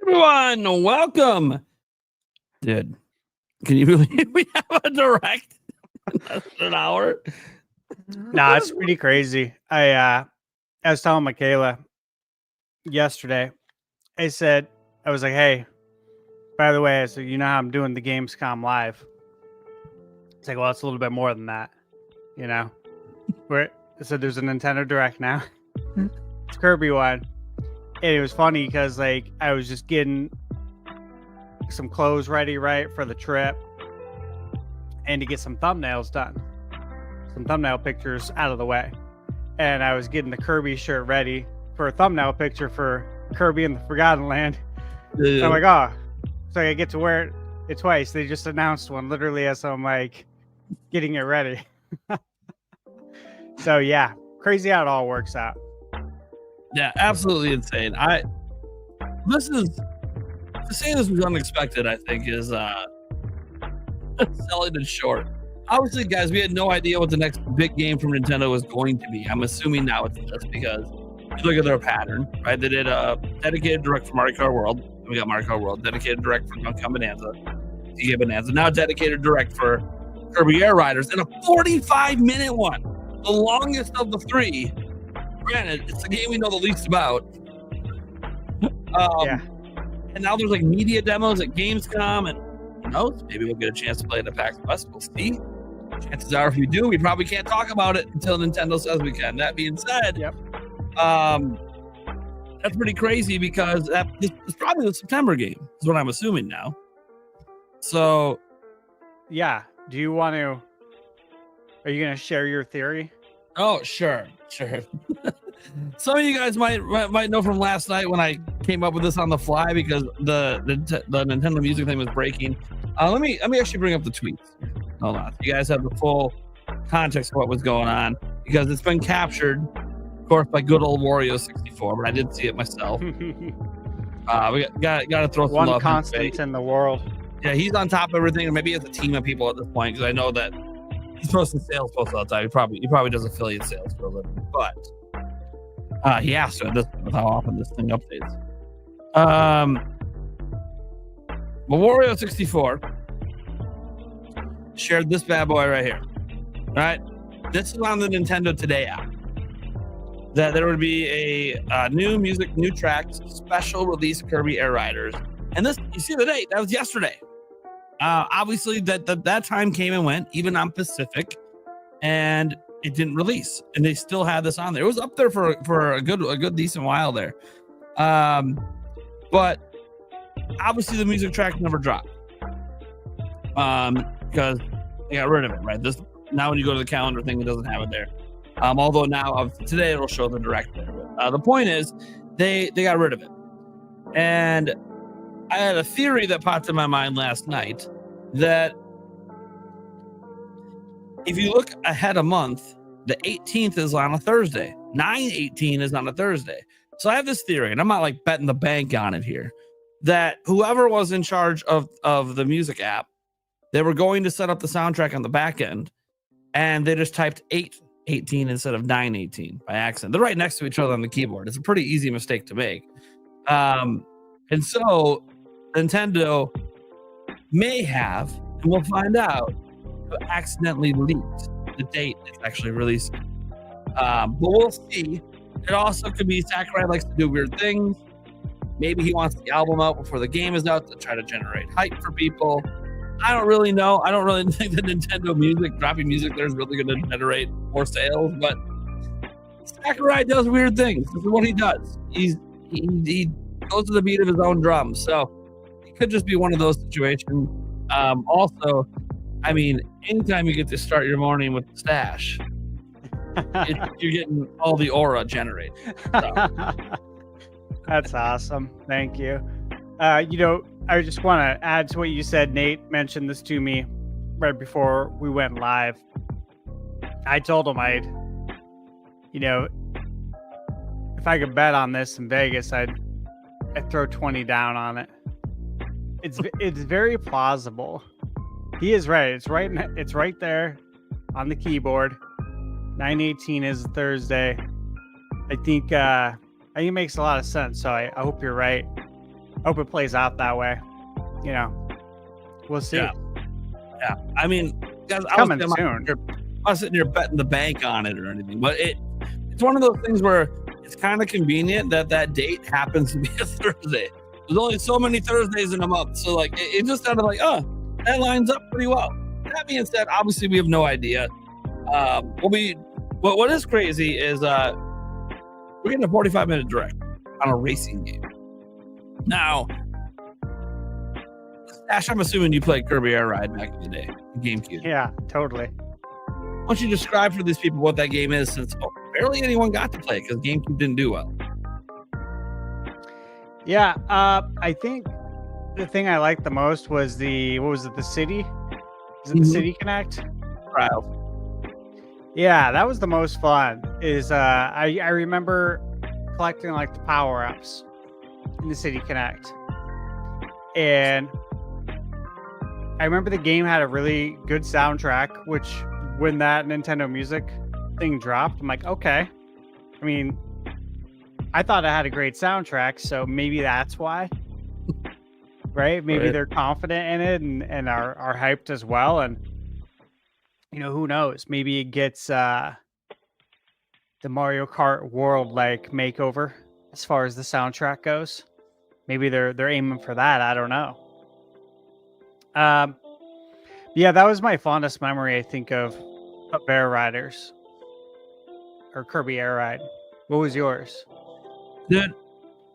Everyone, welcome. Dude, can you believe we have a direct in less than an hour? No, it's pretty crazy. I was telling Michaela yesterday. I was like, hey, by the way, I said, you know how I'm doing the Gamescom live? It's like, well, it's a little bit more than that, you know. I said there's a Nintendo Direct now. It's Kirby one. And it was funny because like I was just getting some clothes ready, right, for the trip, and to get some thumbnails done. Some thumbnail pictures out of the way. And I was getting the Kirby shirt ready for a thumbnail picture for Kirby in the Forgotten Land. Yeah. I'm like, oh, so I get to wear it twice. They just announced one literally as I'm like getting it ready. So yeah, crazy how it all works out. Yeah, absolutely insane. To say this was unexpected, I think is selling it short. Obviously, guys, we had no idea what the next big game from Nintendo was going to be. I'm assuming now it's just because you look at their pattern, right? They did a dedicated direct for Mario Kart World. We got Mario Kart World, dedicated direct for Donkey Kong Bonanza, DK Bonanza. Now dedicated direct for Kirby Air Riders, and a 45-minute one, the longest of the three. Granted, it's the game we know the least about. Yeah. And now there's like media demos at Gamescom, and who knows? Maybe we'll get a chance to play it at PAX West. We'll see. Chances are, if you do, we probably can't talk about it until Nintendo says we can. That being said, yep. That's pretty crazy because it's probably the September game, is what I'm assuming now. So, yeah. Do you want to? Are you going to share your theory? Oh, sure. Some of you guys might know from last night when I came up with this on the fly because the Nintendo Music thing was breaking. Let me actually bring up the tweets. Hold on. You guys have the full context of what was going on because it's been captured, of course, by good old Wario64, but I did see it myself. We got to throw some one love constant in the world. Yeah, he's on top of everything, and maybe he has a team of people at this point because I know that he's posting sales posts all the time. He probably does affiliate sales for a living, but he has to at this point with how often this thing updates. Wario64 shared this bad boy right here. Right, this is on the Nintendo Today app. That there would be a new tracks, special release Kirby Air Riders, and this, you see the date? That was yesterday. Obviously, that time came and went, even on Pacific, and it didn't release, and they still had this on there. It was up there for a good decent while there, but obviously the music track never dropped, because they got rid of it. Right, this now when you go to the calendar thing, it doesn't have it there. Although now today it'll show the direct there. But, the point is, they got rid of it, and I had a theory that popped in my mind last night that if you look ahead a month, the 18th is on a Thursday. 9/18 is on a Thursday. So I have this theory, and I'm not like betting the bank on it here, that whoever was in charge of the music app, they were going to set up the soundtrack on the back end, and they just typed 8/18 instead of 9/18 by accident. They're right next to each other on the keyboard. It's a pretty easy mistake to make. And so Nintendo may have, and we'll find out, accidentally leaked the date it's actually releasing. But we'll see. It also could be Sakurai likes to do weird things. Maybe he wants the album out before the game is out to try to generate hype for people. I don't really know. I don't really think that Nintendo music, dropping music there is really going to generate more sales, but Sakurai does weird things. This is what he does. He goes to the beat of his own drums. So it could just be one of those situations. Also, I mean, anytime you get to start your morning with the stash, you're getting all the aura generated. So. That's awesome. Thank you. I just want to add to what you said. Nate mentioned this to me right before we went live. I told him if I could bet on this in Vegas, I'd throw 20 down on it. It's very plausible. He is right. It's right there on the keyboard. 9/18 is Thursday. I think it makes a lot of sense. So I hope you're right. Hope it plays out that way. We'll see. Yeah. I mean, guys, Coming soon. I was sitting here betting the bank on it or anything, but it's one of those things where it's kind of convenient that date happens to be a Thursday. There's only so many Thursdays in a month, so like it just sounded like, that lines up pretty well. That being said, obviously we have no idea. What is crazy is we're getting a 45-minute direct on a racing game. Now, Ash, I'm assuming you played Kirby Air Ride back in the day, GameCube. Yeah, totally. Why don't you describe for these people what that game is, since barely anyone got to play it because GameCube didn't do well. Yeah, I think the thing I liked the most was the city? Is it the City Connect? Trials. Yeah, that was the most fun. I remember collecting like the power-ups in the City Connect. And I remember the game had a really good soundtrack, which when that Nintendo Music thing dropped, I'm like, okay. I mean, I thought it had a great soundtrack, so maybe that's why. Right? Maybe they're confident in it and are hyped as well. And who knows? Maybe it gets the Mario Kart World like makeover as far as the soundtrack goes. Maybe they're aiming for that. I don't know. Yeah, that was my fondest memory, I think, of Air Riders or Kirby Air Ride. What was yours? Dude,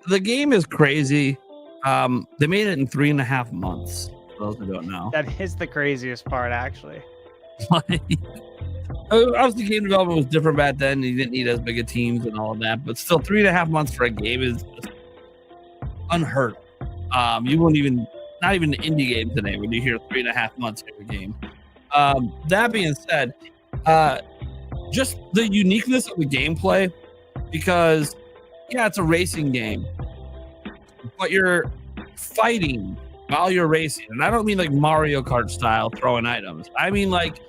the game is crazy. They made it in 3.5 months. For those who don't know, that is the craziest part, actually. Obviously, game development was different back then. You didn't need as big of teams and all of that, but still, 3.5 months for a game is just unheard of. You wouldn't even, not even an indie game today when you hear 3.5 months for a game. That being said, just the uniqueness of the gameplay, because yeah, it's a racing game, but you're fighting while you're racing. And I don't mean like Mario Kart style throwing items. I mean like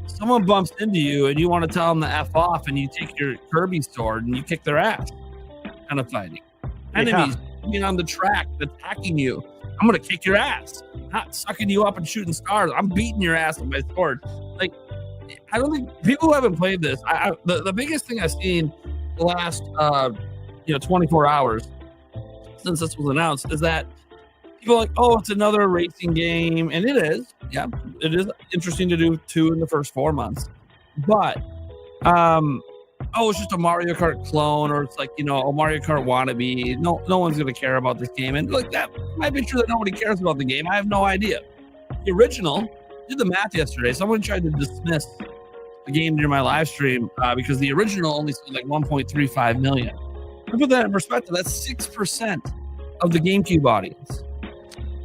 someone bumps into you and you want to tell them to F off, and you take your Kirby sword and you kick their ass. Kind of fighting. Enemies being on the track attacking you. I'm going to kick your ass. Not sucking you up and shooting stars. I'm beating your ass with my sword. Like, I don't think people who haven't played this, the biggest thing I've seen the last 24 hours since this was announced is that people are like, oh, it's another racing game. And it is. Yeah, it is interesting to do 2 in the first 4 months. But, it's just a Mario Kart clone, or it's like, a Mario Kart wannabe. No one's going to care about this game. And like, that might be true that nobody cares about the game. I have no idea. The original, did the math yesterday. Someone tried to dismiss the game during my live stream because the original only sold like 1.35 million. To put that in perspective, that's 6% of the GameCube audience.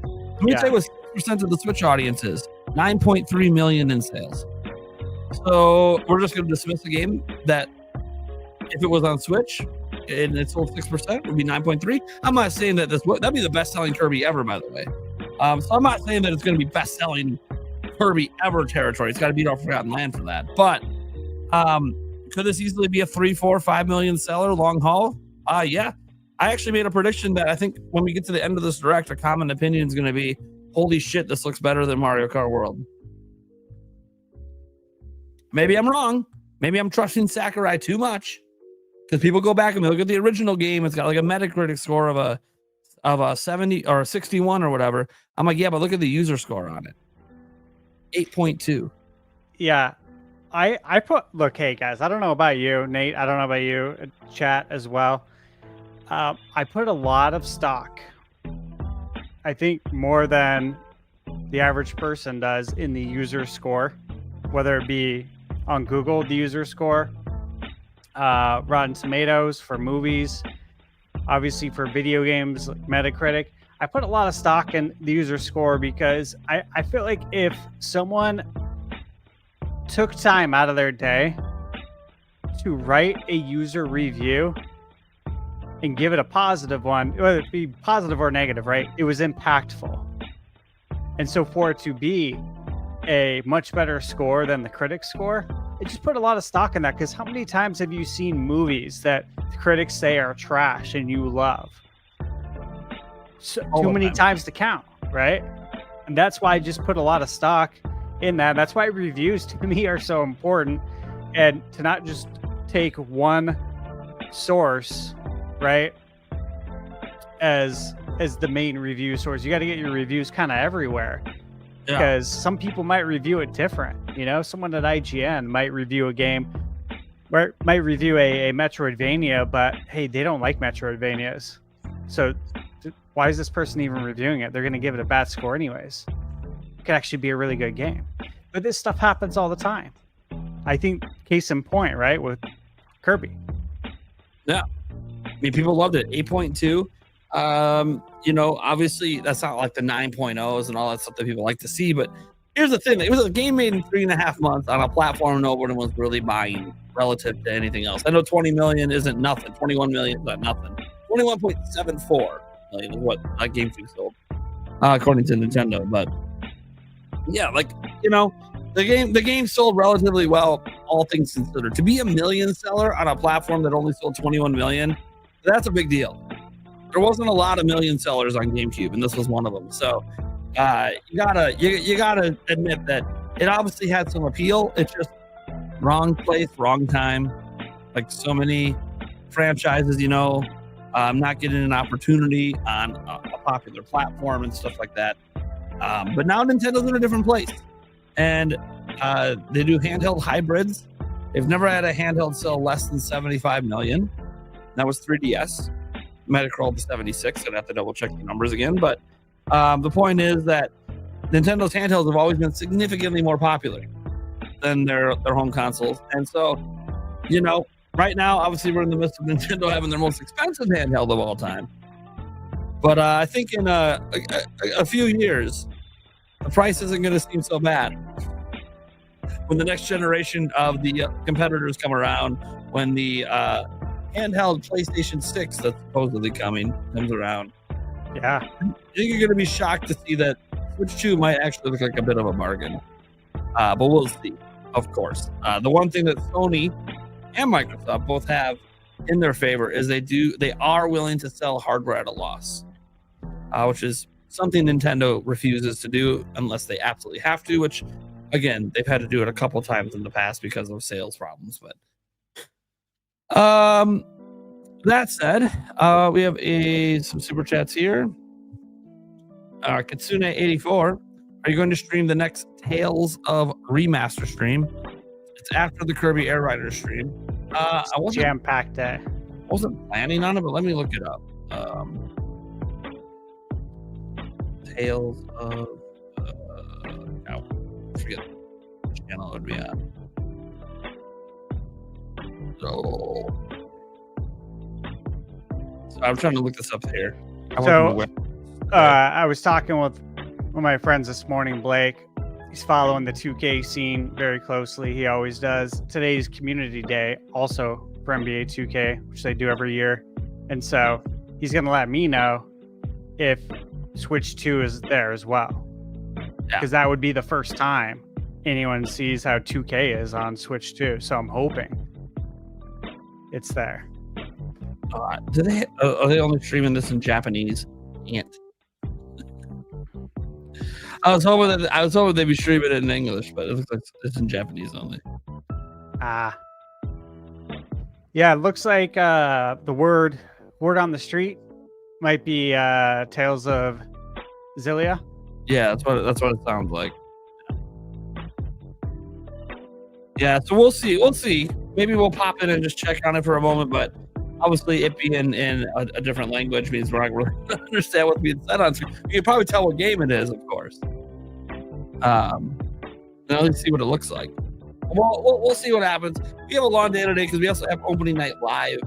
Let me tell you what 6% of the Switch audience is. 9.3 million in sales. So we're just going to dismiss the game that if it was on Switch and it sold 6%, it would be 9.3. I'm not saying that that'd be the best-selling Kirby ever, by the way. So I'm not saying that it's going to be best-selling Kirby ever territory. It's got to beat our Forgotten Land for that. But could this easily be a 3, 4, 5 million seller long haul? Yeah. I actually made a prediction that I think when we get to the end of this direct, a common opinion is going to be, holy shit, this looks better than Mario Kart World. Maybe I'm wrong. Maybe I'm trusting Sakurai too much, because people go back and they look at the original game. It's got like a Metacritic score of a 70 or a 61 or whatever. I'm like, yeah, but look at the user score on it. 8.2. Yeah. Look, hey guys, I don't know about you, Nate. I don't know about you, chat as well. I put a lot of stock, I think more than the average person does, in the user score, whether it be on Google, the user score, Rotten Tomatoes for movies, obviously for video games, like Metacritic. I put a lot of stock in the user score because I feel like if someone took time out of their day to write a user review and give it a positive one, whether it be positive or negative, right? It was impactful. And so for it to be a much better score than the critic score, it just put a lot of stock in that. Because how many times have you seen movies that the critics say are trash and you love? too many times to count, right? And that's why I just put a lot of stock in that. That's why reviews to me are so important, and to not just take one source, right, as the main review source. You got to get your reviews kind of everywhere, because some people might review it different. You know, someone at IGN might review a game, might review a Metroidvania, but hey, they don't like Metroidvanias. So why is this person even reviewing it? They're going to give it a bad score anyways. It could actually be a really good game. But this stuff happens all the time. I think case in point, right, with Kirby. Yeah. I mean, people loved it. 8.2. You know, obviously that's not like the 9.0s and all that stuff that people like to see, but here's the thing. It was a game made in 3.5 months on a platform no one was really buying relative to anything else. I know 20 million isn't nothing. 21 million is not nothing. 21.74 million is what GameCube sold, according to Nintendo. But yeah, like, you know, the game sold relatively well, all things considered. To be a million seller on a platform that only sold 21 million, that's a big deal. There wasn't a lot of million sellers on GameCube, and this was one of them. So you gotta admit that it obviously had some appeal. It's just wrong place, wrong time. Like so many franchises, you know, not getting an opportunity on a popular platform and stuff like that. But now Nintendo's in a different place, and they do handheld hybrids. They've never had a handheld sell less than 75 million. That was 3DS. Might have crawled to 76. I'd have to double check the numbers again. But the point is that Nintendo's handhelds have always been significantly more popular than their home consoles. And so, you know, right now, obviously, we're in the midst of Nintendo having their most expensive handheld of all time. But I think in a few years, the price isn't going to seem so bad. When the next generation of the competitors come around, when the handheld PlayStation 6 that's supposedly comes around. Yeah. I think you're going to be shocked to see that Switch 2 might actually look like a bit of a bargain. But we'll see, of course. The one thing that Sony and Microsoft both have in their favor is they are willing to sell hardware at a loss, which is something Nintendo refuses to do unless they absolutely have to, which, again, they've had to do it a couple times in the past because of sales problems. But that said, we have some super chats here. Kitsune84, are you going to stream the next Tales of Remaster stream? It's after the Kirby Air Riders stream. I wasn't jam-packed day. Wasn't planning on it, but let me look it up. Tales of I forget which channel it would be on. So I'm trying to look this up here. I was talking with one of my friends this morning, Blake. He's following the 2K scene very closely. He always does. Today's community day also for NBA 2K, which they do every year. And so he's going to let me know if Switch 2 is there as well. Because that would be the first time anyone sees how 2K is on Switch 2. So I'm hoping it's there. Are they only streaming this in Japanese? I was hoping they'd be streaming it in English, but it looks like it's in Japanese only. Yeah, it looks like the word on the street might be Tales of Zillia. Yeah, that's what it sounds like. Yeah, so we'll see. Maybe we'll pop in and just check on it for a moment, but obviously it being in a different language means we're not really understand what's being said on screen. You can probably tell what game it is, of course. Now let's see what it looks like. We'll see what happens. We have a long day today because we also have opening night live.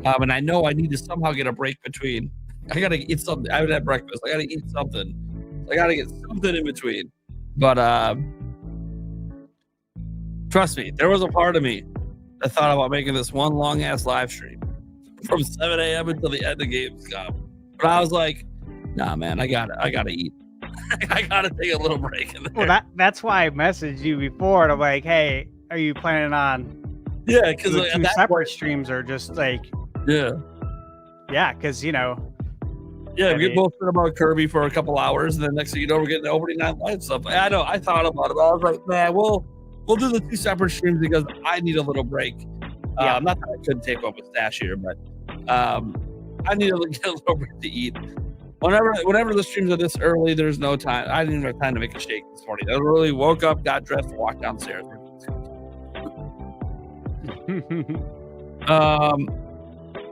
And I know I need to somehow get a break between. I gotta eat something. I haven't had breakfast. I gotta eat something. I gotta get something in between. But trust me, there was a part of me that thought about making this one long ass live stream from 7 a.m. until the end of Gamescom. But I was like, nah, man, I gotta eat. I gotta take a little break in there. Well, that's why I messaged you before, and I'm like, hey, are you planning on? Yeah, because two separate streams are just like, yeah, because Yeah, we get both about Kirby for a couple hours, and then next thing you know, we're getting the opening night live stuff. I know. I thought about it. I was like, man, we'll do the 2 separate streams because I need a little break. Not that I couldn't take over Stash here, but I need to get a little bit to eat. Whenever the streams are this early, there's no time. I didn't even have time to make a shake this morning. I literally woke up, got dressed, walked downstairs.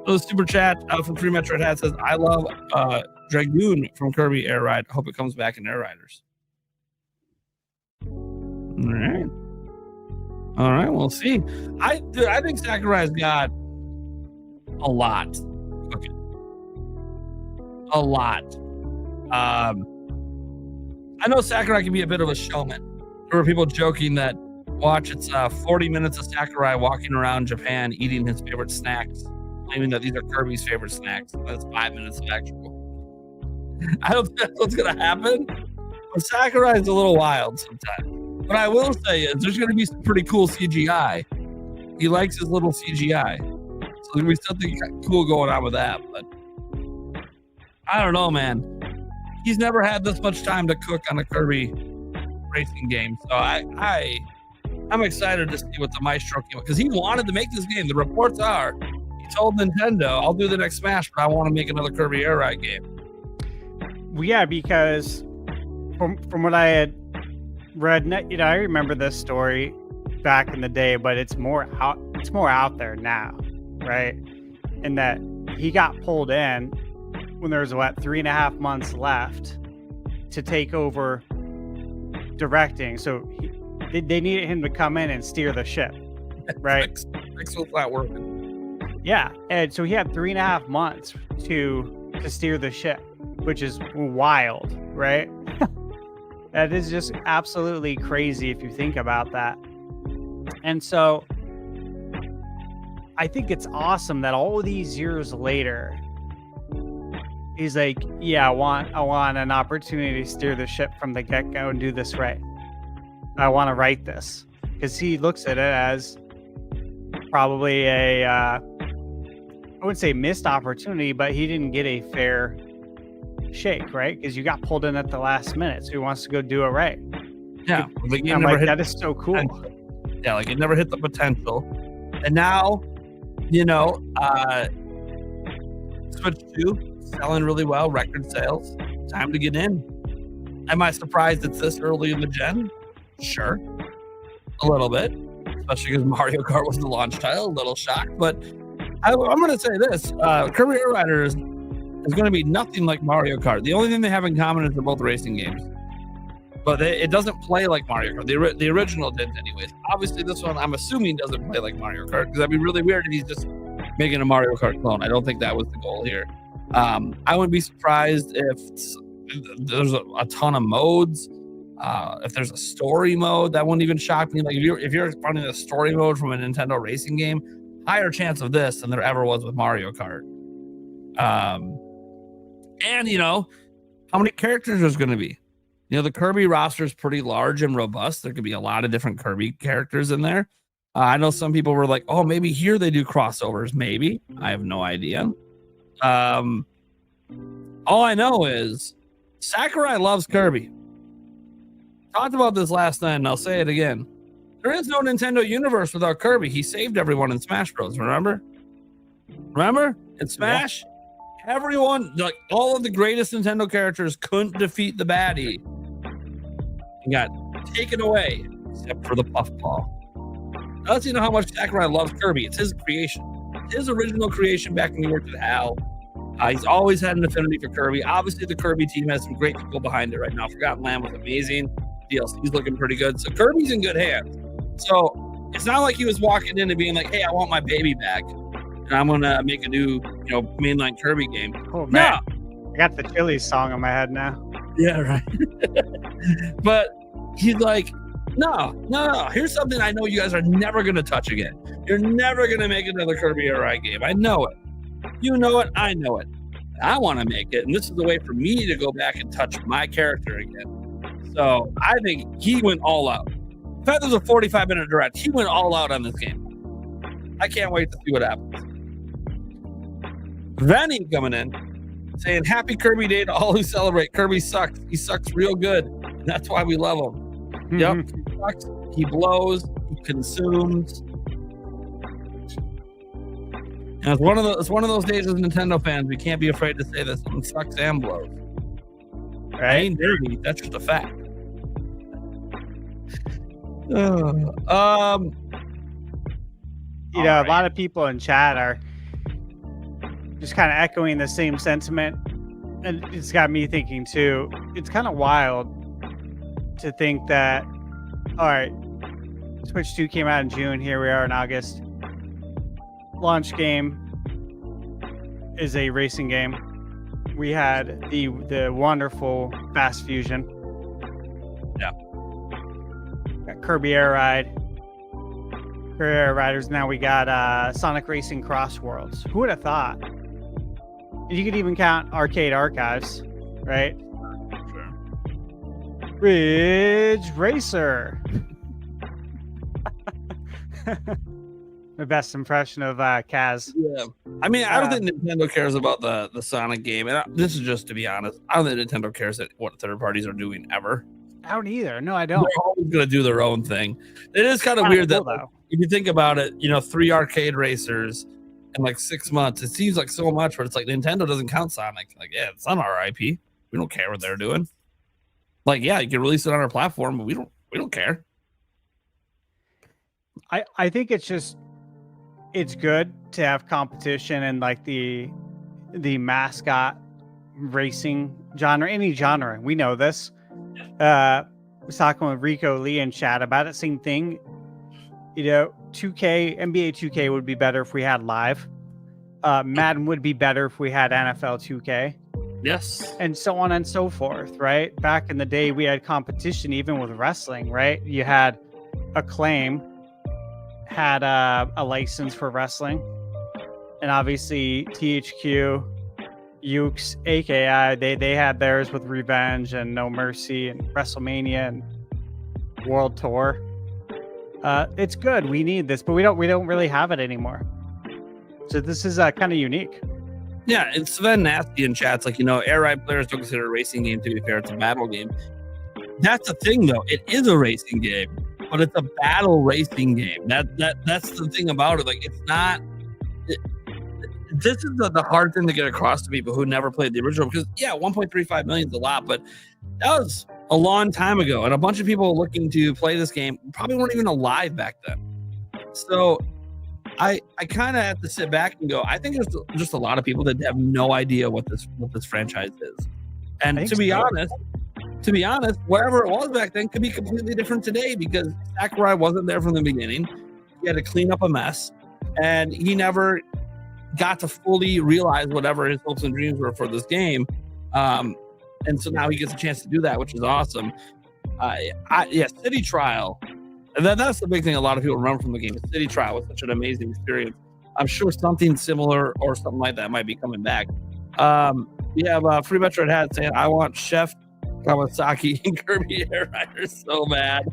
The super chat from Free Metro Hat says, I love Dragoon from Kirby Air Ride. Hope it comes back in Air Riders. All right, we'll see. I think Sakurai's got a lot cooking. A lot. I know Sakurai can be a bit of a showman. There were people joking that, watch, it's 40 minutes of Sakurai walking around Japan eating his favorite snacks, claiming that these are Kirby's favorite snacks. That's 5 minutes of actual. I don't think that's what's going to happen. But Sakurai is a little wild sometimes. What I will say is there's going to be some pretty cool CGI. He likes his little CGI. So there's going to be something cool going on with that. But I don't know, man. He's never had this much time to cook on a Kirby racing game. So I'm excited to see what the Maestro came, because he wanted to make this game. The reports are he told Nintendo, I'll do the next Smash, but I want to make another Kirby Air Ride game. Well, yeah, because from what I had read, I remember this story back in the day, but it's more out there now, right? And that he got pulled in when there was 3.5 months left to take over directing. So they needed him to come in and steer the ship, right? Fix what's not working. Yeah, and so he had 3.5 months to steer the ship, which is wild, right? That is just absolutely crazy if you think about that. And so I think it's awesome that all these years later, he's like, yeah, I want an opportunity to steer the ship from the get-go and do this right. I want to write this, because he looks at it as probably I wouldn't say missed opportunity, but he didn't get a fair shake, right? Because you got pulled in at the last minute, so he wants to go do it right. Yeah, I'm like, that is so cool. Yeah, like it never hit the potential, and now, Switch 2 selling really well, record sales. Time to get in. Am I surprised it's this early in the gen? Sure, a little bit, especially because Mario Kart was the launch title. A little shocked, but I'm going to say this: Kirby Air Riders is going to be nothing like Mario Kart. The only thing they have in common is they're both racing games, but it doesn't play like Mario Kart. The original didn't, anyways. Obviously, this one I'm assuming doesn't play like Mario Kart, because that'd be really weird if he's just making a Mario Kart clone. I don't think that was the goal here. I wouldn't be surprised if there's a ton of modes. If there's a story mode, that wouldn't even shock me. Like if you're running a story mode from a Nintendo racing game, higher chance of this than there ever was with Mario Kart. And how many characters there's going to be? The Kirby roster is pretty large and robust. There could be a lot of different Kirby characters in there. I know some people were like, oh, maybe here they do crossovers. Maybe. I have no idea. All I know is Sakurai loves Kirby. Talked about this last night, and I'll say it again. There is no Nintendo universe without Kirby. He saved everyone in Smash Bros. Remember? In Smash, everyone, like all of the greatest Nintendo characters, couldn't defeat the baddie and got taken away, except for the Puffball. That lets you know how much Sakurai loves Kirby. It's his creation. It's his original creation back when he worked at HAL. He's always had an affinity for Kirby. Obviously, the Kirby team has some great people behind it right now. Forgotten Land was amazing. DLC's looking pretty good. So Kirby's in good hands. So it's not like he was walking in and being like, hey, I want my baby back, and I'm going to make a new, mainline Kirby game. Oh, man. No. I got the Chili's song in my head now. Yeah, right. But he's like, no. Here's something I know you guys are never going to touch again. You're never going to make another Kirby Air Ride game. I know it. You know it. I know it. I want to make it. And this is a way for me to go back and touch my character again. So I think he went all out. In fact, there's a 45-minute direct. He went all out on this game. I can't wait to see what happens. Venny coming in saying happy Kirby Day to all who celebrate. Kirby sucks. He sucks real good. And that's why we love him. Yep. He sucks. He blows. He consumes. And it's one of those days as Nintendo fans, we can't be afraid to say this. He sucks and blows. Right? I ain't dirty. That's just a fact. You know, a lot of people in chat are just kind of echoing the same sentiment, and it's got me thinking too. It's kind of wild to think that, all right, Switch 2 came out in June. Here we are in August. Launch game is a racing game. We had the wonderful Fast Fusion. Yeah. Got Kirby Air Ride. Kirby Air Riders. Now we got Sonic Racing Cross Worlds. Who would have thought? You could even count Arcade Archives, right? Sure. Ridge Racer. The best impression of Kaz. Yeah. I mean, I don't think Nintendo cares about the Sonic game. And this is just to be honest. I don't think Nintendo cares what third parties are doing ever. I don't either. No, I don't. They're always going to do their own thing. It is kind of weird that if you think about it, 3 arcade racers in like 6 months, it seems like so much, but it's like Nintendo doesn't count Sonic. Like, yeah, it's on our IP. We don't care what they're doing. Like, yeah, you can release it on our platform, but we don't care. I think it's good to have competition and like the mascot racing genre, any genre. We know this. I was talking with Rico Lee in chat about it. Same thing. 2K, NBA 2K would be better if we had live. Madden would be better if we had NFL 2K. Yes. And so on and so forth, right? Back in the day, we had competition even with wrestling, right? You had Acclaim, had a license for wrestling. And obviously THQ, Ukes, AKI, they had theirs with Revenge and No Mercy and WrestleMania and World Tour. It's good. We need this, but we don't really have it anymore. So this is kind of unique. Yeah, and Sven Nasty in chat's like, Air Ride players don't consider a racing game. To be fair, it's a battle game. That's the thing, though. It is a racing game, but it's a battle racing game. That's the thing about it. Like, it's not. This is the hard thing to get across to people who never played the original. Because 1.35 million is a lot, but that was a long time ago, and a bunch of people looking to play this game probably weren't even alive back then. So I kind of have to sit back and go, I think there's just a lot of people that have no idea what this franchise is. And to be honest, whatever it was back then could be completely different today, because Sakurai wasn't there from the beginning. He had to clean up a mess, and he never got to fully realize whatever his hopes and dreams were for this game. And so now he gets a chance to do that, which is awesome. City Trial. And that's the big thing a lot of people remember from the game. City Trial was such an amazing experience. I'm sure something similar or something like that might be coming back. We have Free Metro Hat saying, I want Chef Kawasaki and Kirby Air Riders so bad.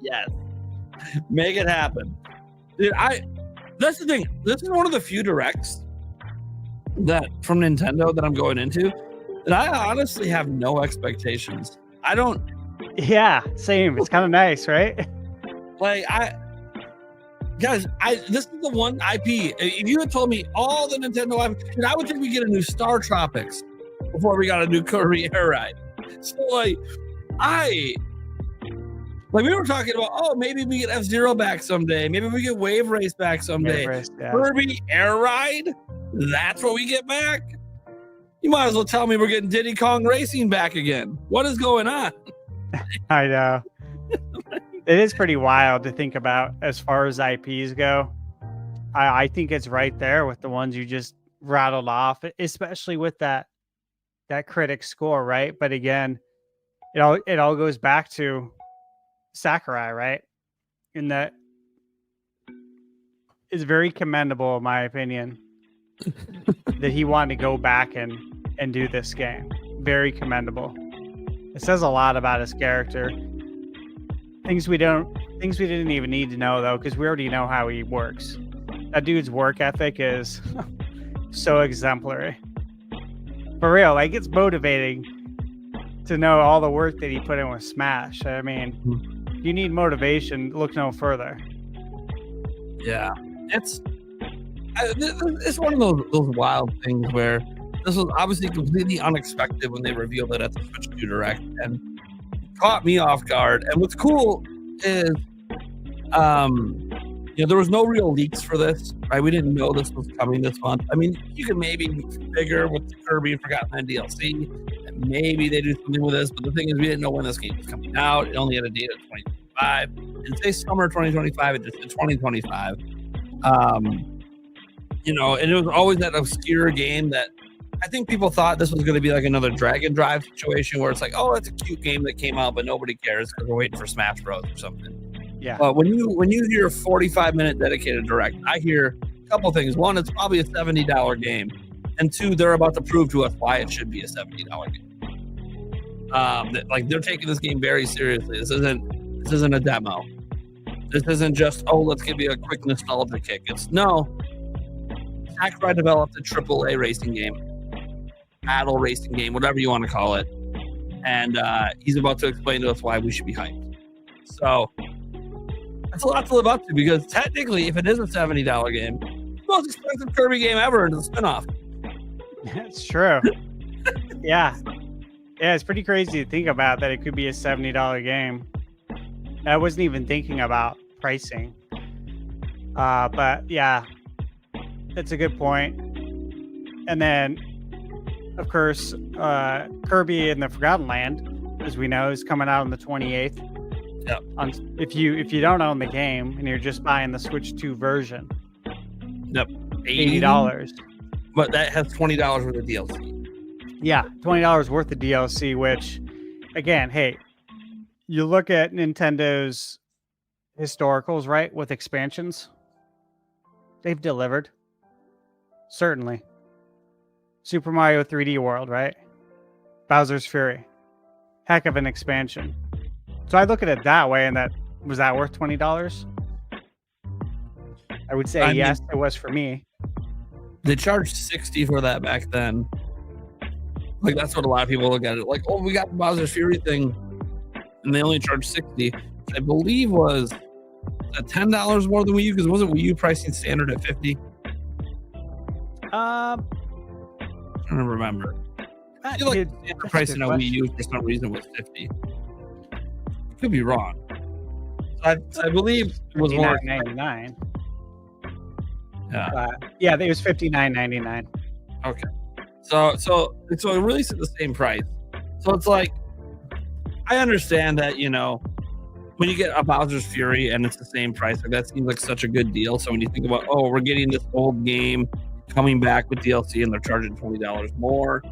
Yes. Make it happen. Dude, that's the thing. This is one of the few directs that from Nintendo that I'm going into that I honestly have no expectations. I don't. Yeah, same. It's kind of nice, right? Like, this is the one IP. If you had told me all the Nintendo IP, I would think we get a new Star Tropics before we got a new Kirby Air Ride. So like we were talking about, maybe we get F-Zero back someday. Maybe we get Wave Race back someday. Kirby Air Ride? That's what we get back? You might as well tell me we're getting Diddy Kong Racing back again. What is going on? I know. It is pretty wild to think about as far as IPs go. I think it's right there with the ones you just rattled off, especially with that critic score, right? But again, it all goes back to Sakurai, right? And that is very commendable, in my opinion, that he wanted to go back and do this game. Very commendable. It says a lot about his character. Things we didn't even need to know, though, because we already know how he works. That dude's work ethic is so exemplary. For real, like it's motivating to know all the work that he put in with Smash. I mean, if you need motivation, look no further. Yeah, it's one of those wild things where this was obviously completely unexpected when they revealed it at the Switch 2 Direct, and caught me off guard. And what's cool is, there was no real leaks for this, right? We didn't know this was coming this month. I mean, you could maybe figure with the Kirby and Forgotten Land DLC that maybe they do something with this, but the thing is, we didn't know when this game was coming out. It only had a date of 2025. It didn't say summer 2025. It just said 2025. And it was always that obscure game that I think people thought this was going to be like another Dragon Drive situation where it's like, oh, it's a cute game that came out, but nobody cares because we're waiting for Smash Bros. Or something. Yeah. But when you hear 45-minute dedicated Direct, I hear a couple things. One, it's probably a $70 game, and two, they're about to prove to us why it should be a $70 game. They're taking this game very seriously. This isn't a demo. This isn't just, oh, let's give you a quick nostalgia kick. It's no. Sakurai developed a AAA racing game, battle racing game, whatever you want to call it, and he's about to explain to us why we should be hyped. So that's a lot to live up to, because technically, if it is a $70 game, it's the most expensive Kirby game ever, and it's a spinoff. That's true. Yeah, it's pretty crazy to think about that it could be a $70 game. I wasn't even thinking about pricing, but yeah, that's a good point. And then, of course, Kirby in the Forgotten Land, as we know, is coming out on the 28th. Yep. If you don't own the game and you're just buying the Switch 2 version, yep, $80. But that has $20 worth of DLC. Yeah, $20 worth of DLC. Which, again, hey, you look at Nintendo's historicals, right, with expansions, they've delivered. Certainly. Super Mario 3D World, right? Bowser's Fury. Heck of an expansion. So I look at it that way, and was that worth $20? I would say yes, it was for me. They charged $60 for that back then. Like, that's what a lot of people look at it. Like, oh, we got the Bowser's Fury thing, and they only charged $60. I believe was $10 more than Wii U, because wasn't Wii U pricing standard at $50? I'm trying to remember. I feel like the pricing on Wii U for some reason was $50. Could be wrong. I believe it was more $59.99. Yeah, it was $59.99. Okay, so it really is the same price. So it's like, I understand that, when you get a Bowser's Fury and it's the same price, like that seems like such a good deal. So when you think about, oh, we're getting this old game coming back with DLC and they're charging $20 more.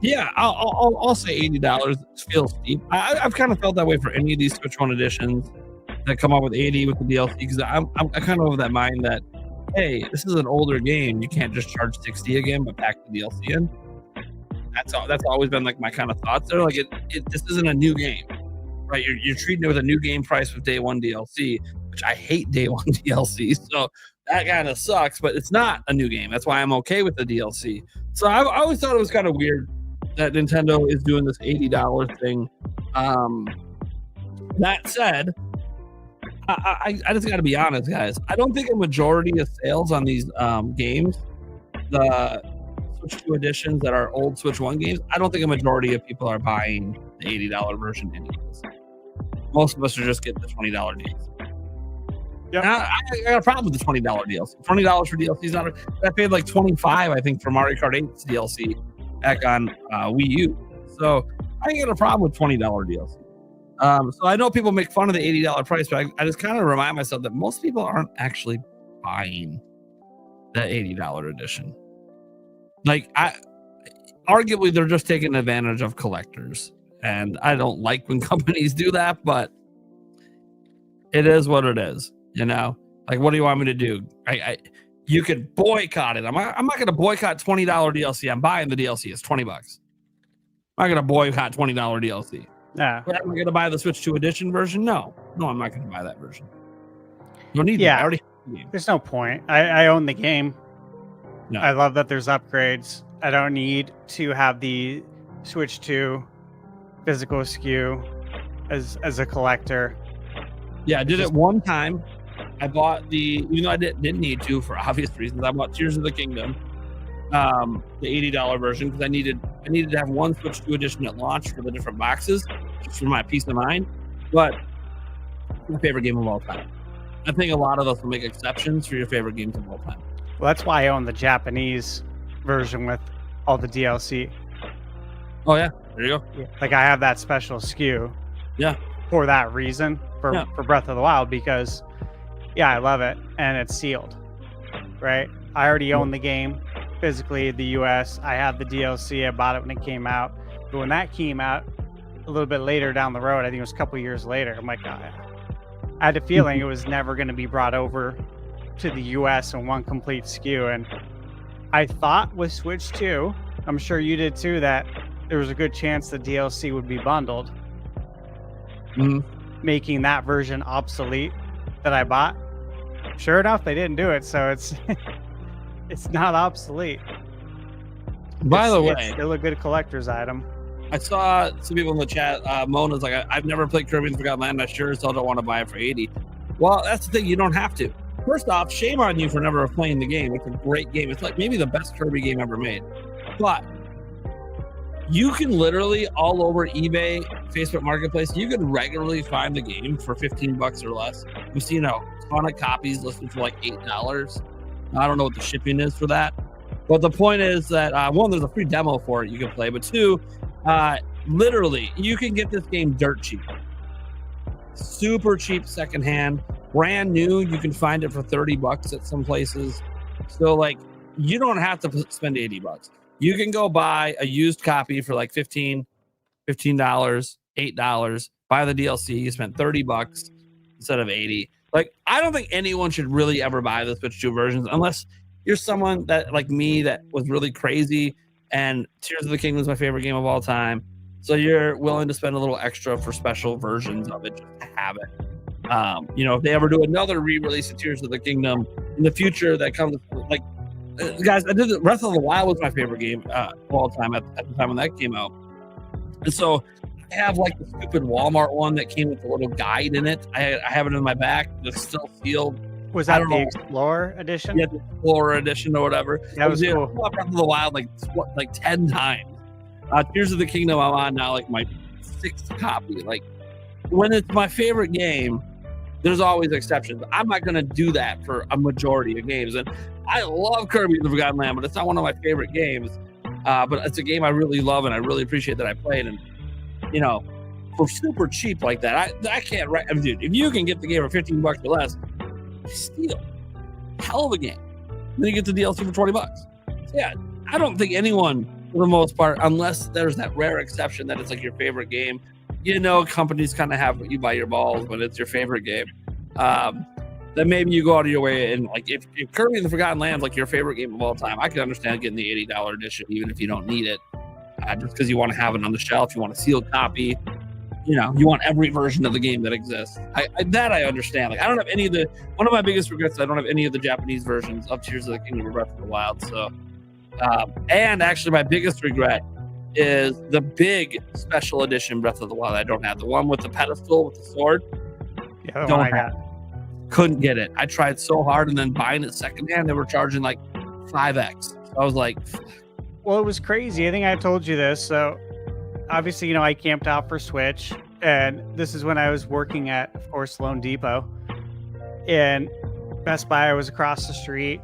Yeah, I'll say $80 feels steep. I've kind of felt that way for any of these Switch 1 editions that come up with $80 with the DLC, because I'm kind of of that mind that, hey, this is an older game. You can't just charge $60 again, but pack the DLC in. That's always been like my kind of thoughts there. Like this isn't a new game, right? You're treating it with a new game price with day one DLC, which I hate day one DLC. So that kind of sucks, but it's not a new game. That's why I'm okay with the DLC. So I always thought it was kind of weird that Nintendo is doing this $80 thing. That said, I just got to be honest, guys. I don't think a majority of sales on these games, the Switch 2 editions that are old Switch 1 games, I don't think a majority of people are buying the $80 version anyways. Most of us are just getting the $20 DLC. Yeah, I got a problem with the $20 DLC. $20 for DLC is not. I paid like $25, I think, for Mario Kart 8's DLC back on Wii U. So I ain't got a problem with $20 DLC. So I know people make fun of the $80 price, but I just kind of remind myself that most people aren't actually buying that $80 edition. Like, arguably, they're just taking advantage of collectors, and I don't like when companies do that, but it is what it is. Like, what do you want me to do? You could boycott it. I'm not going to boycott $20 DLC. I'm buying the DLC. It's $20. I'm not going to boycott $20 DLC. Yeah. But am I going to buy the Switch 2 edition version? No, I'm not going to buy that version. You don't need that. I already have the game. There's no point. I own the game. No. I love that there's upgrades. I don't need to have the Switch 2 physical SKU as a collector. Yeah, I did it one time. I bought even though I didn't need to for obvious reasons. I bought Tears of the Kingdom, the $80 version, because I needed to have one Switch 2 edition at launch for the different boxes, just for my peace of mind. But my favorite game of all time. I think a lot of us will make exceptions for your favorite games of all time. Well, that's why I own the Japanese version with all the DLC. Oh yeah, there you go. Yeah. Like I have that special SKU. Yeah. For that reason, for Breath of the Wild, because I love it and it's sealed. Right? I already own the game physically in the US. I have the DLC. I bought it when it came out. But when that came out a little bit later down the road, I think it was a couple years later, I'm like, I had a feeling it was never going to be brought over to the US in one complete SKU. And I thought with Switch 2, I'm sure you did too, that there was a good chance the DLC would be bundled, making that version obsolete that I bought. Sure enough, they didn't do it, so it's it's not obsolete. By the way, it's still a good collector's item. I saw some people in the chat. Mona's like, I've never played Kirby and Forgotten Land. I sure as hell don't want to buy it for $80. Well, that's the thing. You don't have to. First off, shame on you for never playing the game. It's a great game. It's like maybe the best Kirby game ever made. But you can literally all over eBay, Facebook Marketplace, you can regularly find the game for $15 or less. We've seen a ton of copies listed for like $8. I don't know what the shipping is for that. But the point is that, one, there's a free demo for it you can play. But two, literally, you can get this game dirt cheap. Super cheap secondhand. Brand new, you can find it for $30 at some places. So, like, you don't have to spend $80. You can go buy a used copy for like $15, $8. Buy the DLC. You spend $30 instead of $80. Like, I don't think anyone should really ever buy the Switch 2 versions unless you're someone that, like me, that was really crazy and Tears of the Kingdom is my favorite game of all time. So you're willing to spend a little extra for special versions of it just to have it. If they ever do another re-release of Tears of the Kingdom in the future that comes, like, guys, I did Breath of the Wild was my favorite game of all time at the time when that came out. And so I have like the stupid Walmart one that came with a little guide in it. I have it in my back. It's still sealed. Was that the Explorer edition? Yeah, the Explorer edition or whatever. That was cool. I Breath of the Wild like 10 times. Tears of the Kingdom, I'm on now like my 6th copy. Like, when it's my favorite game, there's always exceptions. I'm not going to do that for a majority of games. And I love Kirby and the Forgotten Land, but it's not one of my favorite games. But it's a game I really love and I really appreciate that I played. And, for super cheap like that, I can't. I mean, dude, if you can get the game for $15 or less, steal. Hell of a game. Then you get the DLC for $20. So yeah, I don't think anyone, for the most part, unless there's that rare exception that it's like your favorite game, companies kind of have you by your balls when it's your favorite game. Then maybe you go out of your way and, like, if Kirby and the Forgotten Land is like your favorite game of all time, I can understand getting the $80 edition even if you don't need it, just because you want to have it on the shelf, you want a sealed copy, you want every version of the game that exists. I understand. Like, I don't have any of one of my biggest regrets, I don't have any of the Japanese versions of Tears of the Kingdom or Breath of the Wild. So, and actually my biggest regret is the big special edition Breath of the Wild. I don't have the one with the pedestal with the sword. Yeah, don't have. Couldn't get it. I tried so hard, and then buying it secondhand, they were charging like 5x. So I was like, well, it was crazy. I think I told you this. So obviously, I camped out for Switch, and this is when I was working at, of course, Lone Depot. And Best Buy was across the street,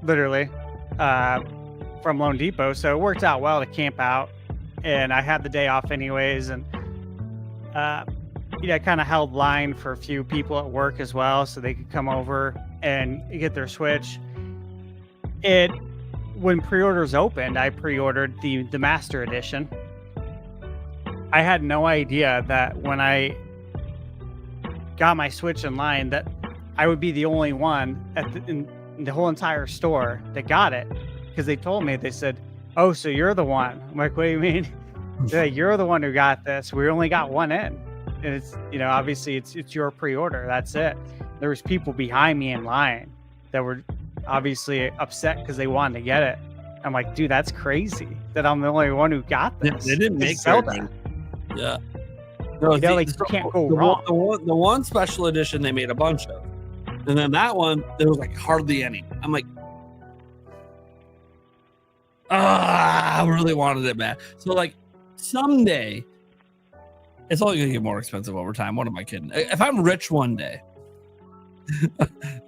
literally, from Lone Depot. So it worked out well to camp out, and I had the day off anyways. And I kind of held line for a few people at work as well, so they could come over and get their Switch. When pre-orders opened, I pre-ordered the Master Edition. I had no idea that when I got my Switch in line that I would be the only one in the whole entire store that got it, because they told me, they said, "Oh, so you're the one." I'm like, "What do you mean?" Yeah, "You're the one who got this. We only got one in." And it's, obviously it's your pre-order. That's it. There was people behind me in line that were obviously upset because they wanted to get it. I'm like, dude, that's crazy that I'm the only one who got Yeah, this. they didn't make It's Zelda. very many. Yeah. No, You know, like, you can't go wrong. The one special edition they made a bunch of. And then that one, there was like hardly any. I'm like, I really wanted it, man. So like someday, it's only gonna get more expensive over time. What am I kidding? If I'm rich one day,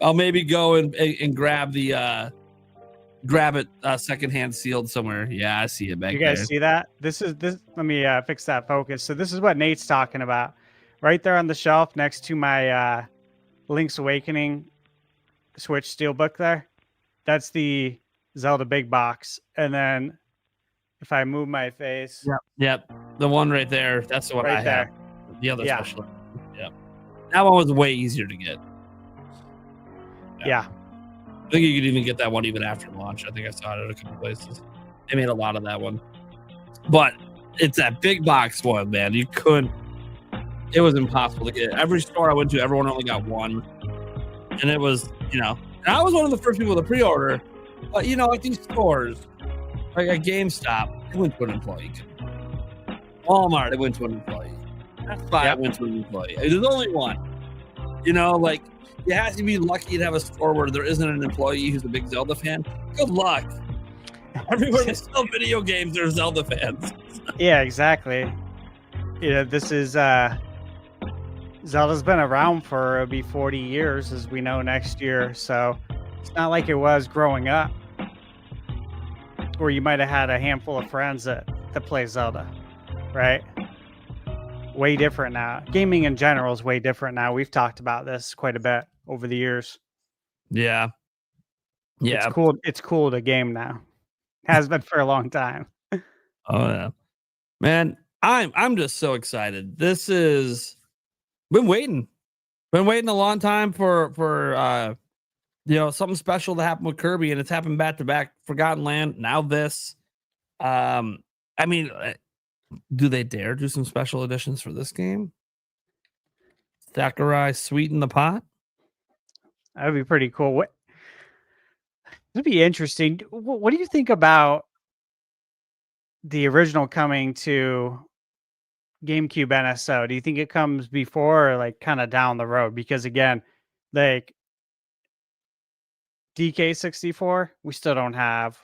I'll maybe go and grab it secondhand sealed somewhere. Yeah, I see it back You there. guys see that? This. Let me fix that focus. So this is what Nate's talking about, right there on the shelf next to my Link's Awakening Switch Steelbook. There, that's the Zelda big box. And then if I move my face, Yep, the one right there. That's the one right I there. have. The other special. Yep, that one was way easier to get. Yeah. I think you could even get that one even after launch. I think I saw it at a couple places. They made a lot of that one, but it's that big box one, man. You couldn't. It was impossible to get. Every store I went to, everyone only got one, and it was, and I was one of the first people to pre-order. But like these stores, like at GameStop, it went to an employee. Walmart, it went to an employee. Best Buy, it went to an employee. There's only one. Like. You have to be lucky to have a store where there isn't an employee who's a big Zelda fan. Good luck. Everywhere there's still video games, there's Zelda fans. Yeah, exactly. This is Zelda's been around for it'll be 40 years, as we know, next year. So it's not like it was growing up, where you might have had a handful of friends that play Zelda, right? Way different now. Gaming in general is way different now. We've talked about this quite a bit over the years. Yeah. It's cool. It's cool to game now. Has been for a long time. Oh yeah, man. I'm just so excited. This is been waiting a long time for something special to happen with Kirby, and it's happened back to back. Forgotten Land, now this. I mean, do they dare do some special editions for this game? Sakurai sweeten the pot. That'd be pretty cool. It'd be interesting. What do you think about the original coming to GameCube NSO? Do you think it comes before or like kind of down the road? Because again, like DK64, we still don't have.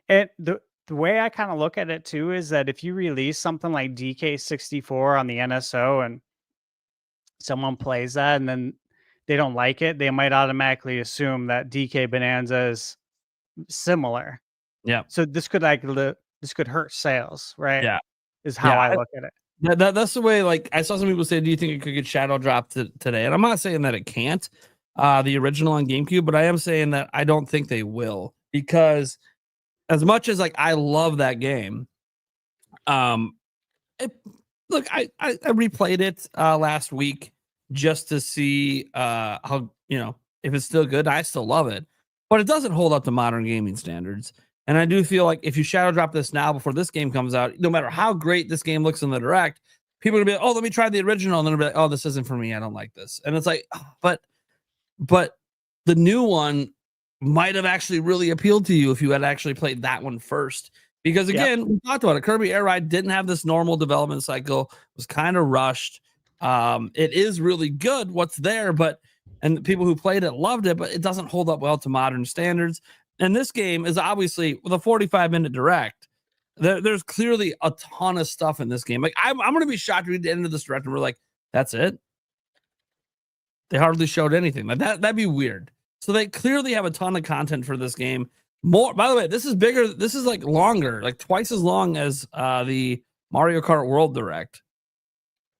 And the way I kind of look at it too is that if you release something like DK64 on the NSO and someone plays that and then they don't like it, they might automatically assume that DK Bonanza is similar. Yeah. So this could hurt sales, right? Yeah. Is how I look at it. That's the way. Like I saw some people say, "Do you think it could get shadow dropped today?" And I'm not saying that it can't. The original on GameCube, but I am saying that I don't think they will, because as much as like I love that game, I replayed it last week just to see how if it's still good. I still love it, but it doesn't hold up to modern gaming standards. And I do feel like if you shadow drop this now before this game comes out, no matter how great this game looks in the Direct, people are gonna be like, "Oh, let me try the original," and then they'll be like, "Oh, this isn't for me. I don't like this." And it's like, but the new one might have actually really appealed to you if you had actually played that one first. Because again, we talked about it. Kirby Air Ride didn't have this normal development cycle. It was kind of rushed. It is really good what's there, and the people who played it loved it, but it doesn't hold up well to modern standards. And this game is obviously with a 45-minute Direct. There's clearly a ton of stuff in this game. Like I'm going to be shocked at the end of this Direct and we're like, that's it. They hardly showed anything. Like that'd be weird. So they clearly have a ton of content for this game. More, by the way, this is bigger. This is like longer, like twice as long as the Mario Kart World Direct.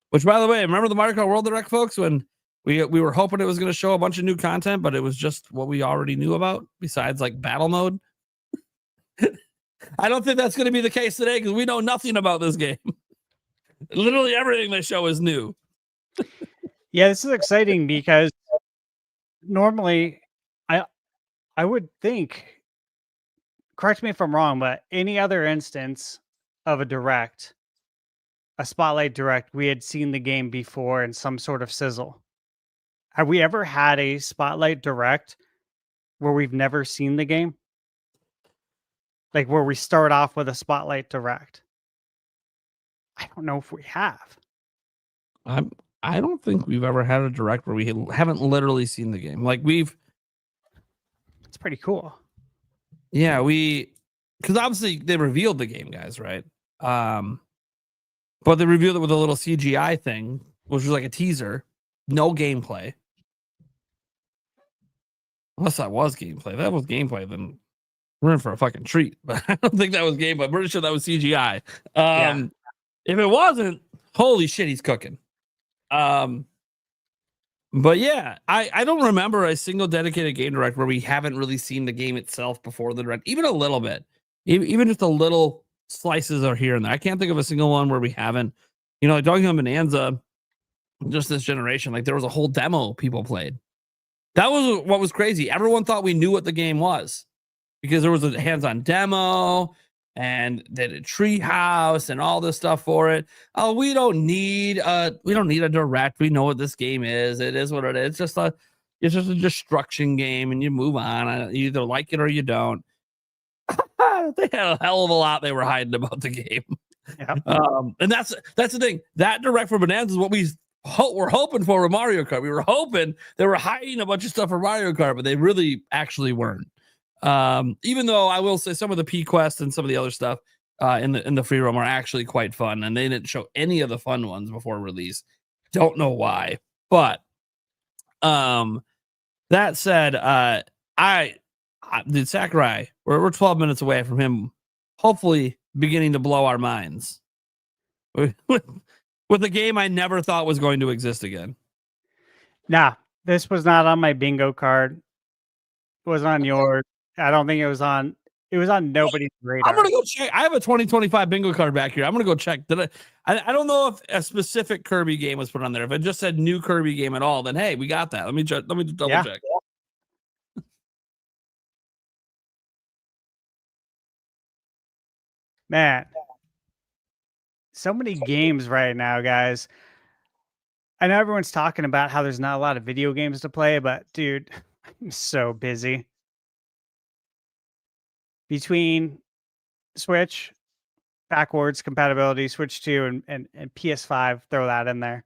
Which, by the way, remember the Mario Kart World Direct, folks, when we were hoping it was going to show a bunch of new content, but it was just what we already knew about, besides like battle mode. I don't think that's going to be the case today because we know nothing about this game. Literally everything they show is new. Yeah, this is exciting because normally I would think, correct me if I'm wrong, but any other instance of a Direct, a Spotlight Direct, we had seen the game before in some sort of sizzle. Have we ever had a Spotlight Direct where we've never seen the game? Like where we start off with a Spotlight Direct. I don't know if we have. I don't think we've ever had a direct where we haven't literally seen the game. Like It's pretty cool. yeah, because obviously they revealed the game, guys, right? But they revealed it with a little CGI thing, which was like a teaser, no gameplay. Unless that was gameplay. If that was gameplay, then we're in for a fucking treat. But I don't think that was gameplay. I'm pretty sure that was CGI. If it wasn't, holy shit, he's cooking. But yeah, I don't remember a single dedicated game direct where we haven't really seen the game itself before the direct, even a little bit, even just a little slices are here and there. I can't think of a single one where we haven't, like Donkey Kong Bonanza, just this generation, like there was a whole demo people played. That was what was crazy. Everyone thought we knew what the game was because there was a hands-on demo and they did a tree house and all this stuff for it. Oh, we don't need a direct. We know what this game is. It is what it is. It's just a destruction game, and you move on. You either like it or you don't. They had a hell of a lot they were hiding about the game. Yep. And that's the thing. That direct for Bonanza is what we're hoping for with Mario Kart. We were hoping they were hiding a bunch of stuff for Mario Kart, but they really actually weren't. Even though I will say some of the P quests and some of the other stuff in the free roam are actually quite fun, and they didn't show any of the fun ones before release. Don't know why, but that said, dude, Sakurai, we're 12 minutes away from him, hopefully beginning to blow our minds with a game I never thought was going to exist again. Nah, this was not on my bingo card. It wasn't on yours. I don't think it was on. It was on nobody's radar. I'm gonna go check. I have a 2025 bingo card back here. I'm gonna go check. I don't know if a specific Kirby game was put on there. If it just said new Kirby game at all, then hey, we got that. Let me double check. Man, so many games right now, guys. I know everyone's talking about how there's not a lot of video games to play, but dude, I'm so busy. Between Switch, backwards compatibility, Switch 2 and PS5, throw that in there.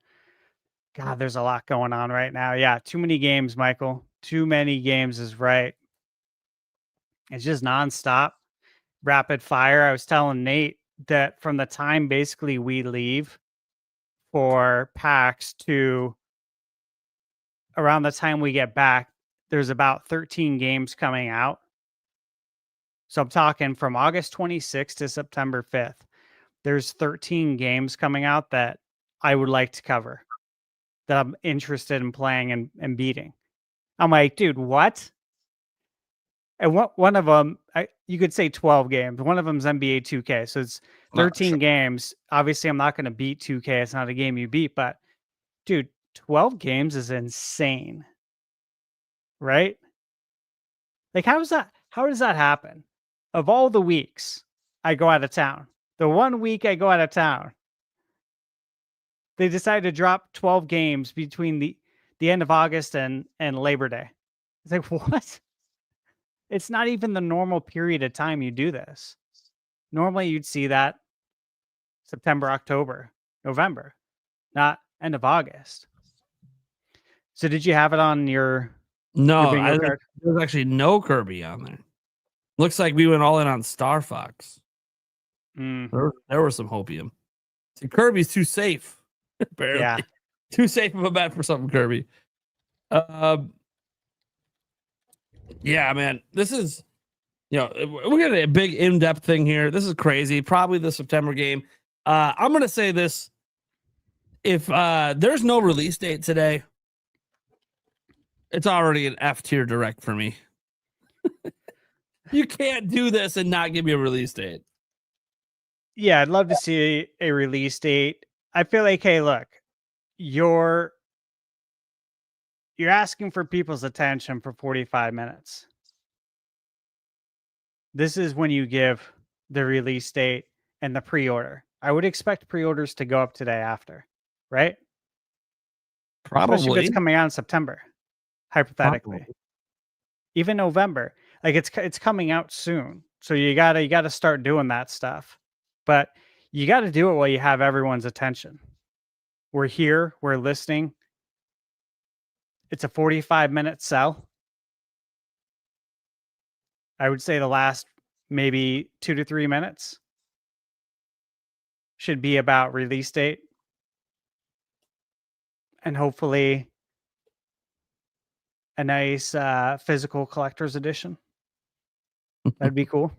God, there's a lot going on right now. Yeah, too many games, Michael. Too many games is right. It's just nonstop, rapid fire. I was telling Nate that from the time basically we leave for PAX to around the time we get back, there's about 13 games coming out. So I'm talking from August 26th to September 5th. There's 13 games coming out that I would like to cover, that I'm interested in playing and beating. I'm like, dude, what? And one of them, you could say 12 games. One of them is NBA 2K. So it's 13 games. Obviously, I'm not going to beat 2K. It's not a game you beat. But, dude, 12 games is insane. Right? Like, how does that happen? Of all the weeks I go out of town, the 1 week I go out of town, they decide to drop 12 games between the end of August and Labor Day. It's like, what? It's not even the normal period of time you do this. Normally you'd see that September, October, November, not end of August. So did you have it on your No, there's actually no Kirby on there. Looks like we went all in on Star Fox. There was some hopium. See, Kirby's too safe. Apparently. Yeah. Too safe of a bet for something Kirby. Yeah, man. This is, we're getting a big in-depth thing here. This is crazy. Probably the September game. I'm going to say this. If there's no release date today, it's already an F tier direct for me. You can't do this and not give me a release date. Yeah, I'd love to see a release date. I feel like, hey, look, you're asking for people's attention for 45 minutes. This is when you give the release date and the pre-order. I would expect pre-orders to go up today after, right? Probably. Especially if it's coming out in September, hypothetically. Probably. Even November. Like it's coming out soon. So you gotta start doing that stuff. But you gotta do it while you have everyone's attention. We're here, we're listening. It's a 45-minute sell. I would say the last maybe 2 to 3 minutes should be about release date. And hopefully a nice physical collector's edition. That'd be cool.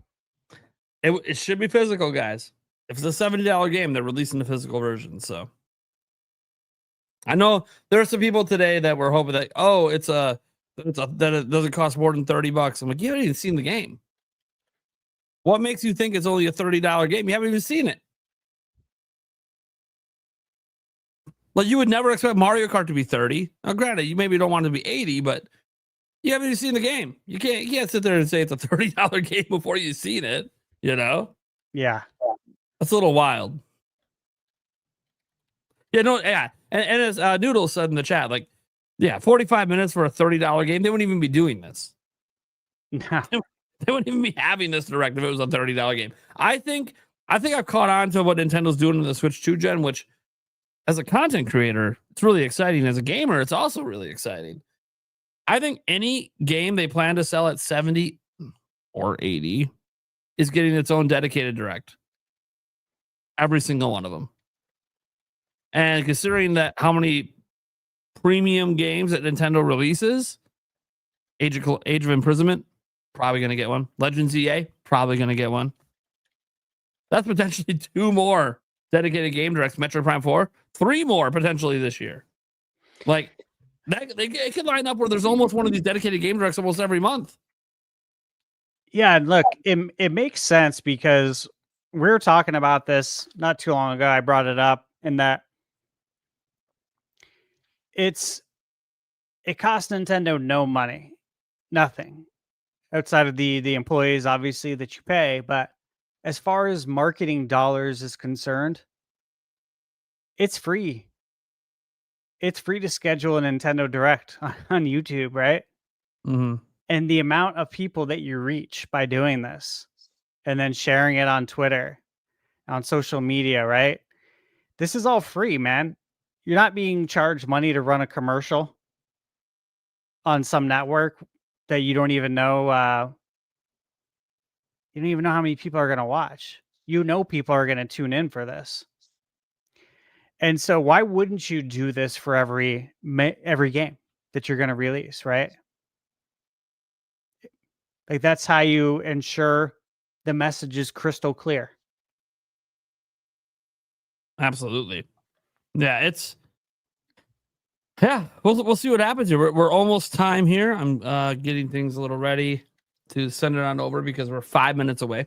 It should be physical, guys. If it's a $70 game, they're releasing the physical version. So I know there are some people today that were hoping that, oh, that it doesn't cost more than $30. I'm like, you haven't even seen the game. What makes you think it's only a $30 game? You haven't even seen it. Like, you would never expect Mario Kart to be 30. Now, granted, you maybe don't want it to be 80, but you haven't even seen the game. You can't sit there and say it's a $30 game before you've seen it. You know? Yeah. That's a little wild. Yeah, no, yeah. And as Noodle said in the chat, like, yeah, 45 minutes for a $30 game, they wouldn't even be doing this. No. They wouldn't even be having this direct if it was a $30 game. I think I've caught on to what Nintendo's doing in the Switch 2 gen, which as a content creator, it's really exciting. As a gamer, it's also really exciting. I think any game they plan to sell at 70 or 80 is getting its own dedicated direct. Every single one of them. And considering that how many premium games that Nintendo releases, Age of Imprisonment, probably going to get one. Legends EA, probably going to get one. That's potentially 2 more dedicated game directs. Metroid Prime 4, 3 more potentially this year. Like, it could line up where there's almost one of these dedicated game directs almost every month. Yeah, and look, it makes sense because we were talking about this not too long ago. I brought it up in that it costs Nintendo no money, nothing outside of the employees, obviously, that you pay. But as far as marketing dollars is concerned, it's free. It's free to schedule a Nintendo Direct on YouTube, right? Mm-hmm. And the amount of people that you reach by doing this and then sharing it on Twitter, on social media, right? This is all free, man. You're not being charged money to run a commercial on some network that you don't even know. You don't even know how many people are going to watch. You know, people are going to tune in for this. And so why wouldn't you do this for every game that you're going to release, right? Like, that's how you ensure the message is crystal clear. Absolutely. Yeah, we'll see what happens here. We're almost time here. I'm getting things a little ready to send it on over because we're 5 minutes away.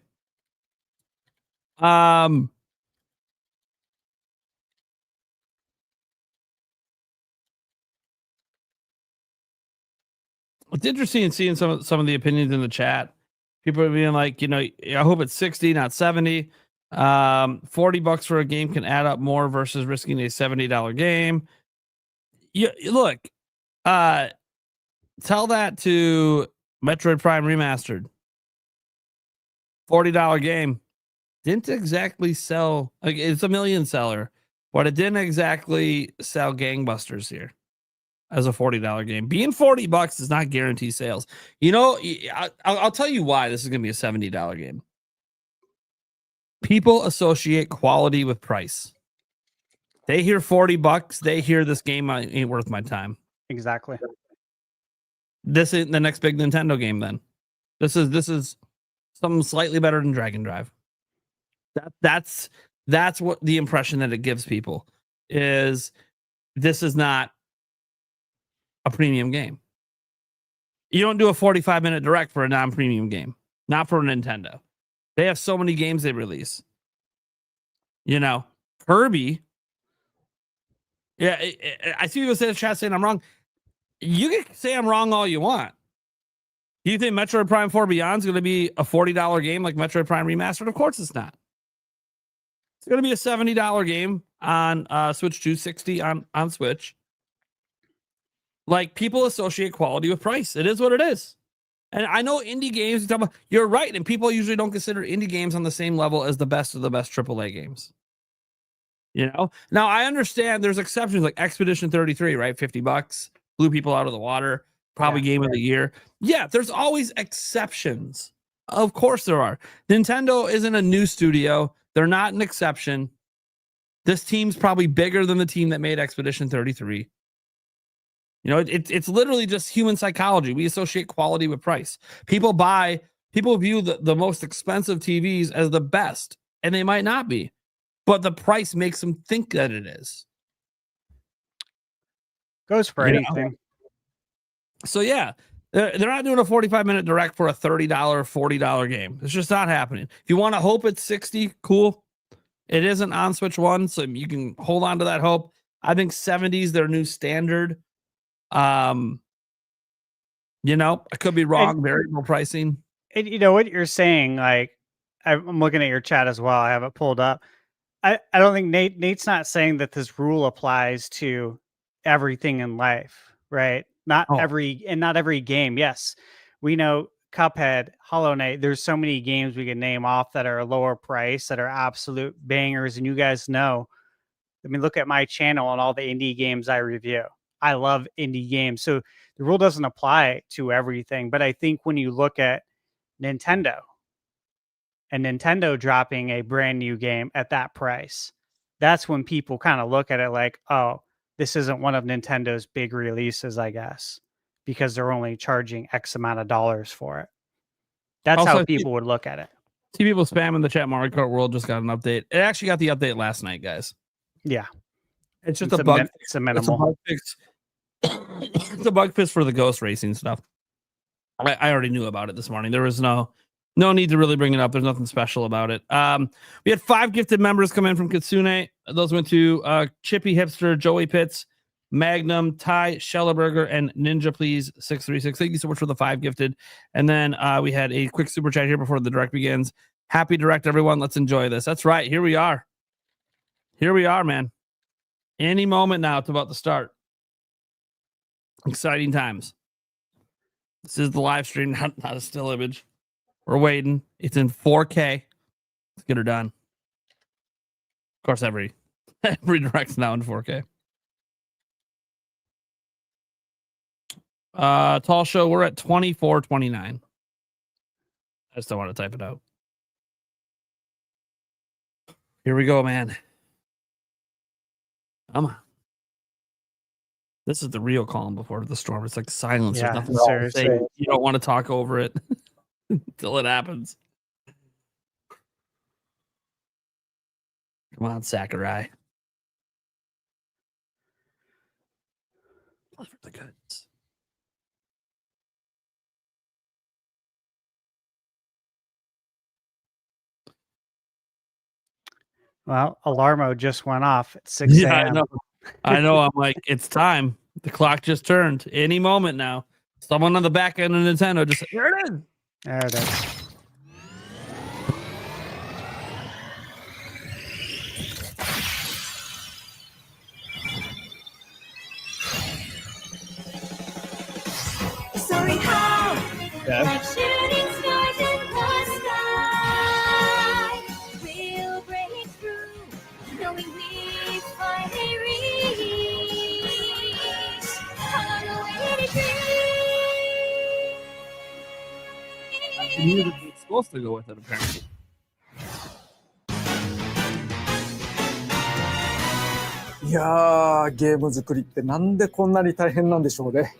It's interesting seeing some of the opinions in the chat. People are being like, I hope it's 60, not 70. $40 for a game can add up more versus risking a $70 game. Look, tell that to Metroid Prime Remastered. $40 game. Didn't exactly sell, like, it's a million seller, but it didn't exactly sell gangbusters here. As a $40 game, being $40 does not guarantee sales. I'll tell you why this is going to be a $70 game. People associate quality with price. They hear $40, they hear this game ain't worth my time. Exactly. This isn't the next big Nintendo game. Then this is something slightly better than Dragon Drive. That's what the impression that it gives people is. This is not a premium game. You don't do a 45-minute direct for a non-premium game. Not for Nintendo. They have so many games they release. Kirby. Yeah, I see people say in the chat saying I'm wrong. You can say I'm wrong all you want. Do you think Metroid Prime 4 Beyond is going to be a $40 game like Metroid Prime Remastered? Of course it's not. It's going to be a $70 game on Switch 260 on Switch. Like, people associate quality with price. It is what it is. And I know indie games, you're right, and people usually don't consider indie games on the same level as the best of the best AAA games. You know? Now, I understand there's exceptions like Expedition 33, right? $50, blew people out of the water, probably game of the year. Yeah, there's always exceptions. Of course there are. Nintendo isn't a new studio. They're not an exception. This team's probably bigger than the team that made Expedition 33. You know, it's literally just human psychology. We associate quality with price. People view the most expensive TVs as the best, and they might not be, but the price makes them think that it is. Goes for anything. So yeah, they're not doing a 45-minute direct for a $30, $40 game. It's just not happening. If you want to hope it's 60, cool. It isn't on Switch 1, so you can hold on to that hope. I think 70 is their new standard. You know, I could be wrong. Variable pricing. And you know what you're saying, like I'm looking at your chat as well. I have it pulled up. I don't think Nate's not saying that this rule applies to everything in life, right? Not every game. Yes, we know Cuphead, Hollow Knight. There's so many games we can name off that are lower price that are absolute bangers, and you guys know. I mean, look at my channel and all the indie games I review. I love indie games. So the rule doesn't apply to everything. But I think when you look at Nintendo and Nintendo dropping a brand new game at that price, that's when people kind of look at it like, oh, this isn't one of Nintendo's big releases, I guess, because they're only charging X amount of dollars for it. That's also how people would look at it. See people spamming the chat. Mario Kart World just got an update. It actually got the update last night, guys. Yeah. It's just a bug. It's a minimal. Bug fix. It's a bug fix for the ghost racing stuff. I already knew about it this morning. There was no need to really bring it up. There's nothing special about it. We had 5 gifted members come in from Kitsune. Those went to Chippy Hipster, Joey Pitts, Magnum, Ty Schellerberger, and Ninja Please 636. Thank you so much for the 5 gifted. And then we had a quick super chat here before the direct begins. Happy direct, everyone. Let's enjoy this. That's right. Here we are. Here we are, man. Any moment now, it's about to start. Exciting times. This is the live stream, not a still image. We're waiting. It's in 4K. Let's get her done. Of course, every direct's now in 4K. Tall show, we're at 24:29. I just don't want to type it out. Here we go, man. Come on. This is the real calm before the storm. It's like silence. Yeah, there's nothing to say. You don't want to talk over it until it happens. Come on, Sakurai. Play for the goods. Well, Alarmo just went off at 6 a.m. Yeah, I know. I'm like, it's time. The clock just turned. Any moment now. Someone on the back end of Nintendo just there it is. There it is. Soaring high, like shooting stars in the sky. We'll break through, knowing we finally reach. Hung on the way to dream. The music was supposed to go with it, apparently.いやー、ゲーム作りってなんでこんなに大変なんでしょうね。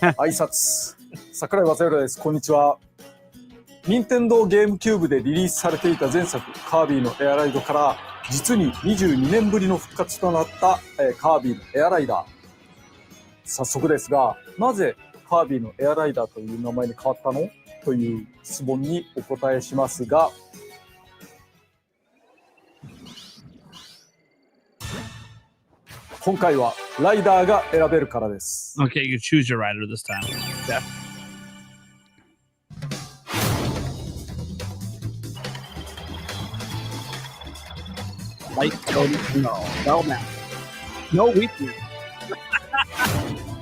挨拶、桜井正宏です。こんにちは。任天堂ゲームキューブでリリースされていた前作カービィのエアライドから実に22年ぶりの復活となったカービィのエアライダー。早速ですが、なぜカービィのエアライダーという名前に変わったのという質問にお答えしますが、今回はライダーが選べるからです。Okay, you choose your rider this time. Yeah. Light, no, man. No weakness.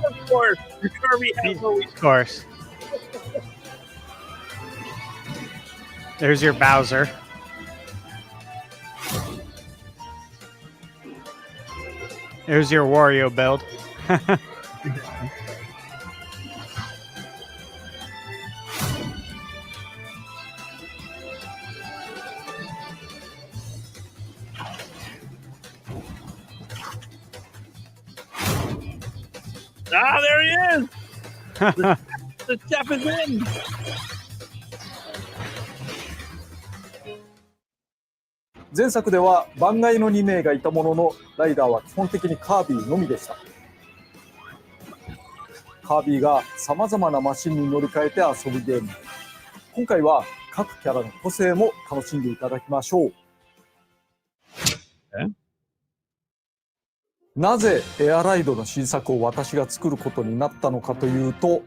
Of course, Kirby has no weakness. Of course. There's your Bowser. There's your Wario build. Ah, there he is. The chef is in. 前作では番外の2名がいたものの、ライダーは基本的にカービィのみでした。カービィがさまざまなマシンに乗り換えて遊ぶゲーム。今回は各キャラの個性も楽しんでいただきましょう。なぜエアライドの新作を私が作ることになったのかというと、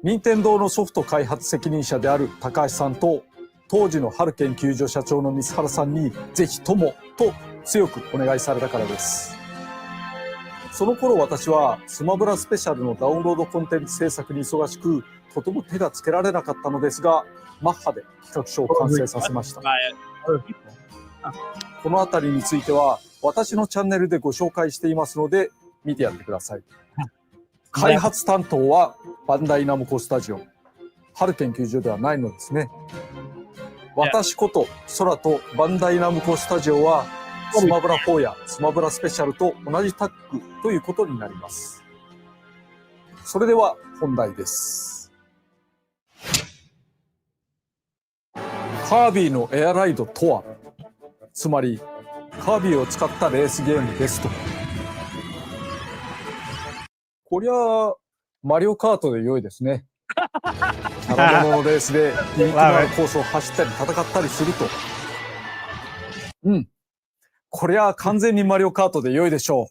任天堂のソフト開発責任者である高橋さんと、当時の春研究所社長の水原さんにぜひともと強くお願いされたからです。その頃私はスマブラスペシャルのダウンロードコンテンツ制作に忙しく、とても手がつけられなかったのですが、マッハで企画書を完成させました。このあたりについては私のチャンネルでご紹介していますので見てやってください。開発担当はバンダイナムコスタジオ、春研究所ではないのですね。私こと空とバンダイナムコスタジオはスマブラ4やスマブラスペシャルと同じタッグということになります。それでは本題です。カービィのエアライドとは、つまりカービィを使ったレースゲームですと。こりゃマリオカートで良いですね。キャラ物のレースで人気のあるコースを走ったり戦ったりすると。こりゃ完全にマリオカートで良いでしょう。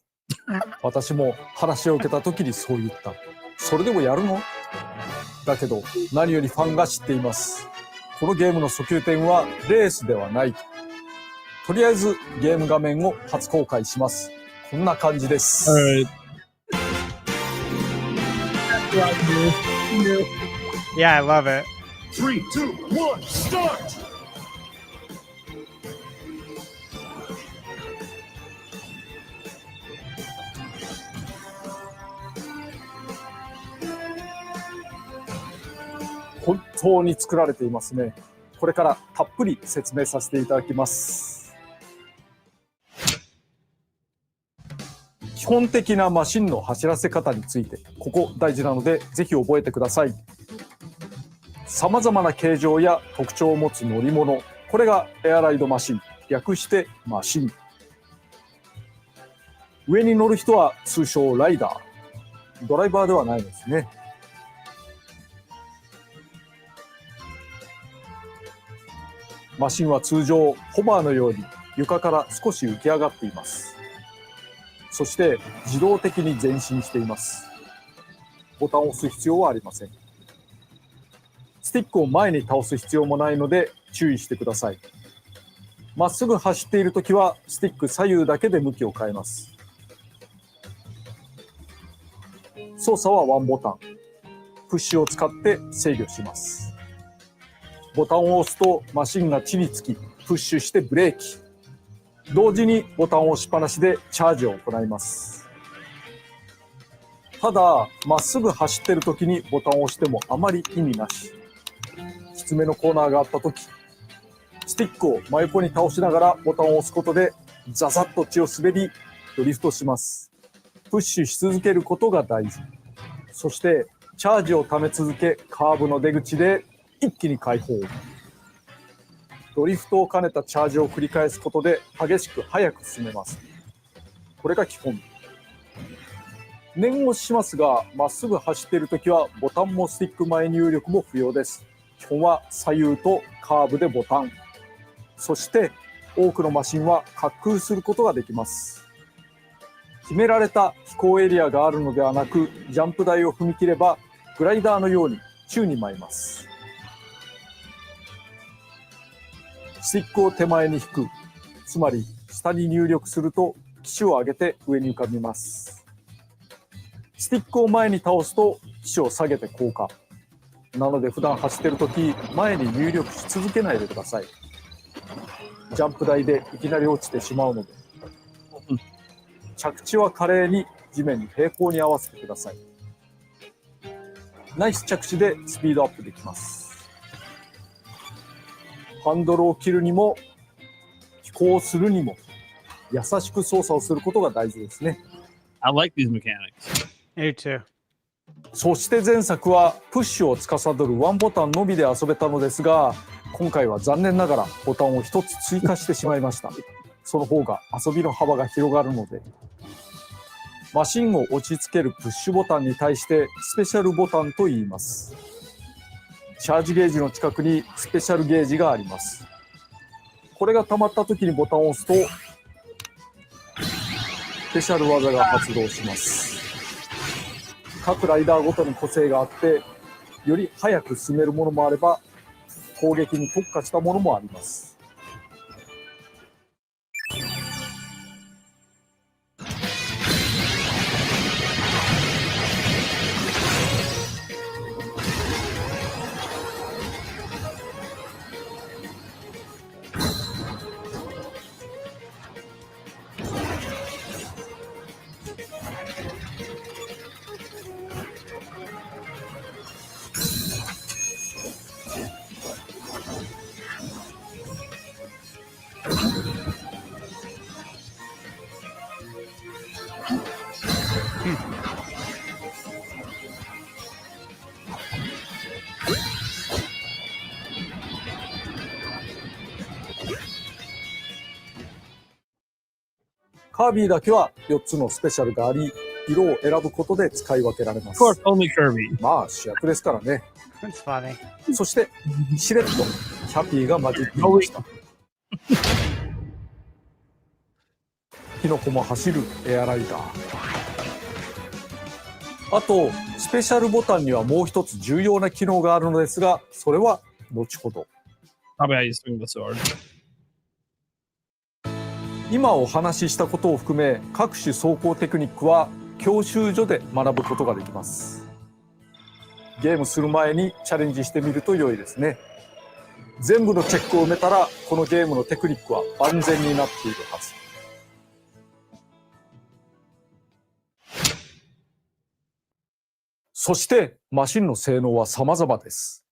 私も話を受けた時にそう言った。それでもやるの？だけど何よりファンが知っています。このゲームの訴求点はレースではないと。とりあえずゲーム画面を初公開します。こんな感じです。Yeah, I love it. 3, 2, 1, start! 本当に作られていますね。これからたっぷり説明させていただきます。基本的なマシンの走らせ方について、ここ大事なのでぜひ覚えてください。さまざまな形状や特徴を持つ乗り物、これがエアライドマシン、略してマシン。上に乗る人は通称ライダー、ドライバーではないですね。マシンは通常ホバーのように床から少し浮き上がっています。そして自動的に前進しています。ボタンを押す必要はありません。スティックを前に倒す必要もないので注意してください。まっすぐ走っているときはスティック左右だけで向きを変えます。操作はワンボタン。プッシュを使って制御します。ボタンを押すとマシンが地につき、プッシュしてブレーキ。同時にボタンを押しっぱなしでチャージを行います。ただ、まっすぐ走っているときにボタンを押してもあまり意味なし。きつめのコーナーがあったとき、スティックを真横に倒しながらボタンを押すことでザザッと地を滑り、ドリフトします。プッシュし続けることが大事。そしてチャージを溜め続け、カーブの出口で一気に解放。ドリフトを兼ねたチャージを繰り返すことで激しく速く進めます。これが基本。念押ししますが、まっすぐ走っているときはボタンもスティック前入力も不要です。基本は左右とカーブでボタン。そして多くのマシンは滑空することができます。決められた飛行エリアがあるのではなく、ジャンプ台を踏み切ればグライダーのように宙に舞います。スティックを手前に引く、つまり下に入力すると機首を上げて上に浮かびます。スティックを前に倒すと機首を下げて降下。なので普段走ってるとき、前に入力し続けないでください。ジャンプ台でいきなり落ちてしまうので。着地は華麗に地面に平行に合わせてください。ナイス着地でスピードアップできます。ハンドルを切るにも、飛行するにも、優しく操作をすることが大事ですね。I like these mechanics. Me too. そして前作はプッシュを司るワンボタンのみで遊べたのですが、今回は残念ながらボタンを1つ追加してしまいました。その方が遊びの幅が広がるので。マシンを落ち着けるプッシュボタンに対してスペシャルボタンと言います。チャージゲージの近くにスペシャルゲージがあります。これが溜まった時にボタンを押すと、スペシャル技が発動します。各ライダーごとに個性があって、より早く進めるものもあれば、攻撃に特化したものもあります。カービィだけは4つのスペシャルがあり、色を選ぶことで使い分けられます。 Of course, only Kirby. まあ主役ですからね。That's funny. そしてしれっとキャピーが混じっていました。キノコも走るエアライダー。あとスペシャルボタンにはもう一つ重要な機能があるのですが、それは後ほど。 Probably how you swing the sword. 今お話ししたことを含め、各種走行テクニックは教習所で学ぶことができます。ゲームする前にチャレンジしてみると良いですね。全部のチェックを埋めたら、このゲームのテクニックは万全になっているはず。そしてマシンの性能は様々です。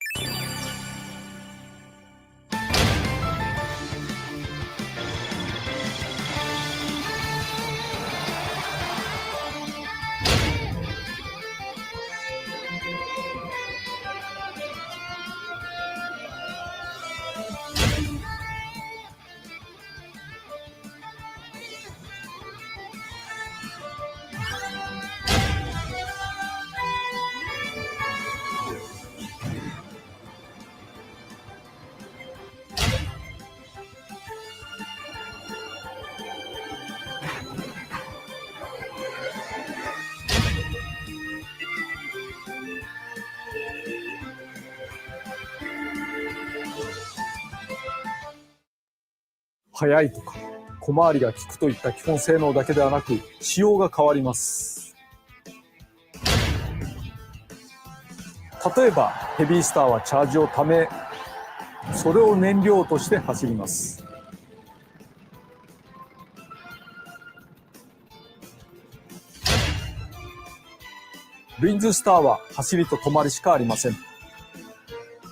速いとか小回りが利くといった基本性能だけではなく、仕様が変わります。例えばヘビースターはチャージをため、それを燃料として走ります。ルインズスターは走りと止まりしかありません。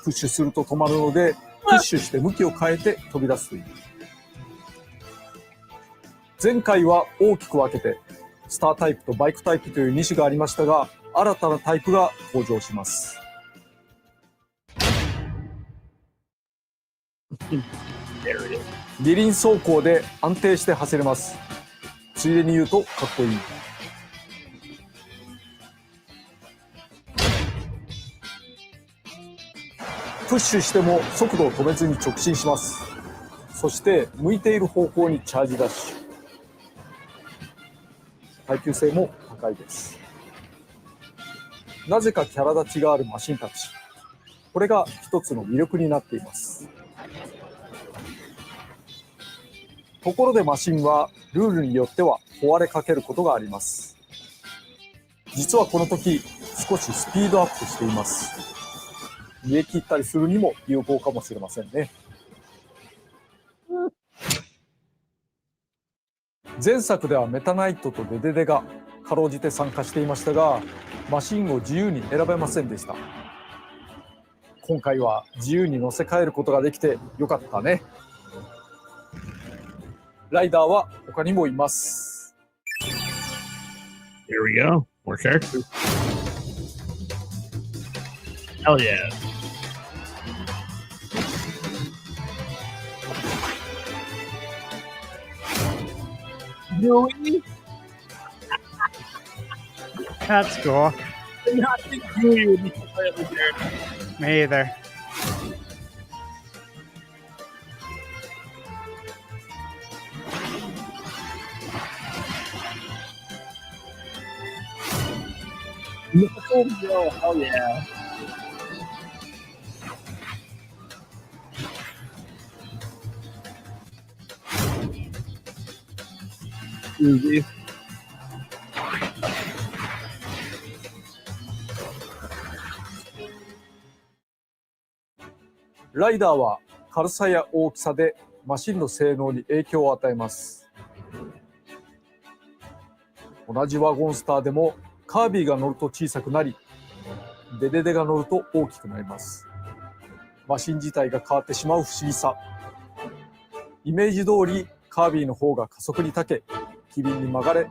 プッシュすると止まるので、プッシュして向きを変えて飛び出すという。前回は大きく分けてスタータイプとバイクタイプという2種がありましたが、新たなタイプが登場します。二輪走行で安定して走れます。ついでに言うとかっこいい。プッシュしても速度を止めずに直進します。そして向いている方向にチャージダッシュ。耐久性も高いです。なぜかキャラ立ちがあるマシンたち。これが一つの魅力になっています。ところでマシンはルールによっては壊れかけることがあります。実はこの時少しスピードアップしています。逃げ切ったりするにも有効かもしれませんね。前作ではメタナイトとデデデがかろうじて参加していましたが、マシンを自由に選べませんでした。今回は自由に乗せ替えることができてよかったね。ライダーは他にもいます。Here we go. More characters. Hell yeah. Really? That's cool. I did not think Yui would be completely there. Me either. Yo, hell yeah. Easy. ライダーは軽さや大きさでマシンの性能に影響を与えます。同じワゴンスターでもカービィが乗ると小さくなり、デデデが乗ると大きくなります。マシン自体が変わってしまう不思議さ。イメージ通りカービィの方が加速に長け、機敏に曲がれ、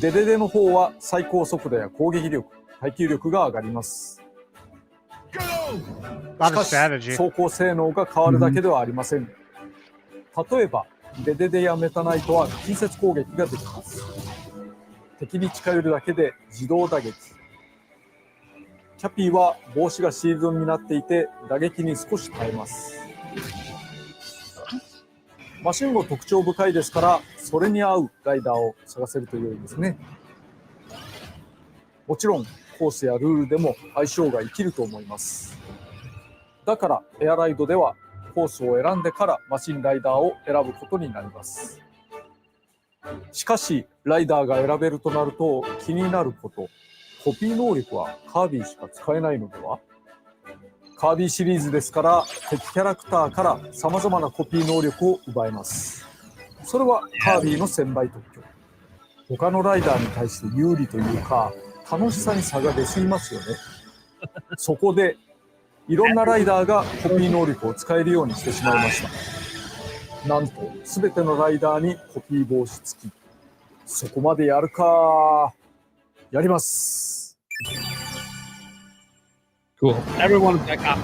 デデデの方は最高速度や攻撃力、耐久力が上がります。し Lot of かし strategy. 走行性能が変わるだけではありません。例えばデデデやメタナイトは近接攻撃ができます。敵に近寄るだけで自動打撃。キャピーは帽子がシールドになっていて打撃に少し耐えます。マシンも特徴深いですから、それに合うライダーを探せると良いですね。もちろんコースやルールでも相性が生きると思います。だからエアライドではコースを選んでからマシンライダーを選ぶことになります。しかしライダーが選べるとなると気になること、コピー能力はカービィしか使えないのでは？カービィシリーズですから敵キャラクターからさまざまなコピー能力を奪えます。それはカービィの1000倍特許。他のライダーに対して有利というか楽しさに差が出すぎますよね。そこでいろんなライダーがコピー能力を使えるようにしてしまいました。なんと全てのライダーにコピー防止付き。そこまでやるか。やります。Cool. Everyone back up.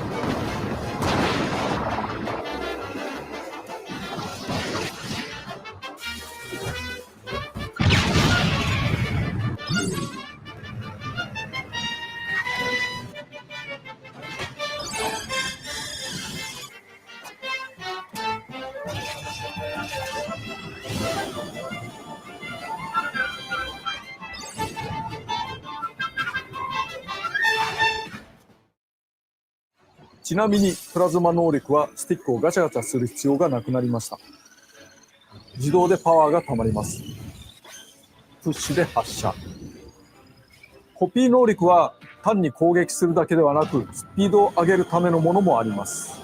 ちなみにプラズマ能力はスティックをガチャガチャする必要がなくなりました。自動でパワーがたまります。プッシュで発射。コピー能力は単に攻撃するだけではなくスピードを上げるためのものもあります。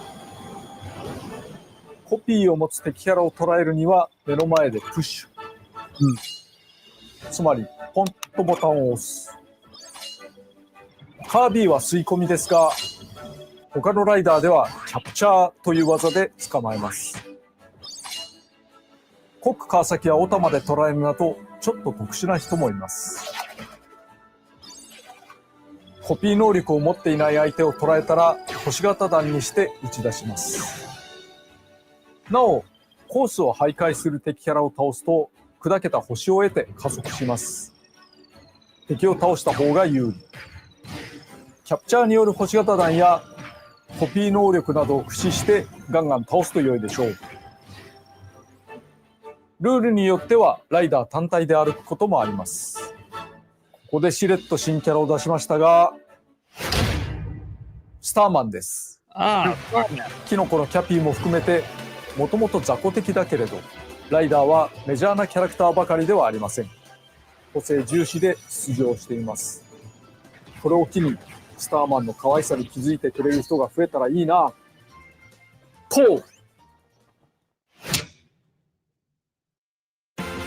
コピーを持つ敵キャラを捉えるには目の前でプッシュ、つまりポンとボタンを押す。カービィは吸い込みですが、他のライダーではキャプチャーという技で捕まえます。コック川崎やオタまで捉えるなどちょっと特殊な人もいます。コピー能力を持っていない相手を捉えたら星型弾にして打ち出します。なおコースを徘徊する敵キャラを倒すと砕けた星を得て加速します。敵を倒した方が有利。キャプチャーによる星型弾やコピー能力などを駆使してガンガン倒すと良いでしょう。ルールによってはライダー単体で歩くこともあります。ここでしれっと新キャラを出しましたが、スターマンです。キノコのキャピーも含めてもともと雑魚的だけれど、ライダーはメジャーなキャラクターばかりではありません。個性重視で出場しています。これを機にスターマンの可愛さに気づいてくれる人が増えたらいいな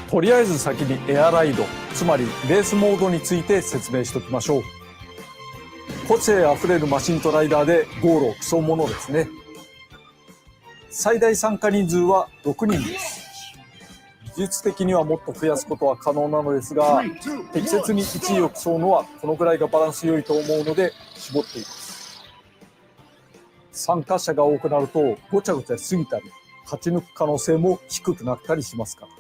とりあえず先にエアライド、つまりレースモードについて説明しておきましょう。個性あふれるマシンとライダーでゴールを競うものですね。最大参加人数は6人です。技術的にはもっと増やすことは可能なのですが、適切に1位を競うのはこのぐらいがバランス良いと思うので絞っています。参加者が多くなるとごちゃごちゃしすぎたり、勝ち抜く可能性も低くなったりしますから。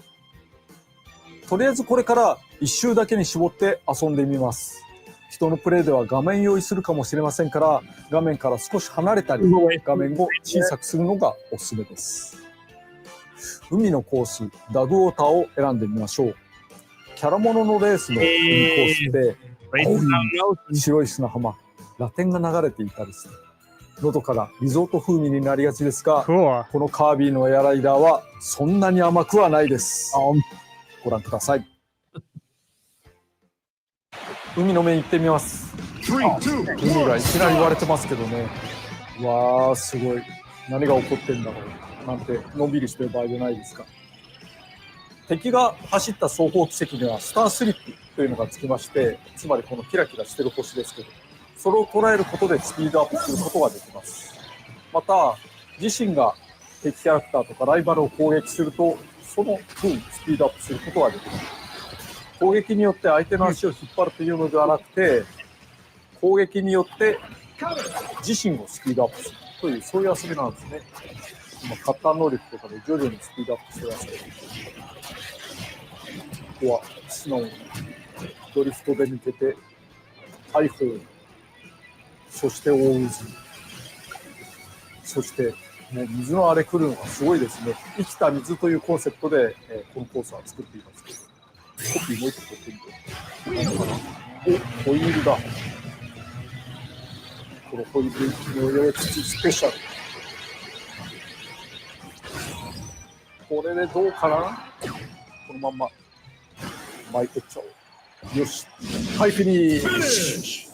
とりあえずこれから1周だけに絞って遊んでみます。人のプレイでは画面用意するかもしれませんから、画面から少し離れたり、画面を小さくするのがおすすめです。海のコース、ダグウォーターを選んでみましょう。キャラモノのレースの海コースで、白い砂浜、ラテンが流れていたりして、喉からリゾート風味になりがちですが、このカービィのエアライダーはそんなに甘くはないです。ご覧ください。海の面行ってみます。海がいきなり割れてますけどね。わー、すごい。何が起こってんだろう。なんて、のんびりしてる場合じゃないですか。敵が走った双方軌跡にはスタースリップというのがつきまして、つまりこのキラキラしてる星ですけど、それを捉えることでスピードアップすることができます。また、自身が敵キャラクターとかライバルを攻撃すると、その分スピードアップすることができます。攻撃によって相手の足を引っ張るというのではなくて、攻撃によって自身をスピードアップするという、そういう遊びなんですね。今、カッター能力とかで徐々にスピードアップしてますけど、ここは素直にドリフトで抜けて、大砲、そして大渦、そしてもう水の荒れ来るのがすごいですね。生きた水というコンセプトで、このコースは作っていますけど。コピーもう一個取ってみて。何かな。お、ホイールだ。このホイールの上土スペシャル。これでどうかな。このまんま巻いてっちゃおう。よし。はい、フィニッシュ。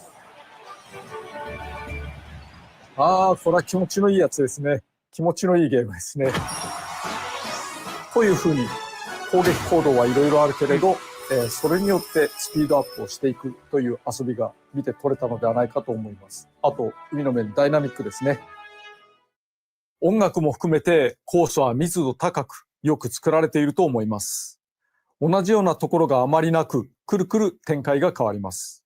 ああ、これは気持ちのいいやつですね。気持ちのいいゲームですね。というふうに攻撃行動はいろいろあるけれど、それによってスピードアップをしていくという遊びが見て取れたのではないかと思います。あと、海の面ダイナミックですね。音楽も含めてコースは密度高くよく作られていると思います。同じようなところがあまりなく、くるくる展開が変わります。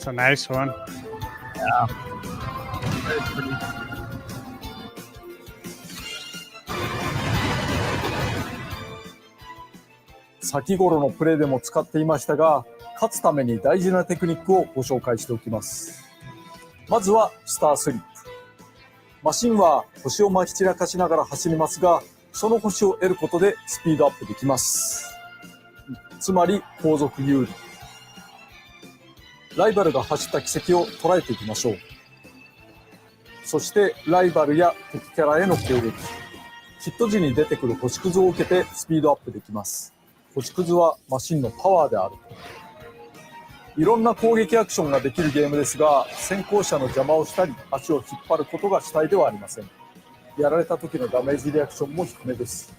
That's a nice one. Yeah. Very pretty. 先頃のプレイでも使っていましたが、勝つために大事なテクニックをご紹介しておきます。まずはスタースリップ。マシンは星をまき散らかしながら走りますが、その星を得ることでスピードアップできます。つまり後続有利。ライバルが走った軌跡を捉えていきましょう。そしてライバルや敵キャラへの攻撃。ヒット時に出てくる星屑を受けてスピードアップできます。星屑はマシンのパワーである。いろんな攻撃アクションができるゲームですが、先行者の邪魔をしたり、足を引っ張ることが主体ではありません。やられた時のダメージリアクションも低めです。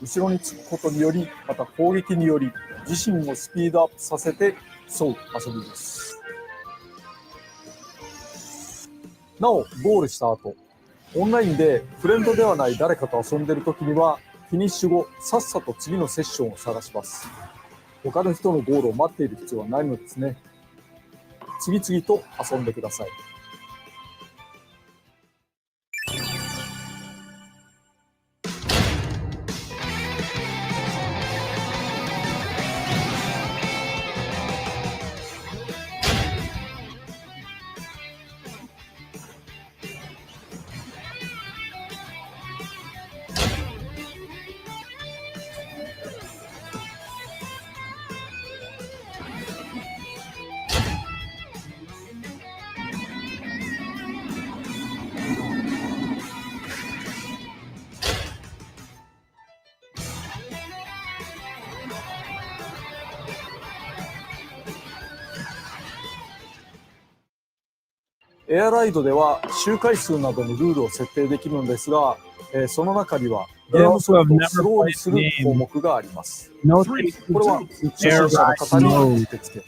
後ろにつくことにより、また攻撃により、自身をスピードアップさせて競う遊びです。なお、ゴールした後、オンラインでフレンドではない誰かと遊んでいる時には、フィニッシュ後、さっさと次のセッションを探します。他の人のゴールを待っている必要はないのですね。次々と遊んでください。エアライドでは周回数などのルールを設定できるのですが、その中にはゲームソフトをスローにする項目があります。これは初心者の方にうってつけ。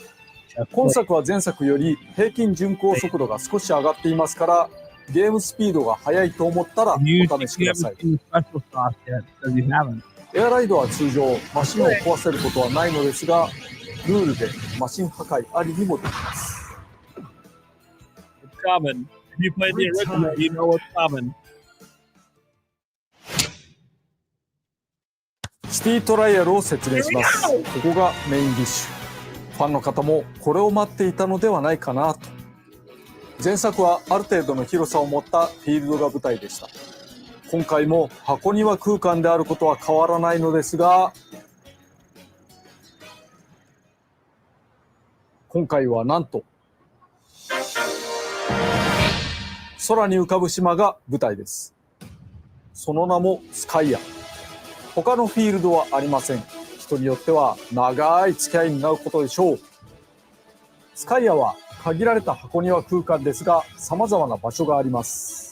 今作は前作より平均巡航速度が少し上がっていますから、ゲームスピードが速いと思ったらお試しください。エアライドは通常マシンを壊せることはないのですが、ルールでマシン破壊ありにもできます。Common. If you play the original, you know what's common. シティトライアルを説明します。ここがメインディッシュ。ファンの方もこれを待っていたのではないかなと。前作はある程度の広さを持ったフィールドが舞台でした。今回も箱庭空間であることは変わらないのですが、今回はなんと空に浮かぶ島が舞台です。その名もスカイア。他のフィールドはありません。人によっては長い付き合いになることでしょう。スカイアは限られた箱庭空間ですが、様々な場所があります。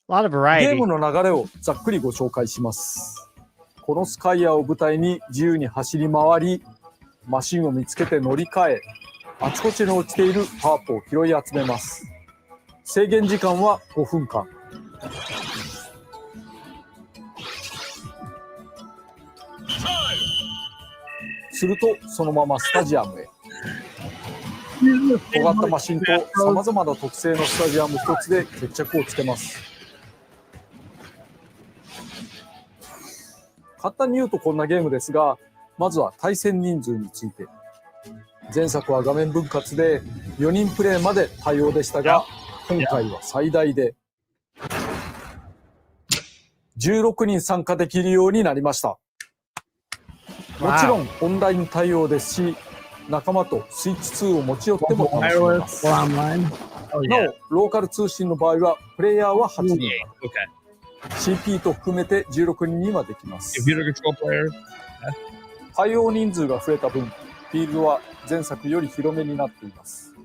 A lot of ゲ variety. ームの流れをざっくりご紹介します。このスカイアを舞台に自由に走り回り、マシンを見つけて乗り換え、あちこちに落ちているパープを拾い集めます。制限時間は5分間。するとそのままスタジアムへ。尖ったマシンと様々な特性のスタジアム一つで決着をつけます。簡単に言うとこんなゲームですが、まずは対戦人数について。前作は画面分割で4人プレイまで対応でしたが、今回は最大で16人参加できるようになりました。もちろんオンライン対応ですし、仲間とスイッチ2を持ち寄っても楽しめます。なお、ローカル通信の場合はプレイヤーは8人。CP と含めて16人にはできます。対応人数が増えた分、フィールドは前作より広めになっています。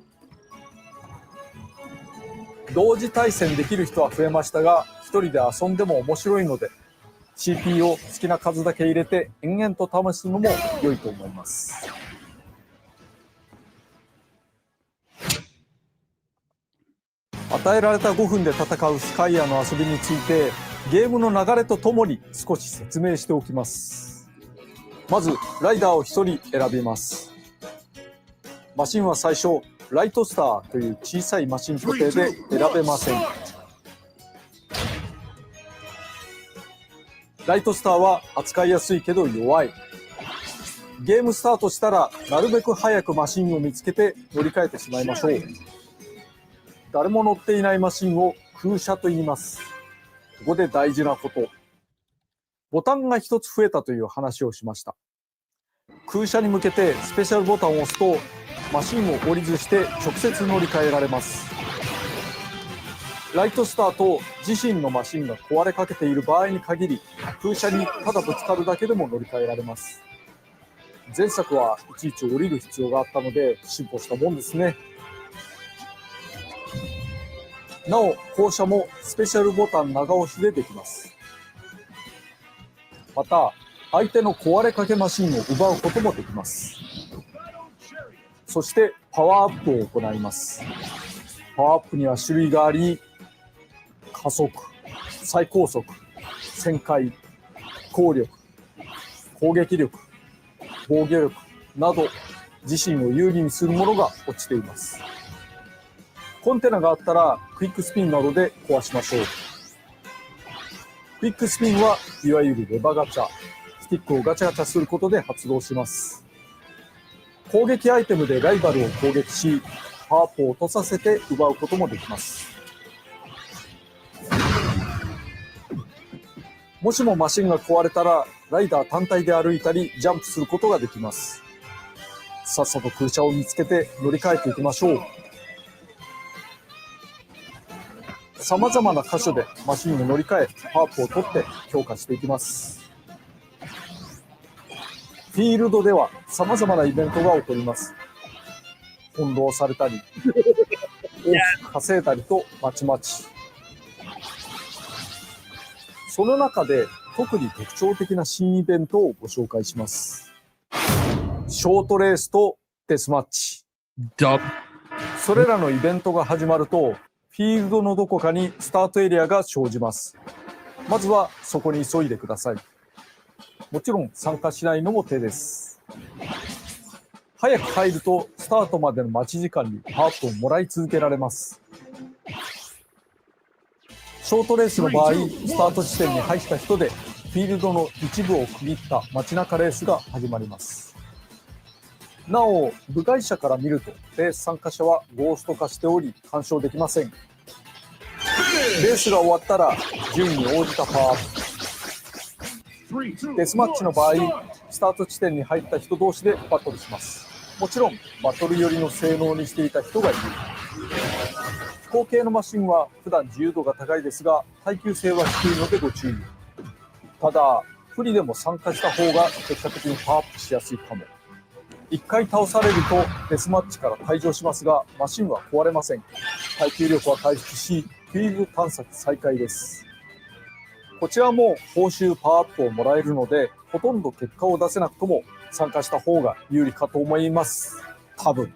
同時対戦できる人は増えましたが、一人で遊んでも面白いので、CP を好きな数だけ入れて延々と試すのも良いと思います。与えられた5分で戦うスカイアの遊びについて、ゲームの流れとともに少し説明しておきます。まずライダーを1人選びます。マシンは最初ライトスターという小さいマシン固定で選べません。ライトスターは扱いやすいけど弱い。ゲームスタートしたらなるべく早くマシンを見つけて乗り換えてしまいましょう。誰も乗っていないマシンを空車と言います。ここで大事なこと。ボタンが一つ増えたという話をしました。空車に向けてスペシャルボタンを押すとマシンを折りずして直接乗り換えられます。ライトスターと自身のマシンが壊れかけている場合に限り空車にただぶつかるだけでも乗り換えられます。前作はいちいち降りる必要があったので進歩したもんですね。なお降車もスペシャルボタン長押しでできます。また相手の壊れかけマシンを奪うこともできます。そしてパワーアップを行います。パワーアップには種類があり、加速、最高速、旋回、効力、攻撃力、防御力など自身を有利にするものが落ちています。コンテナがあったらクイックスピンなどで壊しましょう。クイックスピンはいわゆるレバガチャ、スティックをガチャガチャすることで発動します。攻撃アイテムでライバルを攻撃し、パワーアップを落とさせて奪うこともできます。もしもマシンが壊れたら、ライダー単体で歩いたりジャンプすることができます。さっさと空車を見つけて乗り換えていきましょう。さまざまな箇所でマシンを乗り換え、パワーアップを取って強化していきます。フィールドではさまざまなイベントが起こります。翻弄されたり、大きく稼いだりとまちまち。その中で特に特徴的な新イベントをご紹介します。ショートレースとデスマッチ。それらのイベントが始まると、フィールドのどこかにスタートエリアが生じます。まずはそこに急いでください。もちろん参加しないのも手です。早く入るとスタートまでの待ち時間にパワーアップをもらい続けられます。ショートレースの場合、スタート地点に入った人でフィールドの一部を区切った街中レースが始まります。なお、部外者から見るとレース参加者はゴースト化しており干渉できません。レースが終わったら順位に応じたパワーアップ。デスマッチの場合、スタート地点に入った人同士でバトルします。もちろんバトル寄りの性能にしていた人がいる。飛行系のマシンは普段自由度が高いですが耐久性は低いのでご注意。ただ不利でも参加した方が結果的にパワーアップしやすいかも。1回倒されるとデスマッチから退場しますがマシンは壊れません。耐久力は回復しフィールド探索再開です。こちらも報酬パワーアップをもらえるのでほとんど結果を出せなくとも参加した方が有利かと思います。多分。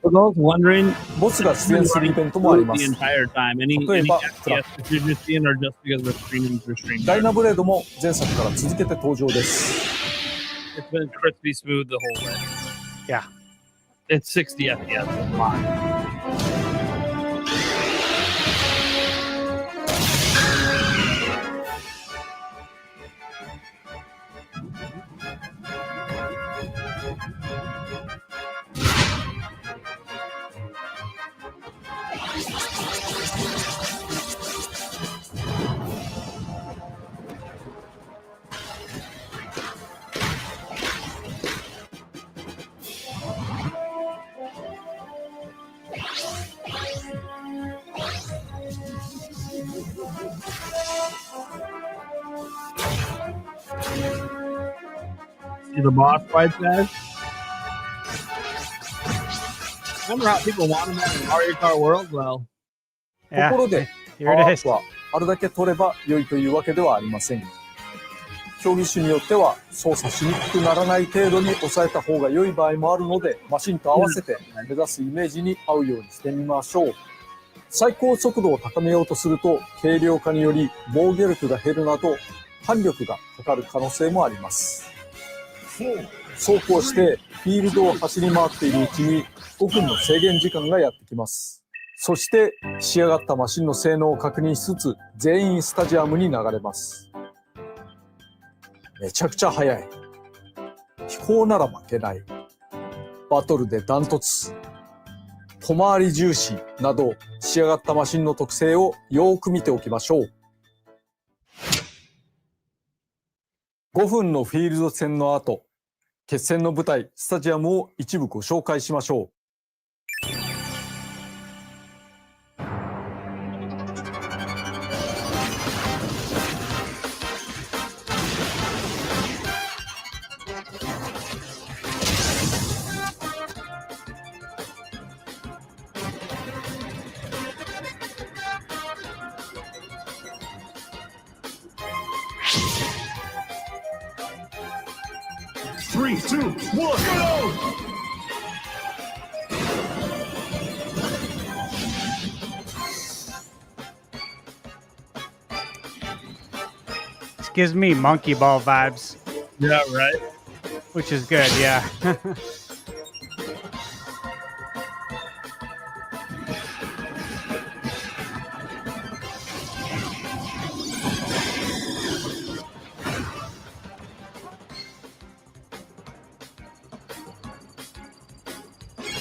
ボスが出演するイベントもあります。例えばダイナブレードも前作から続けて登場です。It's been crispy smooth the whole way. Yeah. It's 60 FPS a lot. See the boss fight, guys? Remember how people wanted that in Mario Kart World? Well, ところで、パ here ワー it ア is. ップはあるだけ取れば良いというわけではありません。競技種によっては操作しにくくならない程度に抑えた方が良い場合もあるので、マシンと合わせて目指すイメージに合うようにしてみましょう。最高速度を高めようとすると、軽量化により防御力が減るなど、反力がかかる可能性もあります。そうこうしてフィールドを走り回っているうちに5分の制限時間がやってきます。そして仕上がったマシンの性能を確認しつつ全員スタジアムに流れます。めちゃくちゃ速い。飛行なら負けない、バトルでダントツ、小回り重視など仕上がったマシンの特性をよーく見ておきましょう。5分のフィールド戦の後、決戦の舞台スタジアムを一部ご紹介しましょう。3, 2, 1, go! This gives me monkey ball vibes, Yeah, right. which is good. Yeah.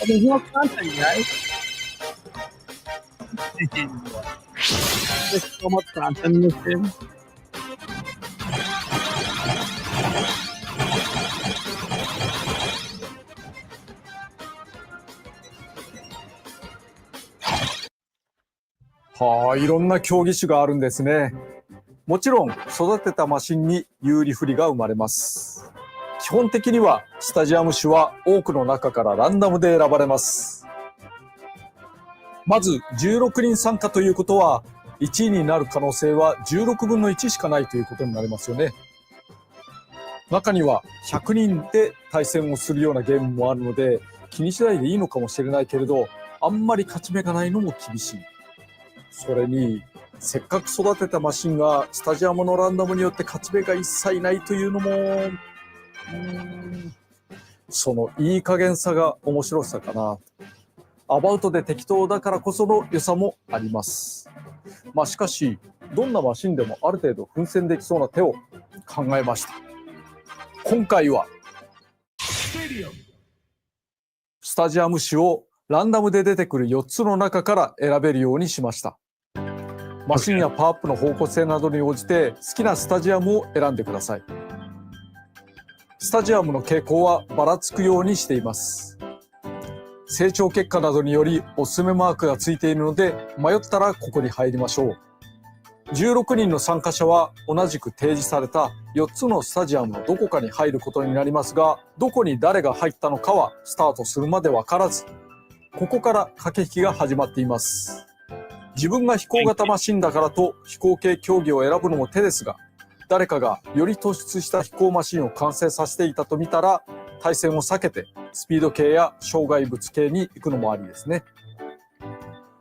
'There's no content, guys. There's so much content in this game. はあ、いろんな競技種があるんですね。もちろん育てたマシンに有利不利が生まれます。基本的にはスタジアム種は多くの中からランダムで選ばれます。まず16人参加ということは1位になる可能性は16分の1しかないということになりますよね。中には100人で対戦をするようなゲームもあるので気にしないでいいのかもしれないけれど、あんまり勝ち目がないのも厳しい。それにせっかく育てたマシンがスタジアムのランダムによって勝ち目が一切ないというのもそのいい加減さが面白さかな。アバウトで適当だからこその良さもあります。まあしかしどんなマシンでもある程度奮戦できそうな手を考えました。今回はスタジアム種をランダムで出てくる4つの中から選べるようにしました。マシンやパワーアップの方向性などに応じて好きなスタジアムを選んでください。スタジアムの傾向はばらつくようにしています。成長結果などによりおすすめマークがついているので迷ったらここに入りましょう。16人の参加者は同じく提示された4つのスタジアムのどこかに入ることになりますが、どこに誰が入ったのかはスタートするまでわからず、ここから駆け引きが始まっています。自分が飛行型マシンだからと飛行系競技を選ぶのも手ですが、誰かがより突出した飛行マシンを完成させていたと見たら、対戦を避けてスピード系や障害物系に行くのもありですね。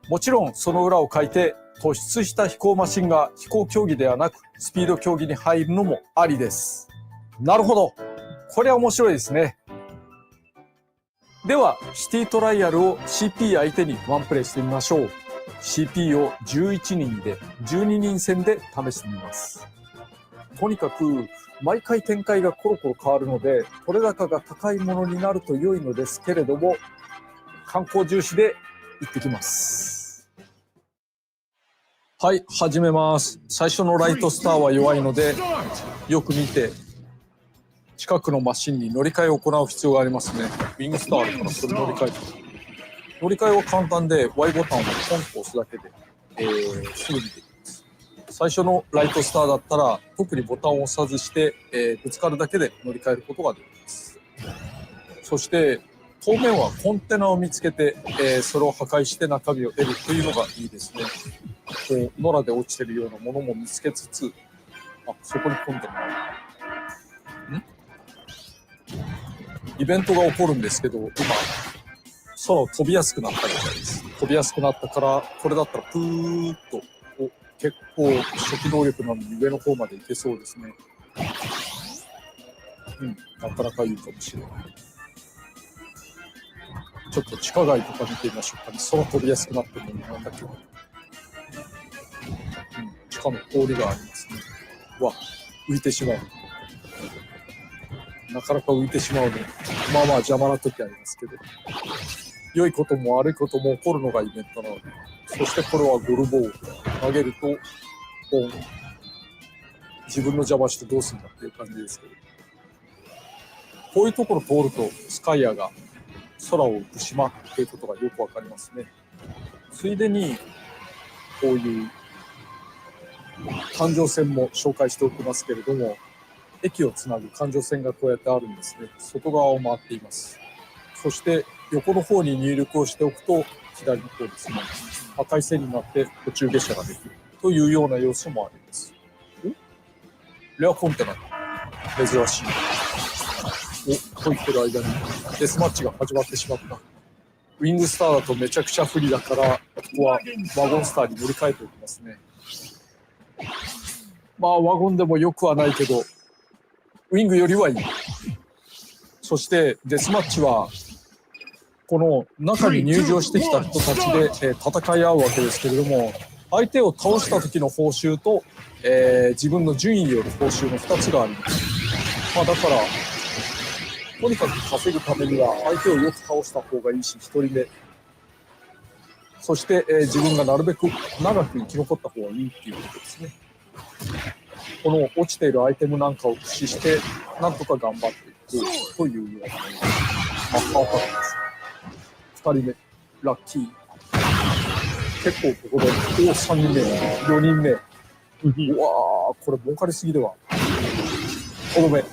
もちろんその裏を書いて突出した飛行マシンが飛行競技ではなくスピード競技に入るのもありです。なるほど。これは面白いですね。ではシティトライアルを CP 相手にワンプレイしてみましょう。CP を11人で12人戦で試してみます。とにかく毎回展開がコロコロ変わるので取れ高が高いものになると良いのですけれども、観光重視で行ってきます。はい、始めます。最初のライトスターは弱いのでよく見て近くのマシンに乗り換えを行う必要がありますね。ウィングスターあるからそれ乗り換えて、乗り換えは簡単で Y ボタンをポンと押すだけで、すぐにできます。最初のライトスターだったら特にボタンを押さずして、ぶつかるだけで乗り換えることができます。そして当面はコンテナを見つけて、それを破壊して中身を得るというのがいいですね。こう野良で落ちてるようなものも見つけつつ、あ、そこにコンテナがある。イベントが起こるんですけど、今空を飛びやすくなったみたいです。飛びやすくなったから、これだったらプーッと結構初期能力なのに上の方まで行けそうですね。なかなかいいかもしれない。ちょっと地下街とか見てみましょうかね。空飛びやすくなってるのになんだけど、地下の氷がありますね。うわ、浮いてしまう。なかなか浮いてしまうので、まあまあ邪魔な時ありますけど、良いことも悪いことも起こるのがイベントなので、そしてこれはゴルボを投げると、ポン。自分の邪魔してどうするんだっていう感じですけど、こういうところ通るとスカイアが空を浮く島っていうことがよくわかりますね。ついでにこういう環状線も紹介しておきますけれども、駅をつなぐ環状線がこうやってあるんですね。外側を回っています。そして横の方に入力をしておくと左の方ですね、赤い線になって途中下車ができるというような要素もあります。レアコンテナ珍しい。と言ってる間にデスマッチが始まってしまった。ウィングスターだとめちゃくちゃ不利だから、ここはワゴンスターに乗り換えておきますね。まあワゴンでもよくはないけど、ウィングよりはいい。そしてデスマッチはこの中に入場してきた人たちで戦い合うわけですけれども、相手を倒した時の報酬と、自分の順位による報酬の2つがあります。まあ、だからとにかく稼ぐためには相手をよく倒した方がいいし、1人目。そして、自分がなるべく長く生き残った方がいいっていうことですね。この落ちているアイテムなんかを駆使してなんとか頑張っていくというようなマッハアタックです。2人目ラッキー。結構ここで3人目4人目、うわーこれ儲かりすぎでは。この目ち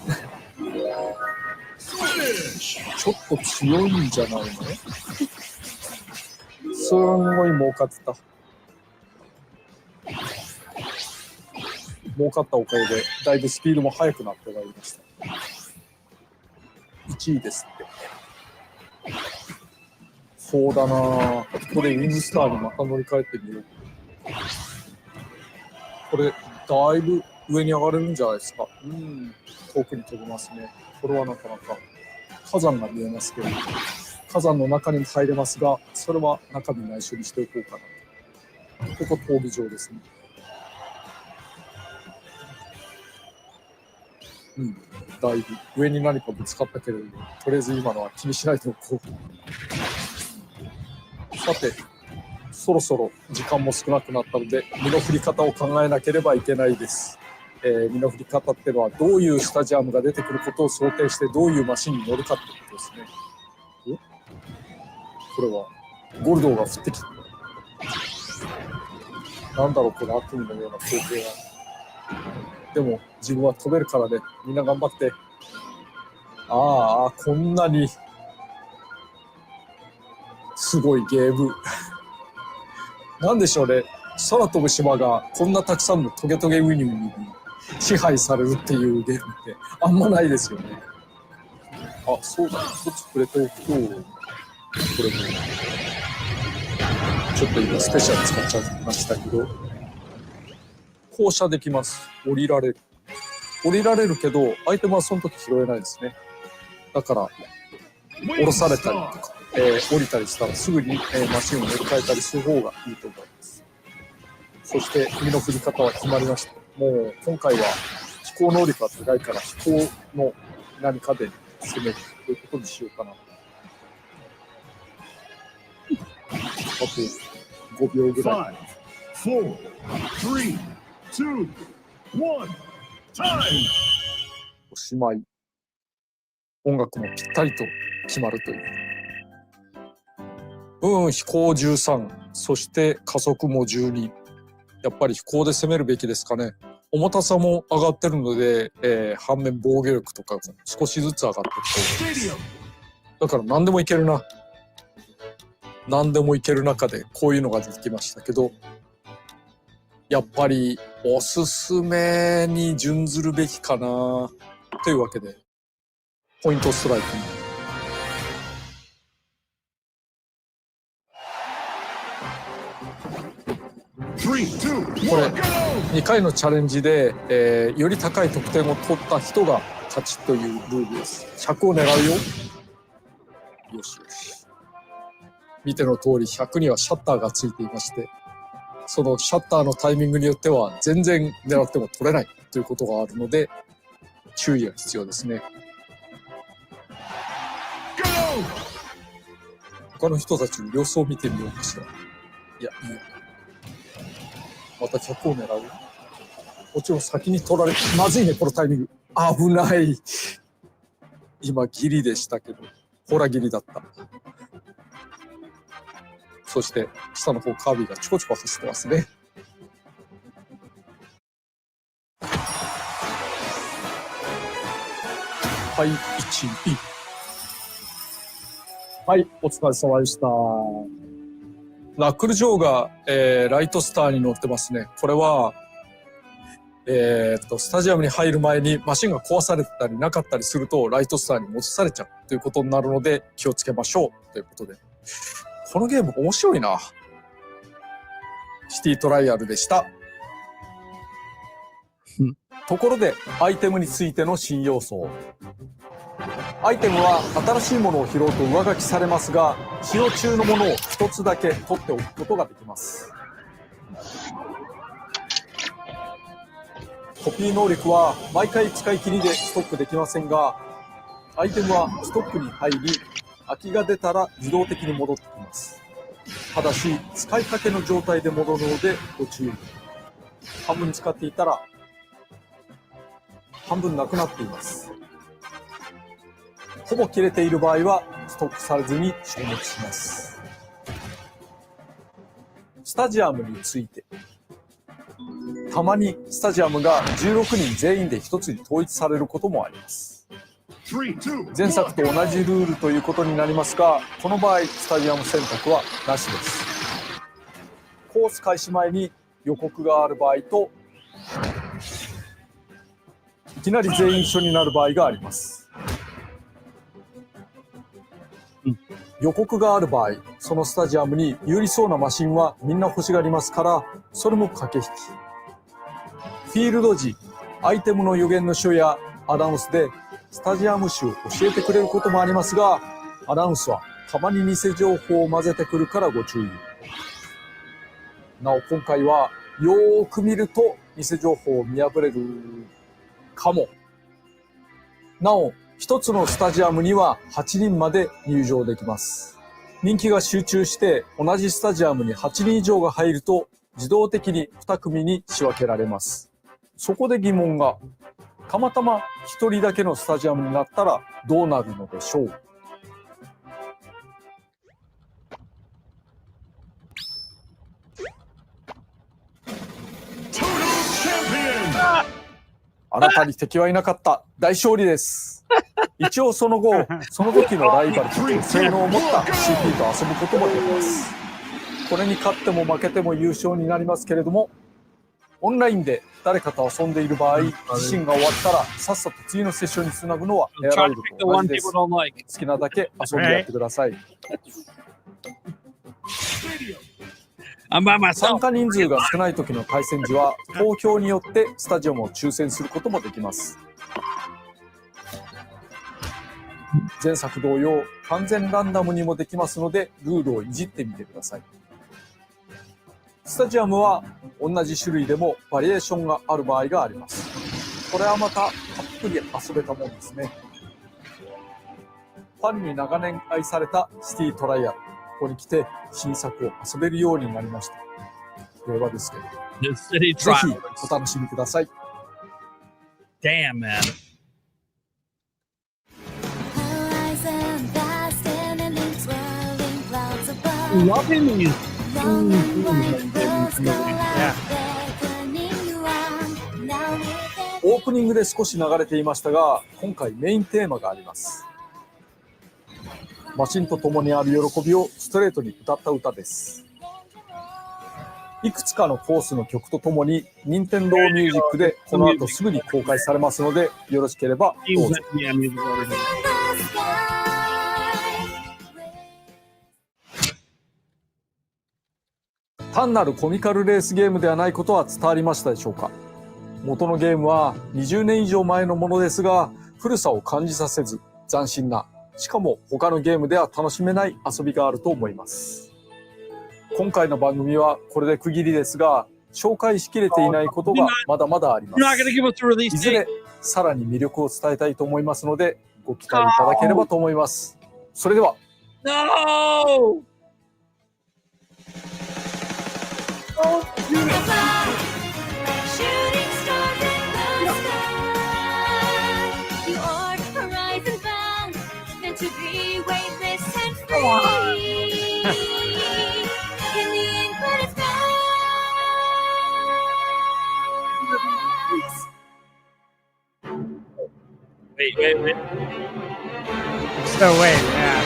ょっと強いんじゃないの？すんごい儲かってた。儲かったおかげでだいぶスピードも速くなってまいりました。1位ですって。そうだなぁ。ここでウィングスターにまた乗り換えてみよう。これだいぶ上に上がれるんじゃないですか。遠くに飛びますね。これはなかなか火山が見えますけど、火山の中にも入れますが、それは中身内緒にしておこうかな。ここ闘技場ですね。だいぶ上に何かぶつかったけれども、とりあえず今のは気にしないでおこう。さて、そろそろ時間も少なくなったので、身の振り方を考えなければいけないです。身の振り方っていうのはどういうスタジアムが出てくることを想定してどういうマシンに乗るかってことですね。これはゴルドーが降ってきた。なんだろうこの悪夢のような光景が。でも自分は飛べるからね、みんな頑張って。ああ、こんなにすごいゲームなんでしょうね、空飛ぶ島がこんなたくさんのトゲトゲウニウニに支配されるっていうゲームってあんまないですよね。あ、そうだ、一つ触れておくと、これもちょっと今スペシャル使っちゃいましたけど、降車できます。降りられるけどアイテムはその時拾えないですね。だから降ろされたりとか、降りたりしたらすぐに、マシンを乗り換えたりする方がいいと思います。そして身の振り方は決まりました。もう今回は飛行能力が高いから飛行の何かで攻めるということにしようかな。あと5秒ぐらい。5、4、3、2、1、タイム。おしまい。音楽もぴったりと決まるという。飛行13、そして加速も12。やっぱり飛行で攻めるべきですかね。重たさも上がってるので、反面防御力とかも少しずつ上がっていくと思います。だから何でもいけるな。何でもいける中でこういうのができましたけど、やっぱりおすすめに準ずるべきかなというわけで、ポイントストライクに。これ2回のチャレンジで、より高い得点を取った人が勝ちというルールです。100を狙うよ。よしよし。見ての通り100にはシャッターがついていまして、そのシャッターのタイミングによっては全然狙っても取れないということがあるので注意が必要ですね。他の人たちの様子を見てみようかしら。いや、いいよ。また客を狙う。もちろん先に取られ、まずいね、このタイミング。危ない。今、ギリでしたけど、ほらギリだった。そして、下の方、カービィがちょこちょこ走ってますね。はい、1、2。はい、お疲れ様でした。ナックル・ジョーが、ライトスターに乗ってますね。これは、スタジアムに入る前にマシンが壊されたりなかったりすると、ライトスターに戻されちゃうということになるので、気をつけましょうということで。このゲーム面白いな。シティトライアルでした。ところで、アイテムについての新要素。アイテムは新しいものを拾うと上書きされますが、使用中のものを一つだけ取っておくことができます。コピー能力は毎回使い切りでストックできませんが、アイテムはストックに入り、空きが出たら自動的に戻ってきます。ただし、使いかけの状態で戻るのでご注意。半分使っていたら、半分なくなっています。ほぼ切れている場合はストックされずに消滅します。スタジアムについて。たまにスタジアムが16人全員で一つに統一されることもあります。前作と同じルールということになりますが、この場合スタジアム選択はなしです。コース開始前に予告がある場合と、いきなり全員一緒になる場合があります。予告がある場合、そのスタジアムに有利そうなマシンはみんな欲しがりますから、それも駆け引き。フィールド時、アイテムの予言の書やアナウンスでスタジアム種を教えてくれることもありますが、アナウンスはたまに偽情報を混ぜてくるからご注意。なお今回はよーく見ると偽情報を見破れるかも。なお、一つのスタジアムには8人まで入場できます。人気が集中して同じスタジアムに8人以上が入ると自動的に2組に仕分けられます。そこで疑問が、たまたま1人だけのスタジアムになったらどうなるのでしょう。あなたに敵はいなかった。大勝利です。一応その後、その時のライバルと性能を持った CP と遊ぶこともできます。これに勝っても負けても優勝になりますけれども、オンラインで誰かと遊んでいる場合、自身が終わったらさっさと次のセッションにつなぐのはエアライブと同じです。好きなだけ遊んでやってください。参加人数が少ない時の対戦時は投票によってスタジアムを抽選することもできます。前作同様、完全ランダムにもできますので、ルールをいじってみてください。スタジアムは同じ種類でもバリエーションがある場合があります。これはまたたっぷり遊べたもんですね。ファンに長年愛されたシティトライアル。ここに来て新作を遊べるようになりました。令和ですけど。ぜひお楽しみください。Damn, man. Loving you. Yeah. オープニングで少し流れていましたが、今回メインテーマがあります。マシンと共にある喜びをストレートに歌った歌です。いくつかのコースの曲とともに任天堂ミュージックでこの後すぐに公開されますので、よろしければどうぞ。単なるコミカルレースゲームではないことは伝わりましたでしょうか。元のゲームは20年以上前のものですが、古さを感じさせず斬新な、しかも他のゲームでは楽しめない遊びがあると思います。今回の番組はこれで区切りですが、紹介しきれていないことがまだまだあります。いずれさらに魅力を伝えたいと思いますので、ご期待いただければと思います。それでは No! Shooting stars in the sky. You are horizon bound, meant to be weightless and free. In the infinite skies. Wait. So wait, yeah.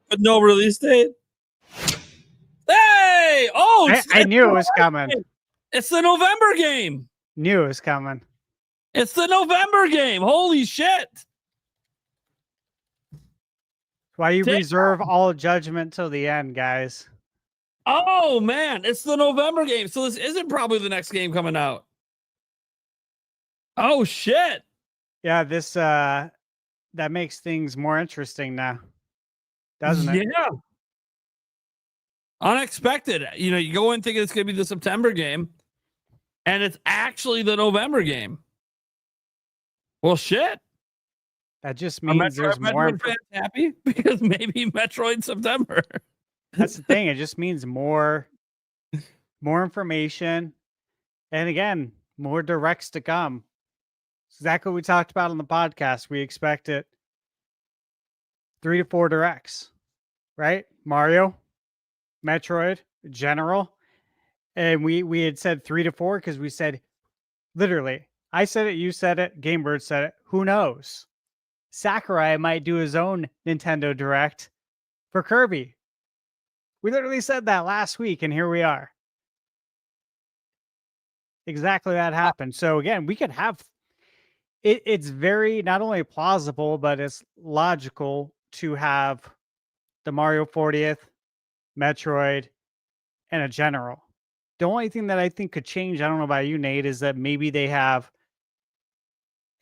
But no release date? Hey! Oh, I knew it was coming. It's the November game. Knew it was coming. It's the November game. Holy shit. Why you Damn. reserve all judgment till the end, guys. Oh, man. It's the November game. So this isn't probably the next game coming out. Oh, shit. Yeah, this that makes things more interesting now. Doesn't it? Yeah. Unexpected. You know, you go in thinking it's going to be the September game, and it's actually the November game. Well, shit. That just Are means there's more. Metroid fans happy because maybe Metroid September. That's the thing. It just means more information, and again, more directs to come. It's exactly what we talked about on the podcast. We expect it 3 to 4 directs, right? Mario, Metroid, General, and we had said 3 to 4 because we said literally. I said it, you said it, Gamebird said it. Who knows? Sakurai might do his own Nintendo Direct for Kirby. We literally said that last week, and here we are. Exactly that happened. So again, we could have it. It's very not only plausible, but it's logical to have the Mario 40th, Metroid, and a General. The only thing that I think could change, I don't know about you, Nate, is that maybe they have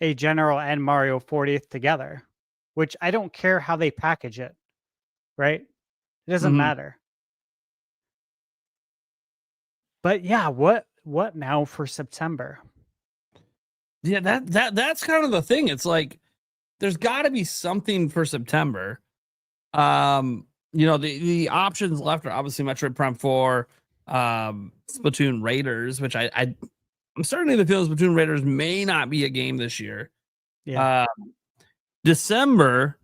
a General and Mario 40th together, which I don't care how they package it, right? It doesn't matter. But yeah, what now for September? Yeah, that's kind of the thing. It's like there's got to be something for September. You know, the options left are obviously Metroid Prime 4, Splatoon Raiders, which I'm starting to feel Splatoon Raiders may not be a game this year. Yeah. December,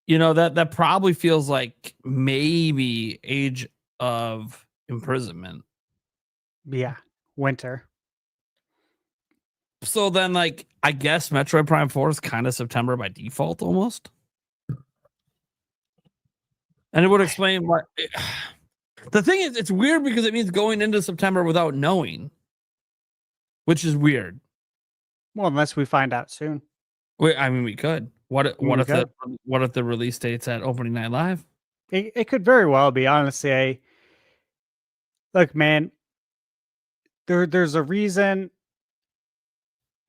you know, that probably feels like maybe Age of Imprisonment. Yeah, winter. So then, like, I guess Metroid Prime 4 is kind of September by default almost. And it would explain what the thing is. It's weird because it means going into September without knowing, which is weird. Well, unless we find out soon. Wait, I mean, we could. What if the release date's at opening night live? It could very well be. Honestly, look, man. There's a reason.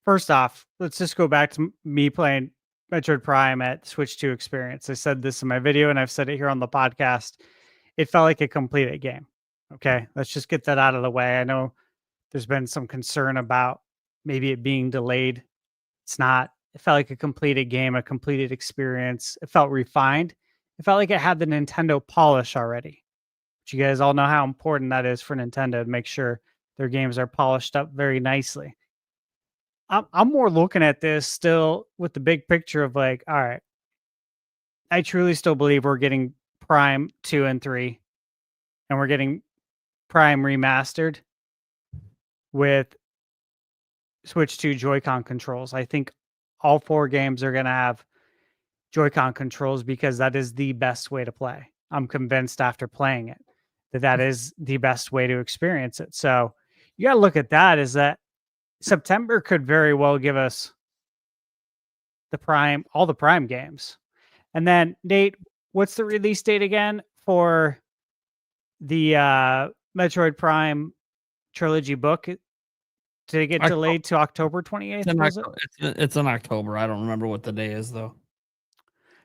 First off, let's just go back to me playing Metroid Prime at Switch 2 Experience. I said this in my video, and I've said it here on the podcast. It felt like a completed game. Okay, let's just get that out of the way. I know there's been some concern about maybe it being delayed. It's not. It felt like a completed game, a completed experience. It felt refined. It felt like it had the Nintendo polish already. But you guys all know how important that is for Nintendo to make sure their games are polished up very nicely. I'm more looking at this still with the big picture of like, all right, I truly still believe we're getting Prime 2 and 3, and we're getting Prime remastered with Switch 2 Joy-Con controls. I think all 4 games are going to have Joy-Con controls because that is the best way to play. I'm convinced after playing it that is the best way to experience it. So you got to look at that is that September could very well give us all the Prime games. And then, Nate, what's the release date again for the Metroid Prime trilogy book? Did it get October. delayed to October 28th? Was it? It's in October. I don't remember what the day is though.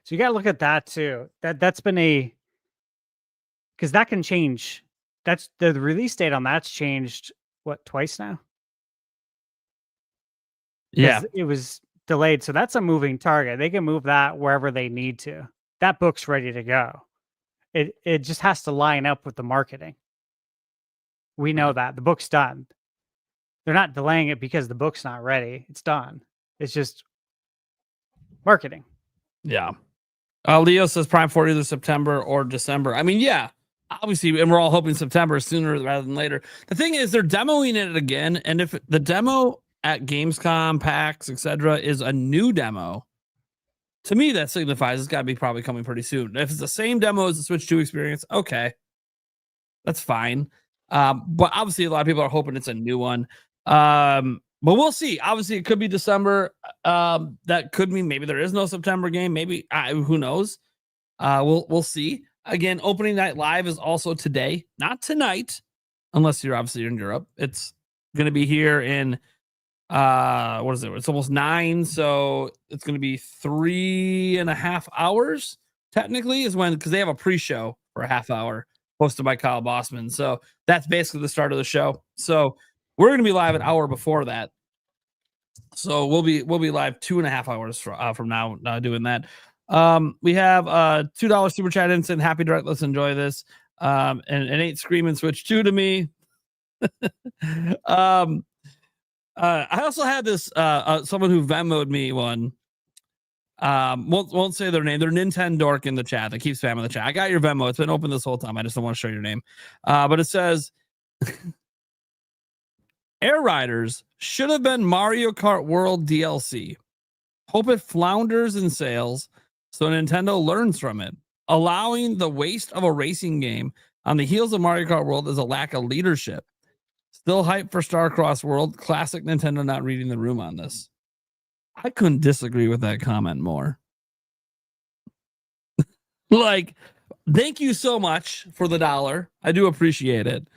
So you got to look at that too. That's been because that can change. That's the release date on that's changed what, twice now? Yeah. 'Cause it was delayed. So that's a moving target. They can move that wherever they need to. That book's ready to go. It just has to line up with the marketing. We know that the book's done. They're not delaying it because the book's not ready. It's done. It's just marketing. Yeah. Leo says Prime 4 either September or December. I mean, yeah, obviously, and we're all hoping September sooner rather than later. The thing is, they're demoing it again, and if the demo at Gamescom, PAX, etc., is a new demo, to me that signifies it's got to be probably coming pretty soon. If it's the same demo as the Switch 2 experience, okay, that's fine. But obviously, a lot of people are hoping it's a new one. But we'll see. Obviously, it could be December. That could mean maybe there is no September game. Maybe who knows? We'll see. Again, opening night live is also today, not tonight, unless you're obviously in Europe. It's going to be here in what is it? It's almost 9, so it's going to be 3.5 hours. Technically, is when because they have a pre-show for a half hour hosted by Kyle Bossman. So that's basically the start of the show. So we're going to be live an hour before that. So we'll be live 2.5 hours from now doing that. We have $2 super chat instant. Happy Direct. Let's enjoy this. And it ain't screaming Switch 2 to me. I also had this someone who Venmo'd me one. Won't say their name. They're Nintendo dork in the chat that keeps spamming the chat. I got your Venmo. It's been open this whole time. I just don't want to show your name. But it says Air Riders should have been Mario Kart World DLC. Hope it flounders in sales so Nintendo learns from it. Allowing the waste of a racing game on the heels of Mario Kart World is a lack of leadership. Still hype for Starcross World. Classic Nintendo not reading the room on this. I couldn't disagree with that comment more. Like, thank you so much for the $1. I do appreciate it.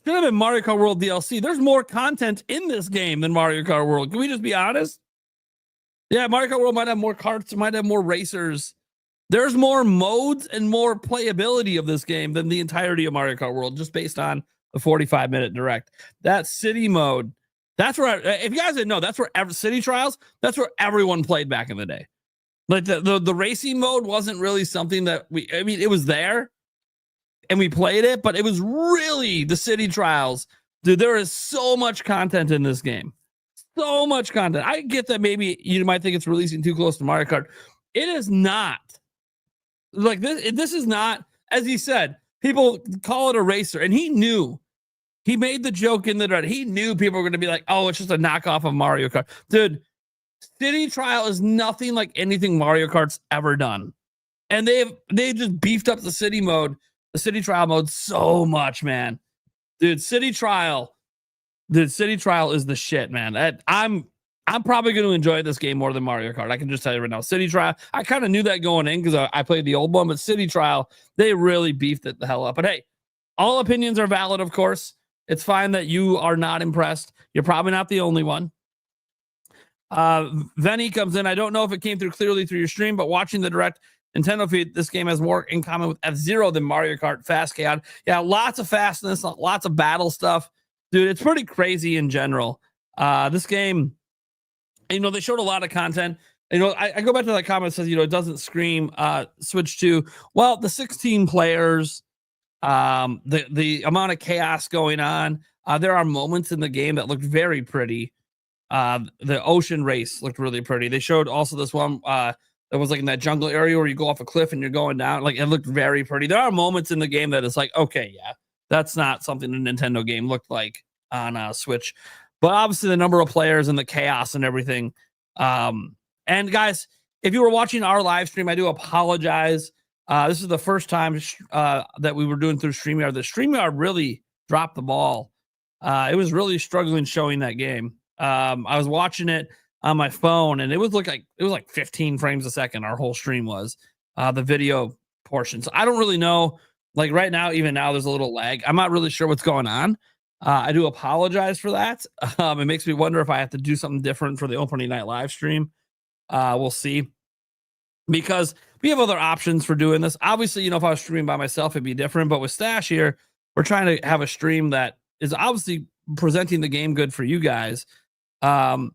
Should have been Mario Kart World DLC. There's more content in this game than Mario Kart World. Can we just be honest? Yeah, Mario Kart World might have more karts, might have more racers. There's more modes and more playability of this game than the entirety of Mario Kart World, just based on the 45-minute direct. That city mode, that's where, if you guys didn't know, that's where city trials, that's where everyone played back in the day. Like the racing mode wasn't really something that it was there and we played it, but it was really the city trials. Dude, there is so much content in this game. So much content. I get that maybe you might think it's releasing too close to Mario Kart. It is not. Like this is not, as he said, people call it a racer, and he knew. He made the joke in the direct. He knew people were going to be like, oh, it's just a knockoff of Mario Kart. Dude, City Trial is nothing like anything Mario Kart's ever done. And they've just beefed up the city trial mode so much, man. Dude, City Trial is the shit, man. I'm probably going to enjoy this game more than Mario Kart. I can just tell you right now. City Trial, I kind of knew that going in because I played the old one, but City Trial, they really beefed it the hell up. But hey, all opinions are valid, of course. It's fine that you are not impressed. You're probably not the only one. Venny comes in. I don't know if it came through clearly through your stream, but watching the direct Nintendo feed, this game has more in common with F-Zero than Mario Kart Fast Chaos. Yeah, lots of fastness, lots of battle stuff. Dude, it's pretty crazy in general. This game, they showed a lot of content. I go back to that comment that says, it doesn't scream Switch 2. Well, the 16 players, the amount of chaos going on. There are moments in the game that looked very pretty. The ocean race looked really pretty. They showed also this one that was like in that jungle area where you go off a cliff and you're going down. Like, it looked very pretty. There are moments in the game that it's like, okay, yeah, that's not something a Nintendo game looked like on Switch. But obviously the number of players and the chaos and everything. And guys, if you were watching our live stream, I do apologize. This is the first time that we were doing through StreamYard. The StreamYard really dropped the ball. It was really struggling showing that game. I was watching it on my phone, and it was like 15 frames a second. Our whole stream was the video portion. So I don't really know. Like right now, even now, there's a little lag. I'm not really sure what's going on. I do apologize for that. It makes me wonder if I have to do something different for the opening night live stream. We'll see. Because we have other options for doing this. Obviously, if I was streaming by myself, it'd be different. But with Stash here, we're trying to have a stream that is obviously presenting the game good for you guys.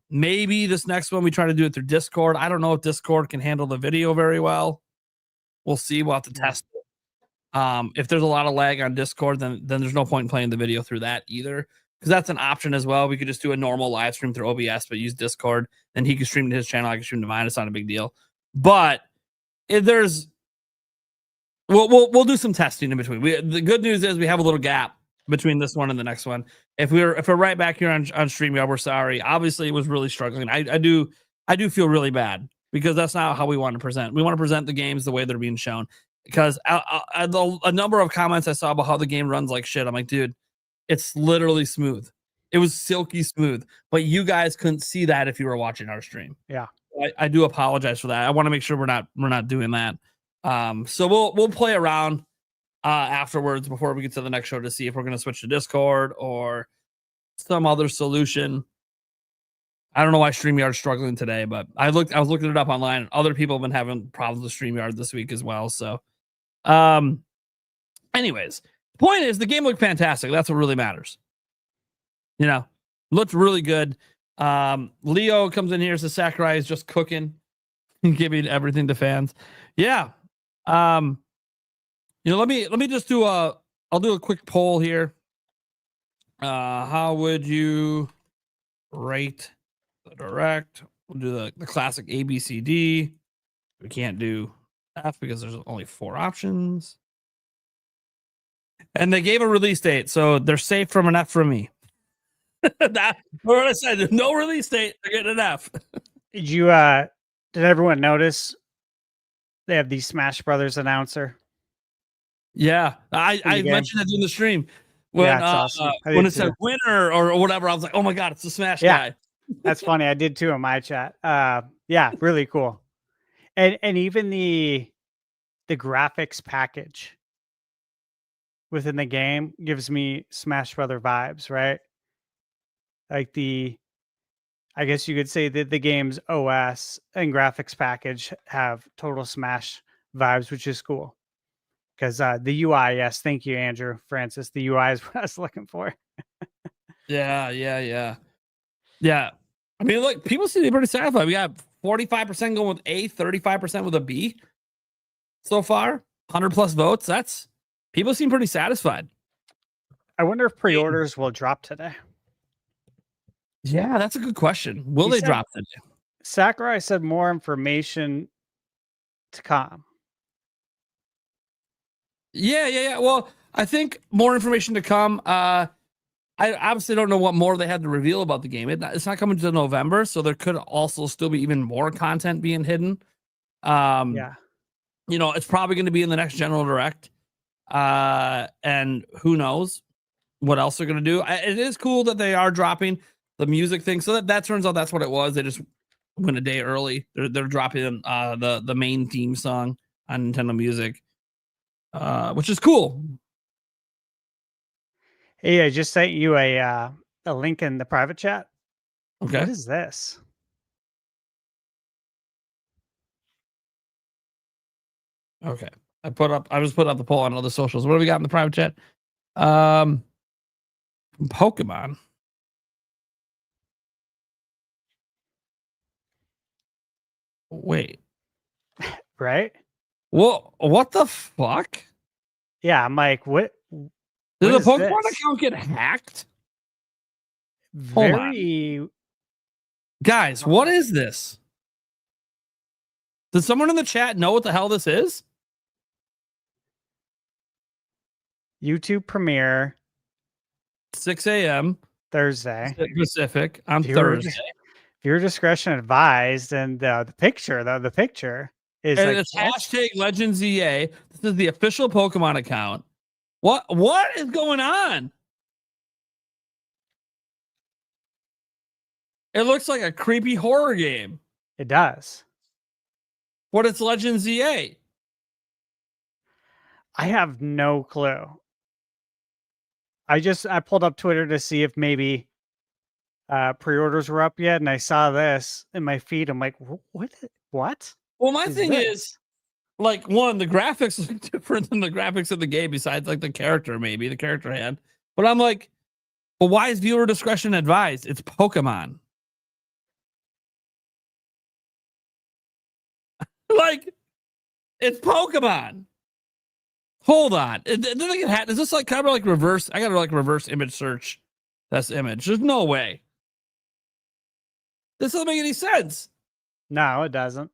Maybe this next one we try to do it through Discord. I don't know if Discord can handle the video very well. We'll see. We'll have to test it. If there's a lot of lag on Discord, then there's no point in playing the video through that either. Because that's an option as well. We could just do a normal live stream through OBS, but use Discord. Then he can stream to his channel. I can stream to mine. It's not a big deal. But if there's, we'll do some testing in between. The good news is we have a little gap between this one and the next one. If we're right back here on StreamYard, we're sorry. Obviously, it was really struggling. I do feel really bad because that's not how we want to present. We want to present the games the way they're being shown. Because a number of comments I saw about how the game runs like shit. I'm like, dude, it's literally smooth. It was silky smooth, but you guys couldn't see that if you were watching our stream. Yeah. I do apologize for that. I want to make sure we're not doing that. So we'll play around afterwards before we get to the next show to see if we're going to switch to Discord or some other solution. I don't know why StreamYard's struggling today, but I was looking it up online. Other people have been having problems with StreamYard this week as well. So, anyways, point is the game looked fantastic. That's what really matters. Looked really good. Leo comes in here, says Sakurai is just cooking and giving everything to fans. Yeah. Let me just do I'll do a quick poll here. How would you rate the Direct? We'll do the classic A, B, C, D. We can't do F because there's only 4 options. And they gave a release date, so they're safe from an F from me. That's what I said. No release date. They're getting an F. Did everyone notice they have the Smash Brothers announcer? Yeah, I mentioned that in the stream when awesome. When it said winner or whatever. I was like, oh my god, it's the Smash guy. That's funny. I did too in my chat. Yeah, really cool. And even the graphics package within the game gives me Smash Brother vibes, right? Like I guess you could say that the game's OS and graphics package have total Smash vibes, which is cool. Because the UI, yes, thank you, Andrew Francis. The UI is what I was looking for. Yeah. I mean, look, people seem to be pretty satisfied. We got 45% going with A, 35% with a B so far. 100+ votes. That's people seem pretty satisfied. I wonder if pre-orders will drop today. Yeah, that's a good question. Will they drop today? Sakurai said more information to come. Yeah. Well, I think more information to come. I obviously don't know what more they had to reveal about the game. It's not coming to November, so there could also still be even more content being hidden. It's probably going to be in the next General Direct. And who knows what else they're going to do. It is cool that they are dropping the music thing. So that turns out that's what it was. They just went a day early. They're dropping the main theme song on Nintendo Music, which is cool. Hey, I just sent you a link in the private chat. Okay. What is this? Okay. I just put up the poll on other socials. What do we got in the private chat? Pokemon. Wait. Right? What the fuck? Yeah, I'm like, what? Did the Pokemon this? account get hacked? Very. Guys, what is this? Does someone in the chat know what the hell this is? YouTube premiere 6 a.m. Thursday. Pacific on Viewer Thursday. Viewer discretion advised, and the picture is And like it's hashtag Legends EA. This is the official Pokemon account. What is going on? It looks like a creepy horror game. It does. What it's Legends EA. I have no clue. I pulled up Twitter to see if maybe pre-orders were up yet, and I saw this in my feed. I'm like, what? Well, my Is thing this? is, like, one, the graphics is different than the graphics of the game, besides like the character, maybe the character had. But I'm like, well, why is viewer discretion advised? It's Pokemon. Like, it's Pokemon. Hold on. Is this like kind of like reverse? I gotta like reverse image search this image. There's no way. This doesn't make any sense. No, it doesn't.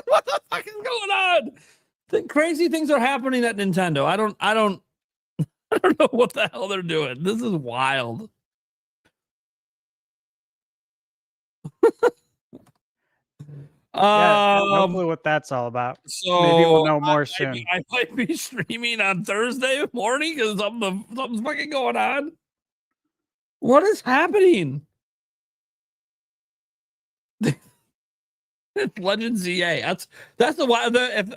What the fuck is going on? Crazy things are happening at Nintendo. I don't I don't know what the hell they're doing. This is wild. Yeah, no clue what that's all about. So maybe we'll know more soon. I might be streaming on Thursday morning because something's fucking going on. What is happening? It's Legend ZA. That's the why. If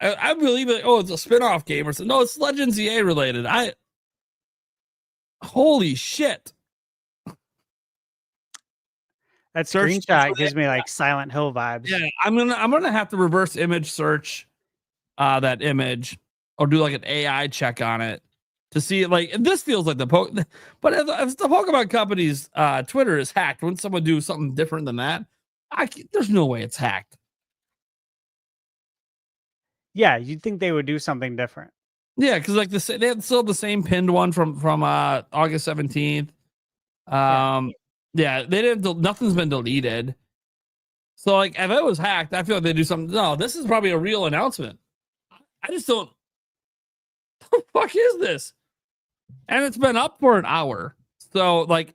I believe it. Oh, it's a spin-off game or something. No, it's Legend ZA related. Holy shit. That Search screenshot gives me like Silent Hill vibes. Yeah, I'm gonna have to reverse image search that image or do like an AI check on it to see like this feels like but if the Pokemon company's Twitter is hacked, wouldn't someone do something different than that? There's no way it's hacked. Yeah, you'd think they would do something different. Yeah, because like they had still the same pinned one from August 17th. Yeah, they didn't. Nothing's been deleted. So like, if it was hacked, I feel like they do something. No, this is probably a real announcement. I just don't. What the fuck is this? And it's been up for an hour. So like,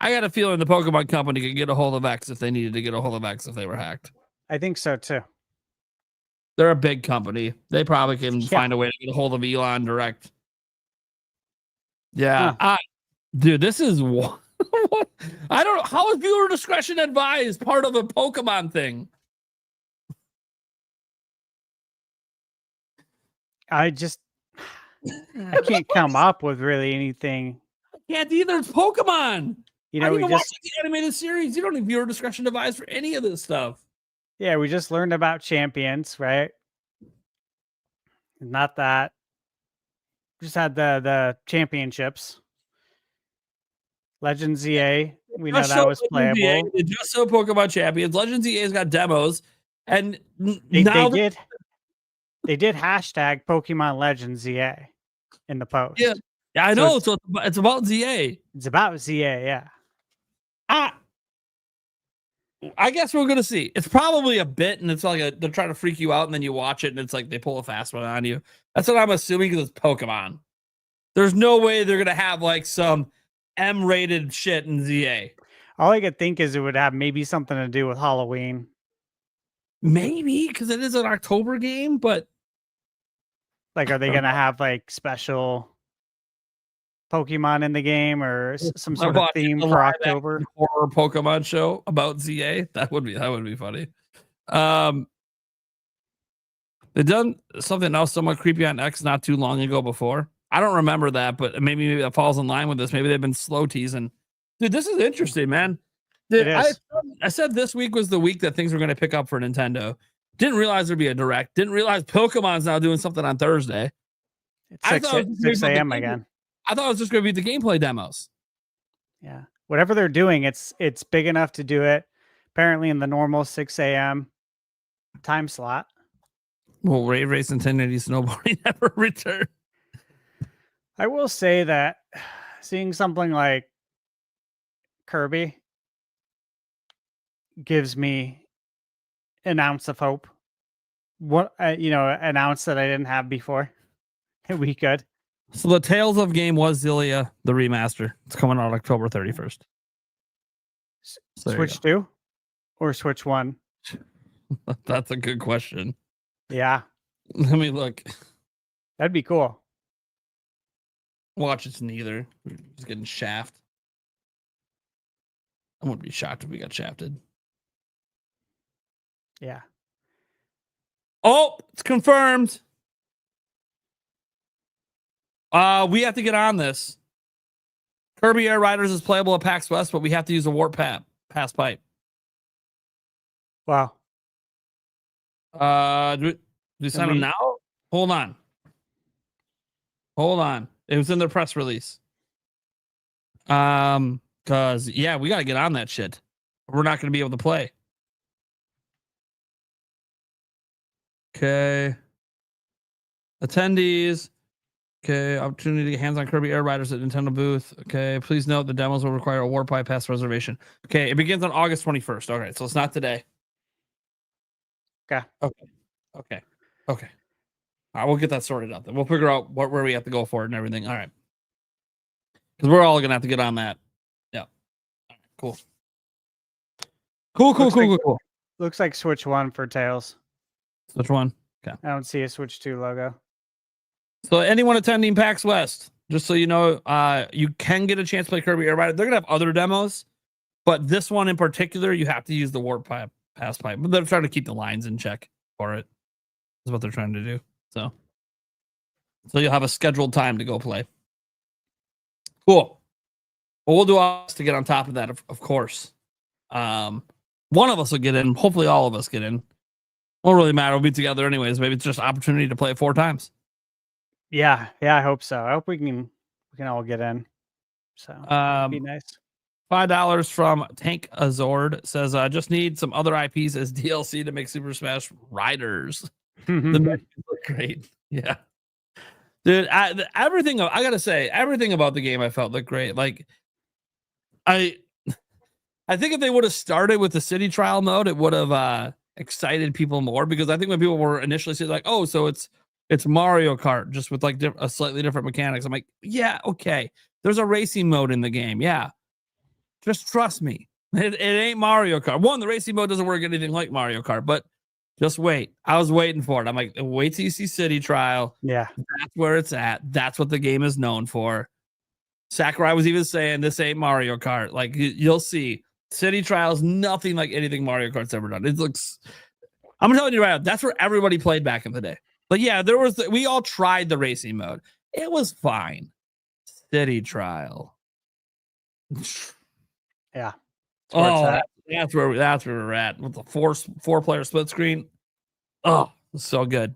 I got a feeling the Pokemon company could get a hold of X if they needed to get a hold of X if they were hacked. I think so too. They're a big company. They probably can find a way to get a hold of Elon Direct. Yeah. Dude, this is what I don't know. How is viewer discretion advised part of a Pokemon thing? I can't come up with really anything. I can't either. It's Pokemon. You know, I we even just watched the animated series. You don't need viewer discretion advised for any of this stuff. yeah, we just learned about champions, right? Not that. Just had the championships. Legend ZA, we know that was playable. They just so Pokemon Champions. Legend ZA's got demos, and They did hashtag Pokemon Legend ZA in the post. Yeah, I know. So it's about ZA. It's about ZA, yeah. I guess we're gonna see. It's probably a bit, and it's like they're trying to freak you out, and then you watch it, and it's like they pull a fast one on you. That's what I'm assuming because it's Pokemon. There's no way they're gonna have like some M-rated shit in ZA. All I could think is it would have maybe something to do with Halloween. Maybe because it is an October game, but like, are they gonna have like special Pokemon in the game or some sort of theme for October? Horror Pokemon show about ZA. That would be funny. They done something else somewhat creepy on X not too long ago before. I don't remember that, but maybe that falls in line with this. Maybe they've been slow teasing. Dude, this is interesting, man. Dude, I said this week was the week that things were going to pick up for Nintendo. Didn't realize there'd be a direct. Didn't realize Pokemon's now doing something on Thursday. It's 6 a.m. again. I thought it was just going to be the gameplay demos. Yeah. Whatever they're doing, it's big enough to do it. Apparently in the normal 6 a.m. time slot. Well, Ray Race and 1080 snowboarding never returned. I will say that seeing something like Kirby gives me an ounce of hope. An ounce that I didn't have before. We could. So the Tales of game was Xillia, the remaster. It's coming out October 31st. So Switch 2 or Switch 1? That's a good question. Yeah. Let me look. That'd be cool. Watch, it's neither. We're just getting shafted. I wouldn't be shocked if we got shafted. Yeah. Oh, it's confirmed. We have to get on this. Kirby Air Riders is playable at PAX West, but we have to use a warp pass pipe. Wow. Do we sign them now? Hold on. It was in their press release. Cause yeah, we gotta get on that shit. We're not gonna be able to play. Okay. Attendees. Okay. Opportunity to get hands on Kirby Air Riders at Nintendo booth. Okay. Please note the demos will require a warp pipe pass reservation. Okay. It begins on August 21st. Okay. So it's not today. Okay. Okay. All right. We'll get that sorted out then. We'll figure out where we have to go for it and everything. All right. Because we're all gonna have to get on that. Yeah. All right, cool. Cool. Looks like Switch 1 for Tails. Which one? Okay. I don't see a Switch 2 logo. So anyone attending PAX West, just so you know, you can get a chance to play Kirby Air Ride. They're gonna have other demos, but this one in particular, you have to use the warp pass pipe. But they're trying to keep the lines in check for it. Is what they're trying to do. So you'll have a scheduled time to go play. Cool. Well, we'll do all this to get on top of that, of course. One of us will get in. Hopefully, all of us get in. Won't really matter. We'll be together anyways. Maybe it's just an opportunity to play it 4 times. Yeah, I hope so. I hope we can all get in. So it'd be nice. $5 from Tank Azord says, just need some other IPs as DLC to make Super Smash Riders. The menus look great. Yeah. Dude, everything I gotta say, everything about the game I felt looked great. Like I think if they would have started with the city trial mode, it would have excited people more, because I think when people were initially saying like, oh, so it's Mario Kart just with like a slightly different mechanics. I'm like, yeah, okay. There's a racing mode in the game. Yeah. Just trust me. It ain't Mario Kart. One, the racing mode doesn't work anything like Mario Kart, but just wait. I was waiting for it. I'm like, wait till you see City Trial. Yeah. That's where it's at. That's what the game is known for. Sakurai was even saying this ain't Mario Kart. Like, you'll see. City Trial is nothing like anything Mario Kart's ever done. It looks, I'm telling you right now, that's where everybody played back in the day. But yeah, we all tried the racing mode. It was fine. City Trial. Yeah. That's where we're at with the four-player split screen. Oh, so good.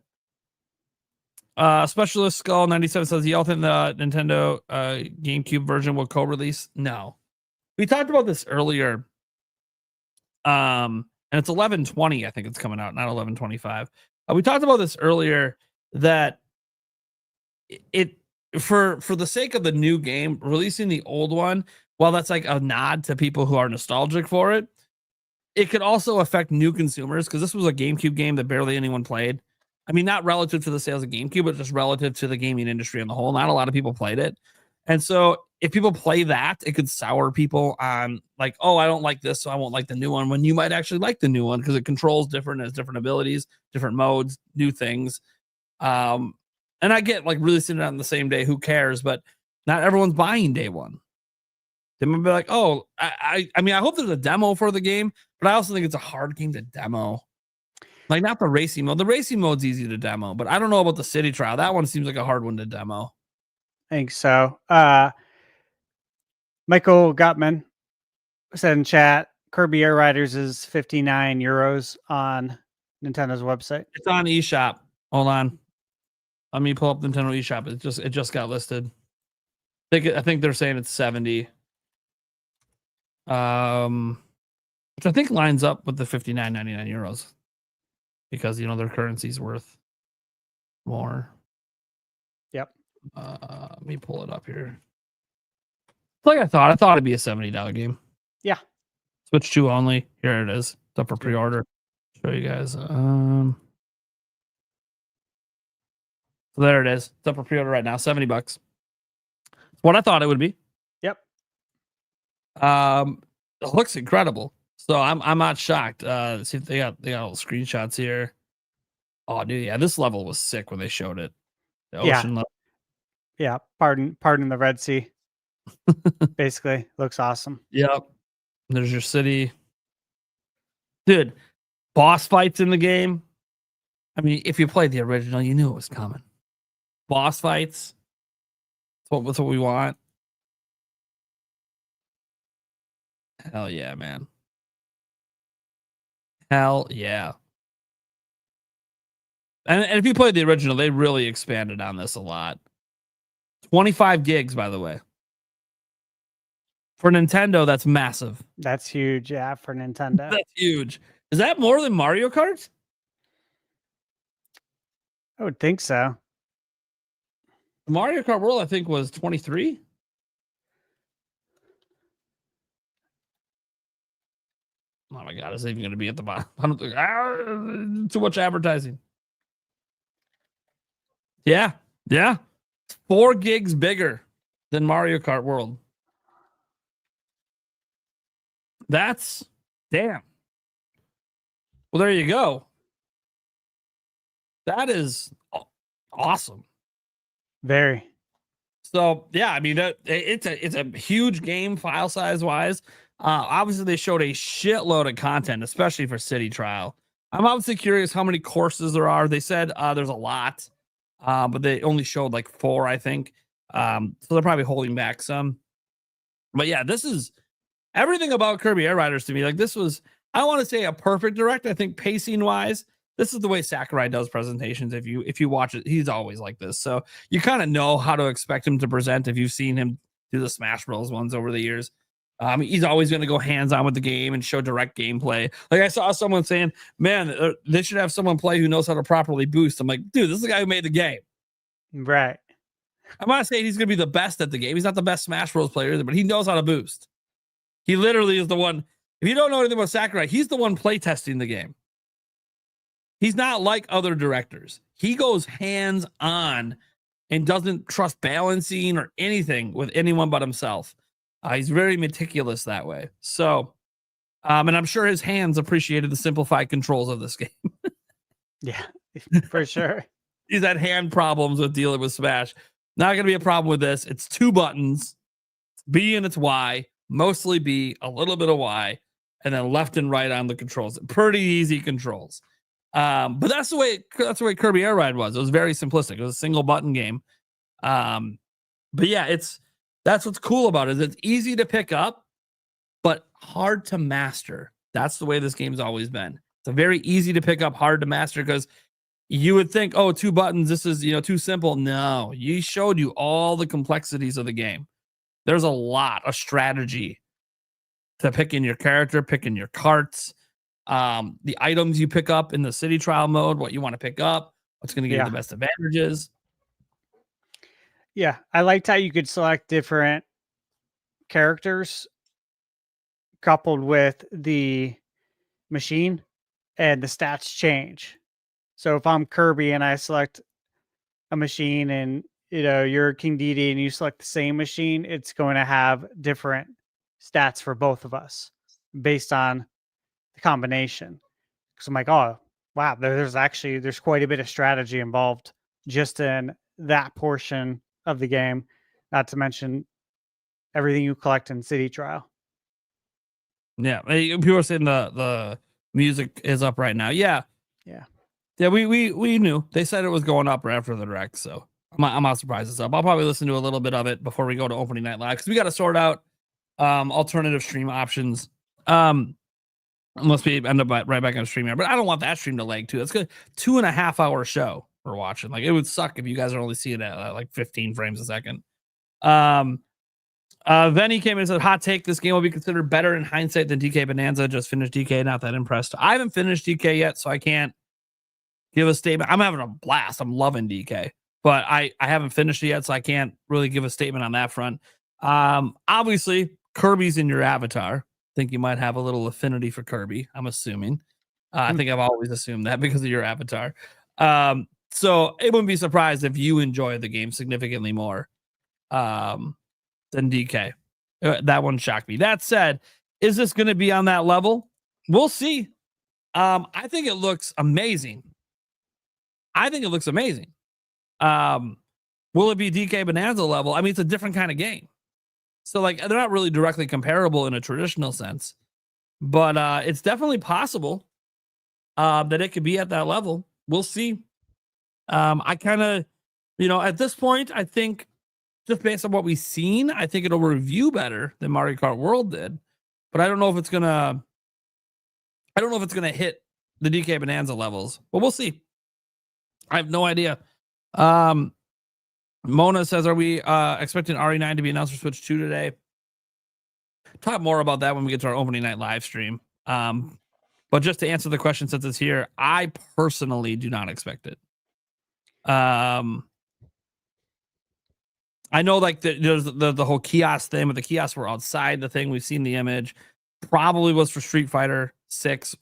Specialist Skull 97 says, y'all think the Nintendo GameCube version will co-release? No. We talked about this earlier. And it's 11/20, I think it's coming out, not 11/25. We talked about this earlier, that it for the sake of the new game, releasing the old one, while that's like a nod to people who are nostalgic for it, it could also affect new consumers, because this was a GameCube game that barely anyone played. I mean, not relative to the sales of GameCube, but just relative to the gaming industry on the whole. Not a lot of people played it. And so if people play that, it could sour people on like, oh, I don't like this, so I won't like the new one, when you might actually like the new one because it controls different, has different abilities, different modes, new things. And I get like releasing it on the same day, who cares? But not everyone's buying day one. They might be like, oh, I mean, I hope there's a demo for the game, but I also think it's a hard game to demo. Like, not the racing mode. The racing mode's easy to demo, but I don't know about the city trial. That one seems like a hard one to demo. I think so. Michael Gottman said in chat, Kirby Air Riders is €59 on Nintendo's website. It's on eShop. Hold on. Let me pull up Nintendo eShop. It just got listed. I think they're saying it's 70. Which I think lines up with the €59.99, because their currency's worth more. Yep. Let me pull it up here. Like I thought it'd be a $70 game. Yeah. Switch 2 only. Here it is. It's up for pre-order. Show you guys. So there it is. It's up for pre-order right now. $70. It's what I thought it would be. Yep. It looks incredible. So I'm not shocked. See if they got all the screenshots here. Oh, dude, yeah, this level was sick when they showed it. The ocean level. Yeah. Pardon the Red Sea. Basically, looks awesome. Yep. There's your city. Dude, boss fights in the game. I mean, if you played the original, you knew it was coming. Boss fights. That's what we want. Hell yeah, man. Hell yeah. And if you played the original, they really expanded on this a lot. 25 gigs, by the way. For Nintendo, that's massive. That's huge, yeah, for Nintendo. That's huge. Is that more than Mario Kart? I would think so. Mario Kart World, I think, was 23. Oh my god, is it even going to be at the bottom? I don't think, too much advertising. Yeah, yeah. 4 gigs bigger than Mario Kart World. That's damn. Well, there you go. That is awesome. Very. So yeah, I mean it's a huge game file size wise. Obviously they showed a shitload of content, especially for City Trial. I'm obviously curious how many courses there are. They said there's a lot, but they only showed like 4, I think. So they're probably holding back some. But yeah, this is everything about Kirby Air Riders to me. Like this was, I want to say a perfect direct. I think pacing wise, this is the way Sakurai does presentations. If you watch it, he's always like this. So you kind of know how to expect him to present if you've seen him do the Smash Bros. Ones over the years. He's always going to go hands-on with the game and show direct gameplay. Like I saw someone saying, man, they should have someone play who knows how to properly boost. I'm like, dude, this is the guy who made the game. Right. I'm not saying he's going to be the best at the game. He's not the best Smash Bros. Player either, but he knows how to boost. He literally is the one. If you don't know anything about Sakurai, he's the one playtesting the game. He's not like other directors. He goes hands-on and doesn't trust balancing or anything with anyone but himself. He's very meticulous that way. So, and I'm sure his hands appreciated the simplified controls of this game. Yeah, for sure. He's had hand problems with dealing with Smash. Not going to be a problem with this. It's 2 buttons, B and it's Y, mostly B, a little bit of Y, and then left and right on the controls. Pretty easy controls. But that's the way Kirby Air Ride was. It was very simplistic. It was a single button game. But yeah, that's what's cool about it. It's easy to pick up, but hard to master. That's the way this game's always been. It's a very easy to pick up, hard to master, because you would think, oh, 2 buttons, this is too simple. No, he showed you all the complexities of the game. There's a lot of strategy to picking your character, picking your carts, the items you pick up in the City Trial mode, what you want to pick up, what's going to give you the best advantages. Yeah, I liked how you could select different characters coupled with the machine and the stats change. So if I'm Kirby and I select a machine and you're King Dedede and you select the same machine, it's going to have different stats for both of us based on the combination. Because I'm like, oh wow, there's quite a bit of strategy involved just in that portion of the game, not to mention everything you collect in City Trial. Yeah, people are saying the music is up right now. Yeah. We knew. They said it was going up right after the direct, so I'm not surprised it's up. I'll probably listen to a little bit of it before we go to opening night live, because we got to sort out alternative stream options. Unless we end up right back on stream here, but I don't want that stream to lag too. It's a 2.5 hour show we're watching. Like, it would suck if you guys are only seeing it at like 15 frames a second. Then he came in and said, hot take, this game will be considered better in hindsight than DK Bonanza. Just finished DK, not that impressed. I haven't finished DK yet, so I can't give a statement. I'm having a blast. I'm loving DK, but I haven't finished it yet, so I can't really give a statement on that front. Obviously, Kirby's in your avatar. I think you might have a little affinity for Kirby, I'm assuming. I think I've always assumed that because of your avatar. So it wouldn't be surprised if you enjoy the game significantly more than DK. That one shocked me. That said, is this going to be on that level? We'll see. I think it looks amazing. Will it be DK Bonanza level? I mean, it's a different kind of game. So, like, they're not really directly comparable in a traditional sense. But it's definitely possible that it could be at that level. We'll see. I kind of, at this point, I think just based on what we've seen, I think it'll review better than Mario Kart World did. But I don't know if it's gonna hit the DK Bonanza levels. But we'll see. I have no idea. Mona says, are we expecting RE9 to be announced for Switch 2 today? Talk more about that when we get to our opening night live stream. But just to answer the question since it's here, I personally do not expect it. I know like there's the whole kiosk thing, but the kiosks were outside the thing. We've seen the image. Probably was for Street Fighter 6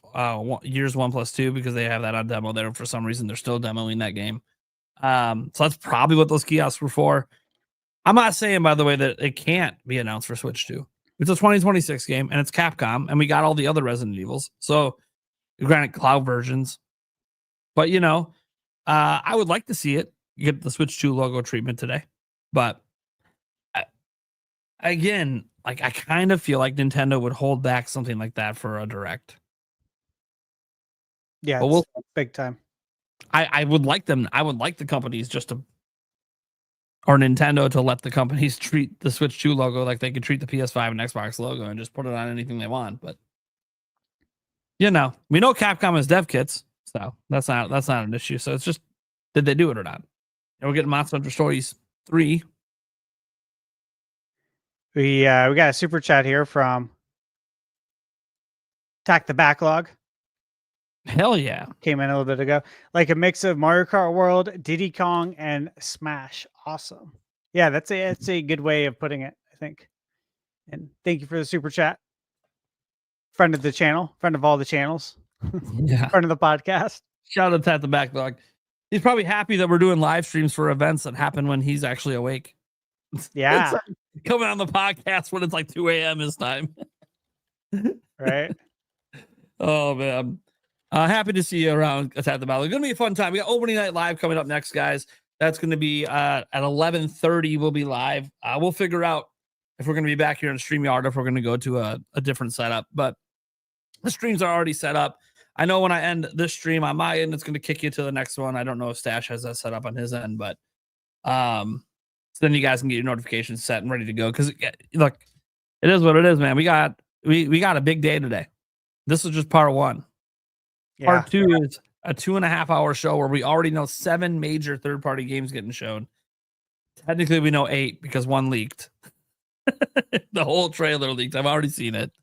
years 1+2 because they have that on demo there. For some reason, they're still demoing that game. So that's probably what those kiosks were for. I'm not saying, by the way, that it can't be announced for Switch 2. It's a 2026 game, and it's Capcom, and we got all the other Resident Evils. So, granted, cloud versions. But, you know, I would like to see it get the Switch 2 logo treatment today. But, again, like I kind of feel like Nintendo would hold back something like that for a Direct. Yeah, but we'll, big time. I would like them. I would like the companies just to, or Nintendo to let the companies treat the Switch 2 logo like they could treat the PS5 and Xbox logo and just put it on anything they want. But you know, we know Capcom has dev kits, so that's not an issue. So it's just, did they do it or not? And we're getting Monster Hunter Stories 3. We got a super chat here from Tack the Backlog. Hell yeah. Came in a little bit ago. Like a mix of Mario Kart World, Diddy Kong, and Smash. Awesome. Yeah, that's a good way of putting it, I think. And thank you for the super chat. Friend of the channel, friend of all the channels. Yeah. Friend of the podcast. Shout out to the Backlog. He's probably happy that we're doing live streams for events that happen when he's actually awake. Yeah. It's like coming on the podcast when it's like 2 a.m. his time. Right. Oh, man. Happy to see you around Attack the Battle. It's going to be a fun time. We got opening night live coming up next, guys. That's going to be at 11:30. We'll be live. We'll figure out if we're going to be back here in StreamYard or if we're going to go to a different setup. But the streams are already set up. I know when I end this stream on my end, it's going to kick you to the next one. I don't know if Stash has that set up on his end, but so then you guys can get your notifications set and ready to go. Because look, it is what it is, man. We got a big day today. This is just part one. Yeah. Part two is a 2.5 hour show where we already know 7 major third-party games getting shown. Technically, we know 8 because 1 leaked. The whole trailer leaked. I've already seen it.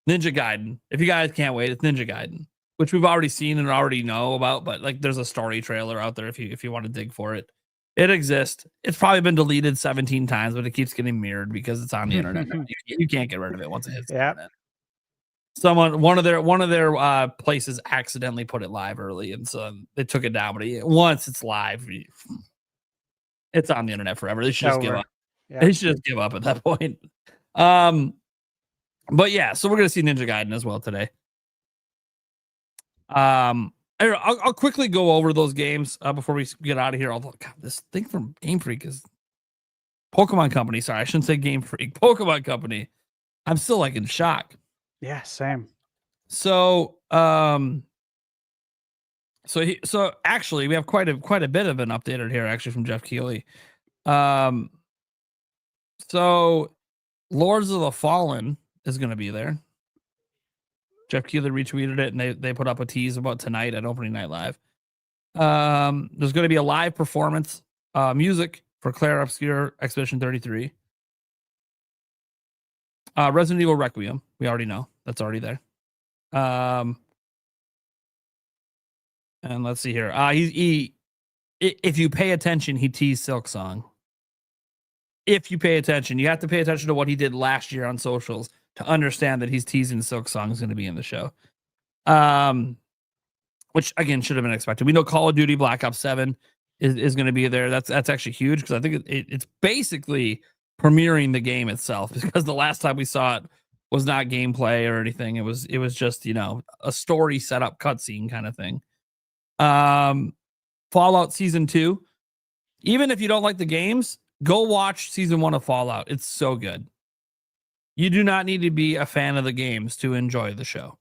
Ninja Gaiden. If you guys can't wait, it's Ninja Gaiden, which we've already seen and already know about. But like, there's a story trailer out there if you want to dig for it. It exists. It's probably been deleted 17 times, but it keeps getting mirrored because it's on the internet. You can't get rid of it once it hits the internet. One of their places accidentally put it live early, and so they took it down. But once it's live, it's on the internet forever. They should just give up. Yeah. They should just give up at that point. But yeah, so we're gonna see Ninja Gaiden as well today. I'll quickly go over those games before we get out of here. Although, God, this thing from Game Freak is Pokemon Company. Sorry, I shouldn't say Game Freak. Pokemon Company. I'm still like in shock. Yeah, same. So, so actually, we have quite a bit of an updated here, actually, from Jeff Keighley. So, Lords of the Fallen is going to be there. Jeff Keighley retweeted it, and they put up a tease about tonight at Opening Night Live. There's going to be a live performance, music for Claire Obscure Expedition 33. Resident Evil Requiem, we already know. That's already there. And let's see here. If you pay attention, he teased Silk Song. If you pay attention, you have to pay attention to what he did last year on socials to understand that he's teasing Silk Song is going to be in the show. Which again should have been expected. We know Call of Duty Black Ops 7 is going to be there. That's actually huge because I think it's basically premiering the game itself, because the last time we saw it was not gameplay or anything. It was just, a story setup cutscene kind of thing. Fallout Season 2. Even if you don't like the games, go watch Season 1 of Fallout. It's so good. You do not need to be a fan of the games to enjoy the show.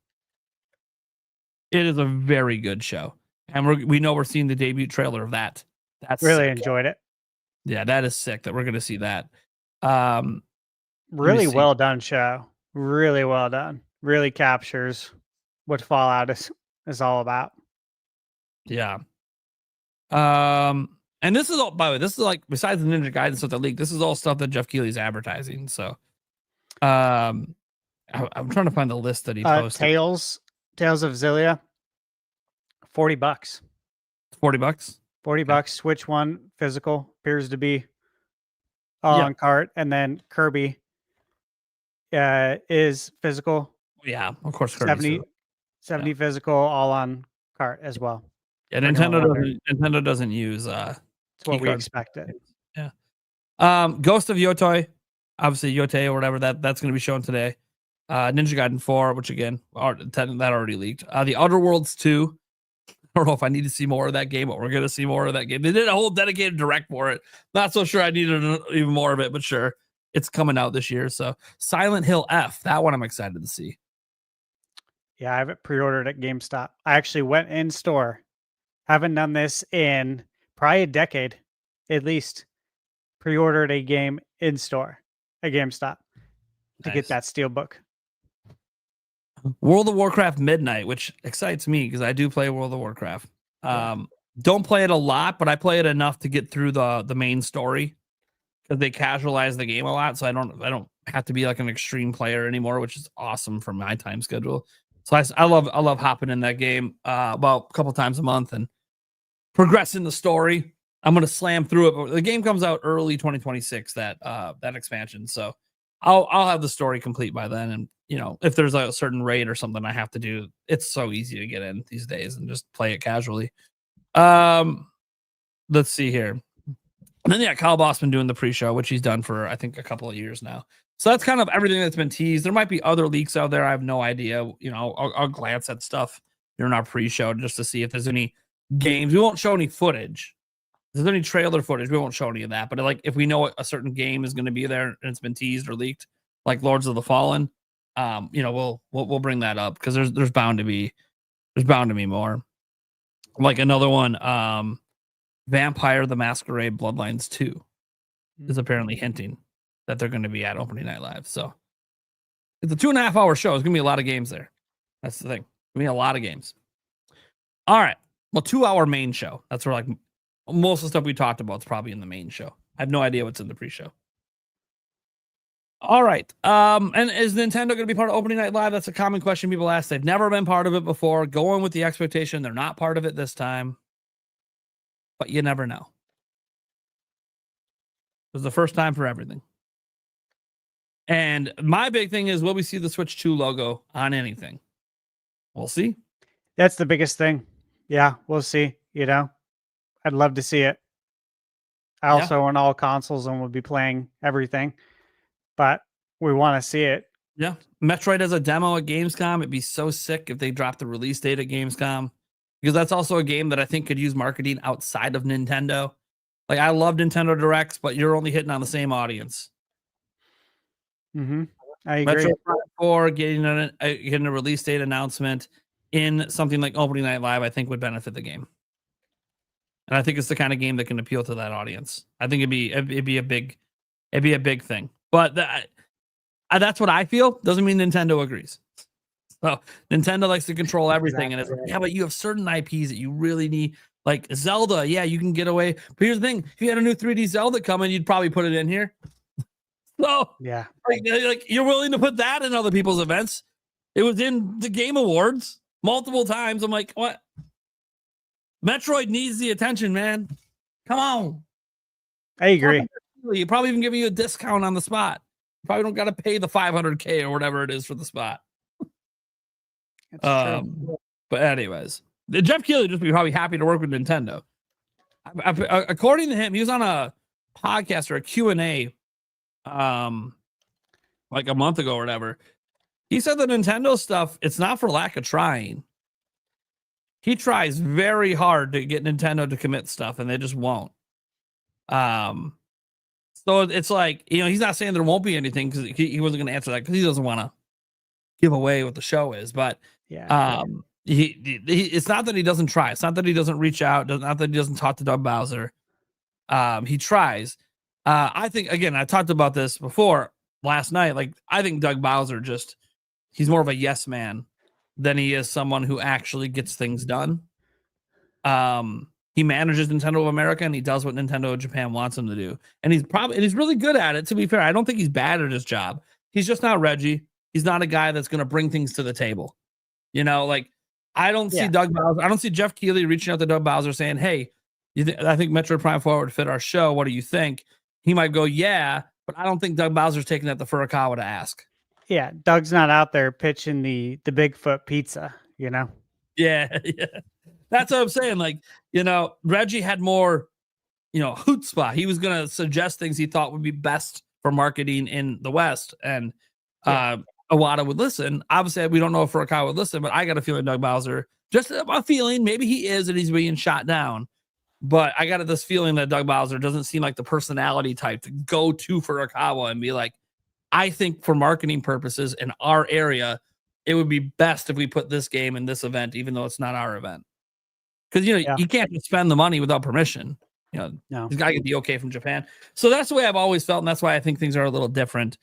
It is a very good show. And we know we're seeing the debut trailer of that. That's really enjoyed it. Yeah, that is sick that we're going to see that. Um, Really see. well done show. Really well done. Really captures what Fallout is all about. Yeah. And this is all, by the way, this is like, besides the Ninja Gaiden stuff that leaked, this is all stuff that Jeff Keighley's advertising. So, I'm trying to find the list that he posted. Tales of Zillia, $40. $40. $40. Switch one physical appears to be all on cart, and then Kirby is physical. Yeah, of course. Kirby's 70 physical, all on cart as well. Yeah, Nintendo doesn't use It's what we expected. Yeah. Ghost of Yotei, obviously Yotei or whatever that's going to be shown today. Ninja Gaiden 4, which again, that already leaked. The Outer Worlds 2. I don't know if I need to see more of that game, but we're going to see more of that game. They did a whole dedicated direct for it. Not so sure I needed even more of it, but sure, it's coming out this year. So Silent Hill F, that one I'm excited to see. Yeah, I have it pre-ordered at GameStop. I actually went in store. Haven't done this in probably a decade, at least. Pre-ordered a game in store at GameStop to get that steelbook. World of Warcraft Midnight, which excites me because I do play World of Warcraft. Don't play it a lot, but I play it enough to get through the main story because they casualize the game a lot. So I don't have to be like an extreme player anymore, which is awesome for my time schedule. So I love hopping in that game about a couple times a month and progressing the story. I'm gonna slam through it. But the game comes out early 2026. That expansion. So I'll have the story complete by then. And you know, if there's a certain raid or something I have to do, it's so easy to get in these days and just play it casually. Let's see here. And then Kyle Boss been doing the pre-show, which he's done for I think a couple of years now. So that's kind of everything that's been teased. There might be other leaks out there. I have no idea. You know, I'll glance at stuff during our pre-show just to see if there's any games. We won't show any footage. If there's any trailer footage, we won't show any of that. But like, if we know a certain game is going to be there and it's been teased or leaked, like Lords of the Fallen, you know, we'll bring that up because there's bound to be more. Like another one, Vampire the Masquerade Bloodlines 2 is apparently hinting that they're going to be at opening night live. So it's a 2.5 hour show. There's going to be a lot of games there. That's the thing. Going to be a lot of games. All right. Well, 2 hour main show. That's where like most of the stuff we talked about is probably in the main show. I have no idea what's in the pre-show. All right. And is Nintendo going to be part of opening night live? That's a common question people ask. They've never been part of it before. Going with the expectation they're not part of it this time. But you never know. It was the first time for everything. And my big thing is, will we see the Switch 2 logo on anything? We'll see. That's the biggest thing. Yeah, we'll see. You know, I'd love to see it. I also own all consoles and will be playing everything, but we want to see it. Yeah. Metroid as a demo at Gamescom. It'd be so sick if they dropped the release date at Gamescom, because that's also a game that I think could use marketing outside of Nintendo. Like, I love Nintendo Directs, but you're only hitting on the same audience. I agree. Metroid Prime 4 getting a release date announcement in something like Opening Night Live, I think would benefit the game. And I think it's the kind of game that can appeal to that audience. I think it'd be a big thing. But that's what I feel. Doesn't mean Nintendo agrees. So Nintendo likes to control everything, and it's like, yeah, but you have certain IPs that you really need, like Zelda. Yeah, you can get away. But here's the thing: if you had a new 3D Zelda coming, you'd probably put it in here. So yeah, like you're willing to put that in other people's events. It was in the Game Awards multiple times. I'm like, what? Metroid needs the attention, man. Come on. I agree. You probably even give you a discount on the spot. You probably don't got to pay the $500K or whatever it is for the spot. But anyways, Jeff Keighley just be probably happy to work with Nintendo. According to him, he was on a podcast or a Q&A like a month ago or whatever. He said the Nintendo stuff, it's not for lack of trying. He tries very hard to get Nintendo to commit stuff, and they just won't. So it's like, you know, he's not saying there won't be anything, because he wasn't going to answer that because he doesn't want to give away what the show is. But it's not that he doesn't try. It's not that he doesn't reach out. Not that he doesn't talk to Doug Bowser. He tries. I think, again, I talked about this before last night. Like, I think Doug Bowser he's more of a yes man than he is someone who actually gets things done. He manages Nintendo of America and he does what Nintendo of Japan wants him to do. And he's really good at it, to be fair. I don't think he's bad at his job. He's just not Reggie. He's not a guy that's going to bring things to the table. Like, I don't see Doug Bowser. I don't see Jeff Keighley reaching out to Doug Bowser saying, hey, I think Metroid Prime 4 would fit our show. What do you think? He might go, yeah, but I don't think Doug Bowser's taking that to Furukawa to ask. Yeah, Doug's not out there pitching the Bigfoot pizza, Yeah, yeah. That's what I'm saying. Like, Reggie had more, chutzpah. He was going to suggest things he thought would be best for marketing in the West. And Iwata would listen. Obviously, we don't know if Furukawa would listen, but I got a feeling Doug Bowser, just a feeling, maybe he is and he's being shot down. But I got this feeling that Doug Bowser doesn't seem like the personality type to go to Furukawa and be like, I think for marketing purposes in our area, it would be best if we put this game in this event, even though it's not our event. Because, you can't just spend the money without permission. No. He's got to get the okay from Japan. So that's the way I've always felt, and that's why I think things are a little different.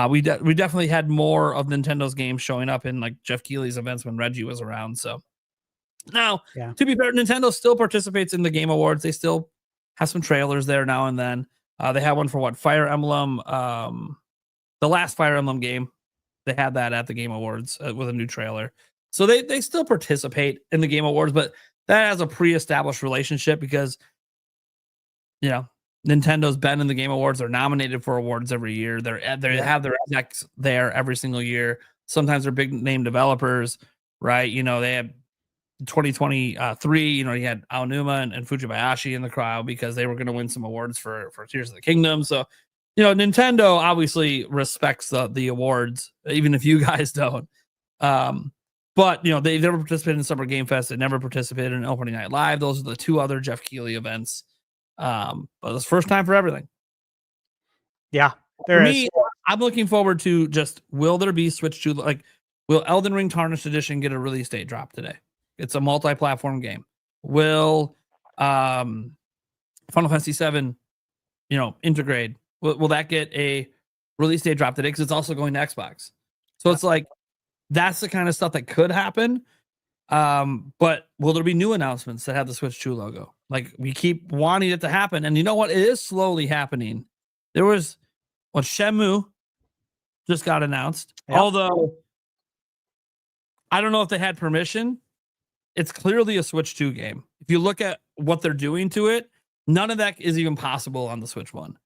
We definitely had more of Nintendo's games showing up in like Jeff Keighley's events when Reggie was around. So now, to be fair, Nintendo still participates in the Game Awards. They still have some trailers there now and then. They had one for Fire Emblem, the last Fire Emblem game. They had that at the Game Awards with a new trailer. So they still participate in the Game Awards, but that has a pre-established relationship because, Nintendo's been in the Game Awards. They're nominated for awards every year. They have their execs there every single year. Sometimes they're big name developers, right? They had 2023, you had Aonuma and Fujibayashi in the crowd because they were going to win some awards for Tears of the Kingdom. So, Nintendo obviously respects the awards, even if you guys don't. But, they never participated in Summer Game Fest. They never participated in Opening Night Live. Those are the two other Jeff Keighley events. But it's first time for everything. Yeah, for me, I'm looking forward to will there be Switch 2? Like, will Elden Ring Tarnished Edition get a release date drop today? It's a multi-platform game. Will Final Fantasy 7, integrate? Will that get a release date drop today? Because it's also going to Xbox. So it's like, that's the kind of stuff that could happen. But will there be new announcements that have the Switch 2 logo? Like, we keep wanting it to happen. And you know what? It is slowly happening. There was Shenmue just got announced. Yep. Although I don't know if they had permission. It's clearly a Switch 2 game. If you look at what they're doing to it, none of that is even possible on the Switch 1.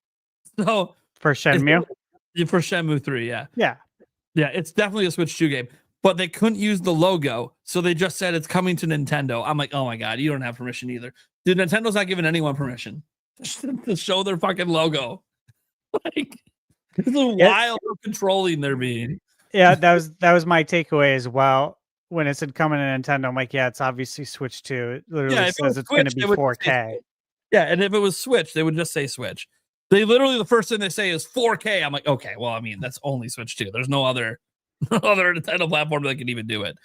So for Shenmue? For Shenmue 3, yeah. Yeah. Yeah, it's definitely a Switch 2 game. But they couldn't use the logo, so they just said it's coming to Nintendo. I'm like, oh my God, you don't have permission either. Dude, Nintendo's not giving anyone permission to show their fucking logo. Like, this is wild controlling they're being. Yeah, that was my takeaway as well. When it said coming to Nintendo, I'm like, yeah, it's obviously Switch 2. It literally says it's going to be 4K. Yeah, and if it was Switch, they would just say Switch. They literally, the first thing they say is 4K. I'm like, okay, well, I mean, that's only Switch 2. There's no other Nintendo platform that can even do it.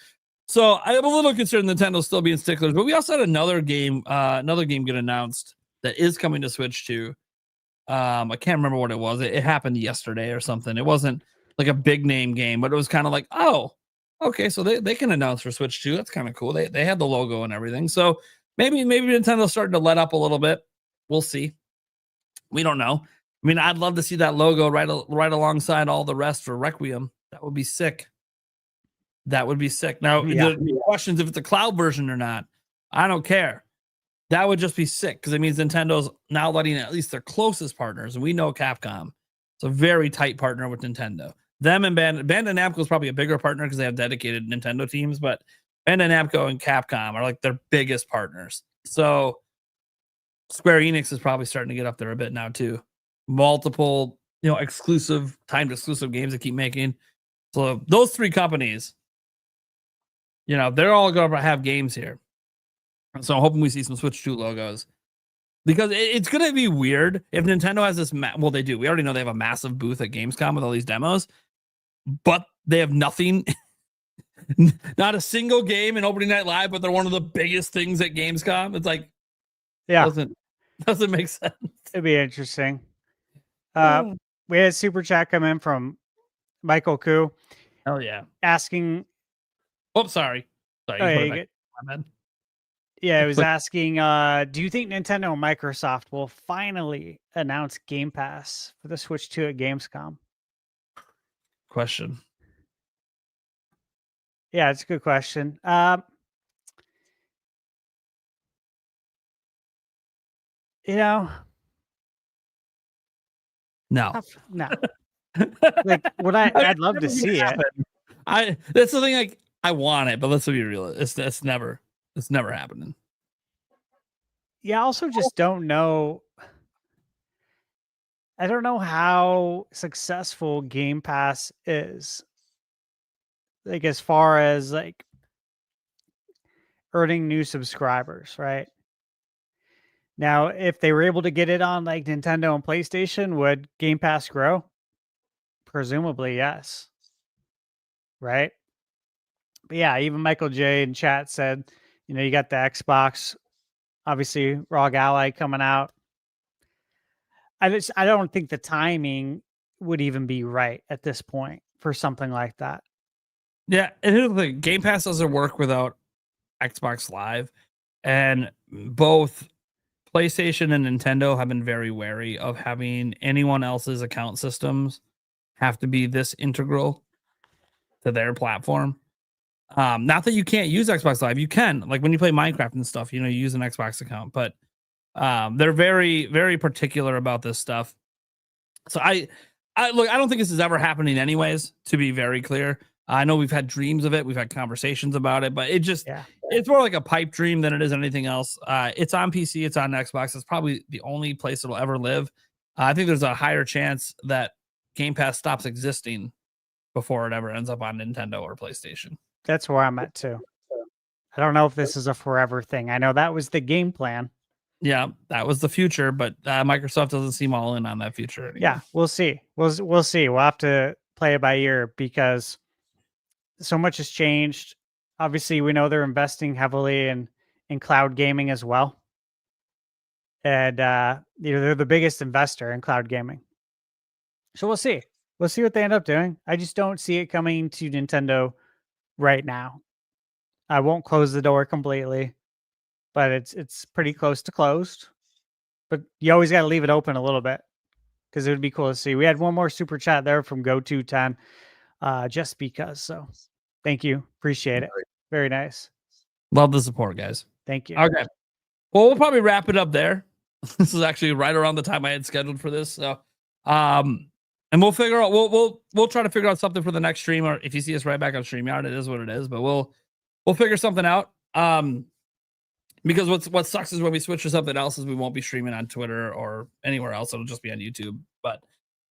So I'm a little concerned Nintendo's still being sticklers, but we also had another game get announced that is coming to Switch 2. I can't remember what it was. It happened yesterday or something. It wasn't like a big name game, but it was kind of like, oh, okay, so they can announce for Switch 2. That's kind of cool. They had the logo and everything. So maybe Nintendo's starting to let up a little bit. We'll see. We don't know. I mean, I'd love to see that logo right alongside all the rest for Requiem. That would be sick. That would be sick. Now, the questions if it's a cloud version or not, I don't care. That would just be sick because it means Nintendo's now letting at least their closest partners, and we know Capcom. It's a very tight partner with Nintendo. Them and Bandai Namco is probably a bigger partner because they have dedicated Nintendo teams, but Bandai Namco and Capcom are like their biggest partners. So Square Enix is probably starting to get up there a bit now too. Multiple, exclusive, timed exclusive games they keep making. So those three companies, they're all going to have games here. So I'm hoping we see some Switch 2 logos. Because it's going to be weird if Nintendo has this... well, they do. We already know they have a massive booth at Gamescom with all these demos. But they have nothing... not a single game in Opening Night Live, but they're one of the biggest things at Gamescom. It's like... Yeah. Doesn't make sense. It'd be interesting. Hmm. We had a super chat come in from Michael Koo Hell yeah. asking. Oh, sorry. Sorry. Oh, You yeah, put it you back get- in my bed. yeah, it was Click. asking, do you think Nintendo and Microsoft will finally announce Game Pass for the Switch 2 at Gamescom? Question. Yeah, it's a good question. You know, No. no. Like, I'd love to see it. That's the thing. Like, I want it, but let's be real. It's never happening. Yeah, I also just don't know. I don't know how successful Game Pass is. Like, as far as like earning new subscribers, right? Now, if they were able to get it on like Nintendo and PlayStation, would Game Pass grow? Presumably, yes. Right? But yeah, even Michael J in chat said, you got the Xbox, obviously ROG Ally coming out. I don't think the timing would even be right at this point for something like that. Yeah, and here's the thing: Game Pass doesn't work without Xbox Live, and both PlayStation and Nintendo have been very wary of having anyone else's account systems have to be this integral to their platform. Not that you can't use Xbox Live, you can. Like when you play Minecraft and stuff, you use an Xbox account, but they're very, very particular about this stuff. So I look, I don't think this is ever happening anyways, to be very clear. I know we've had dreams of it, we've had conversations about it, but it's more like a pipe dream than it is anything else. It's on PC, it's on Xbox. It's probably the only place it'll ever live. I think there's a higher chance that Game Pass stops existing before it ever ends up on Nintendo or PlayStation. That's where I'm at too. I don't know if this is a forever thing. I know that was the game plan. Yeah, that was the future, but Microsoft doesn't seem all in on that future anymore. Yeah, we'll see. We'll see. We'll have to play it by ear because so much has changed. Obviously, we know they're investing heavily in cloud gaming as well, and they're the biggest investor in cloud gaming. So we'll see. We'll see what they end up doing. I just don't see it coming to Nintendo right now. I won't close the door completely, but it's pretty close to closed. But you always got to leave it open a little bit because it would be cool to see. We had one more super chat there from Go210, just because. So thank you. Appreciate it. Very nice. Love the support, guys. Thank you. Okay. Well, we'll probably wrap it up there. This is actually right around the time I had scheduled for this. So, and we'll figure out, we'll try to figure out something for the next stream, or if you see us right back on StreamYard, it is what it is, but we'll figure something out. Because what sucks is when we switch to something else is we won't be streaming on Twitter or anywhere else. It'll just be on YouTube. But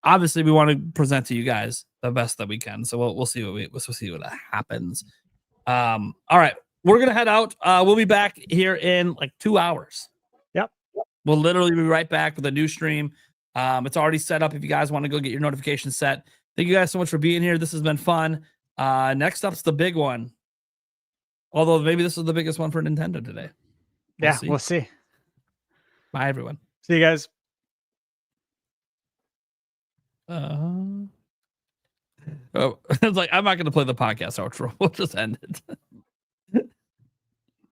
obviously we want to present to you guys the best that we can. So we'll see we'll see what happens. All right. We're gonna head out. We'll be back here in like 2 hours. Yep. We'll literally be right back with a new stream. It's already set up if you guys want to go get your notifications set. Thank you guys so much for being here. This has been fun. Next up's the big one. Although maybe this is the biggest one for Nintendo today. We'll see. Bye, everyone. See you guys. It's like I'm not going to play the podcast outro. We'll just end it.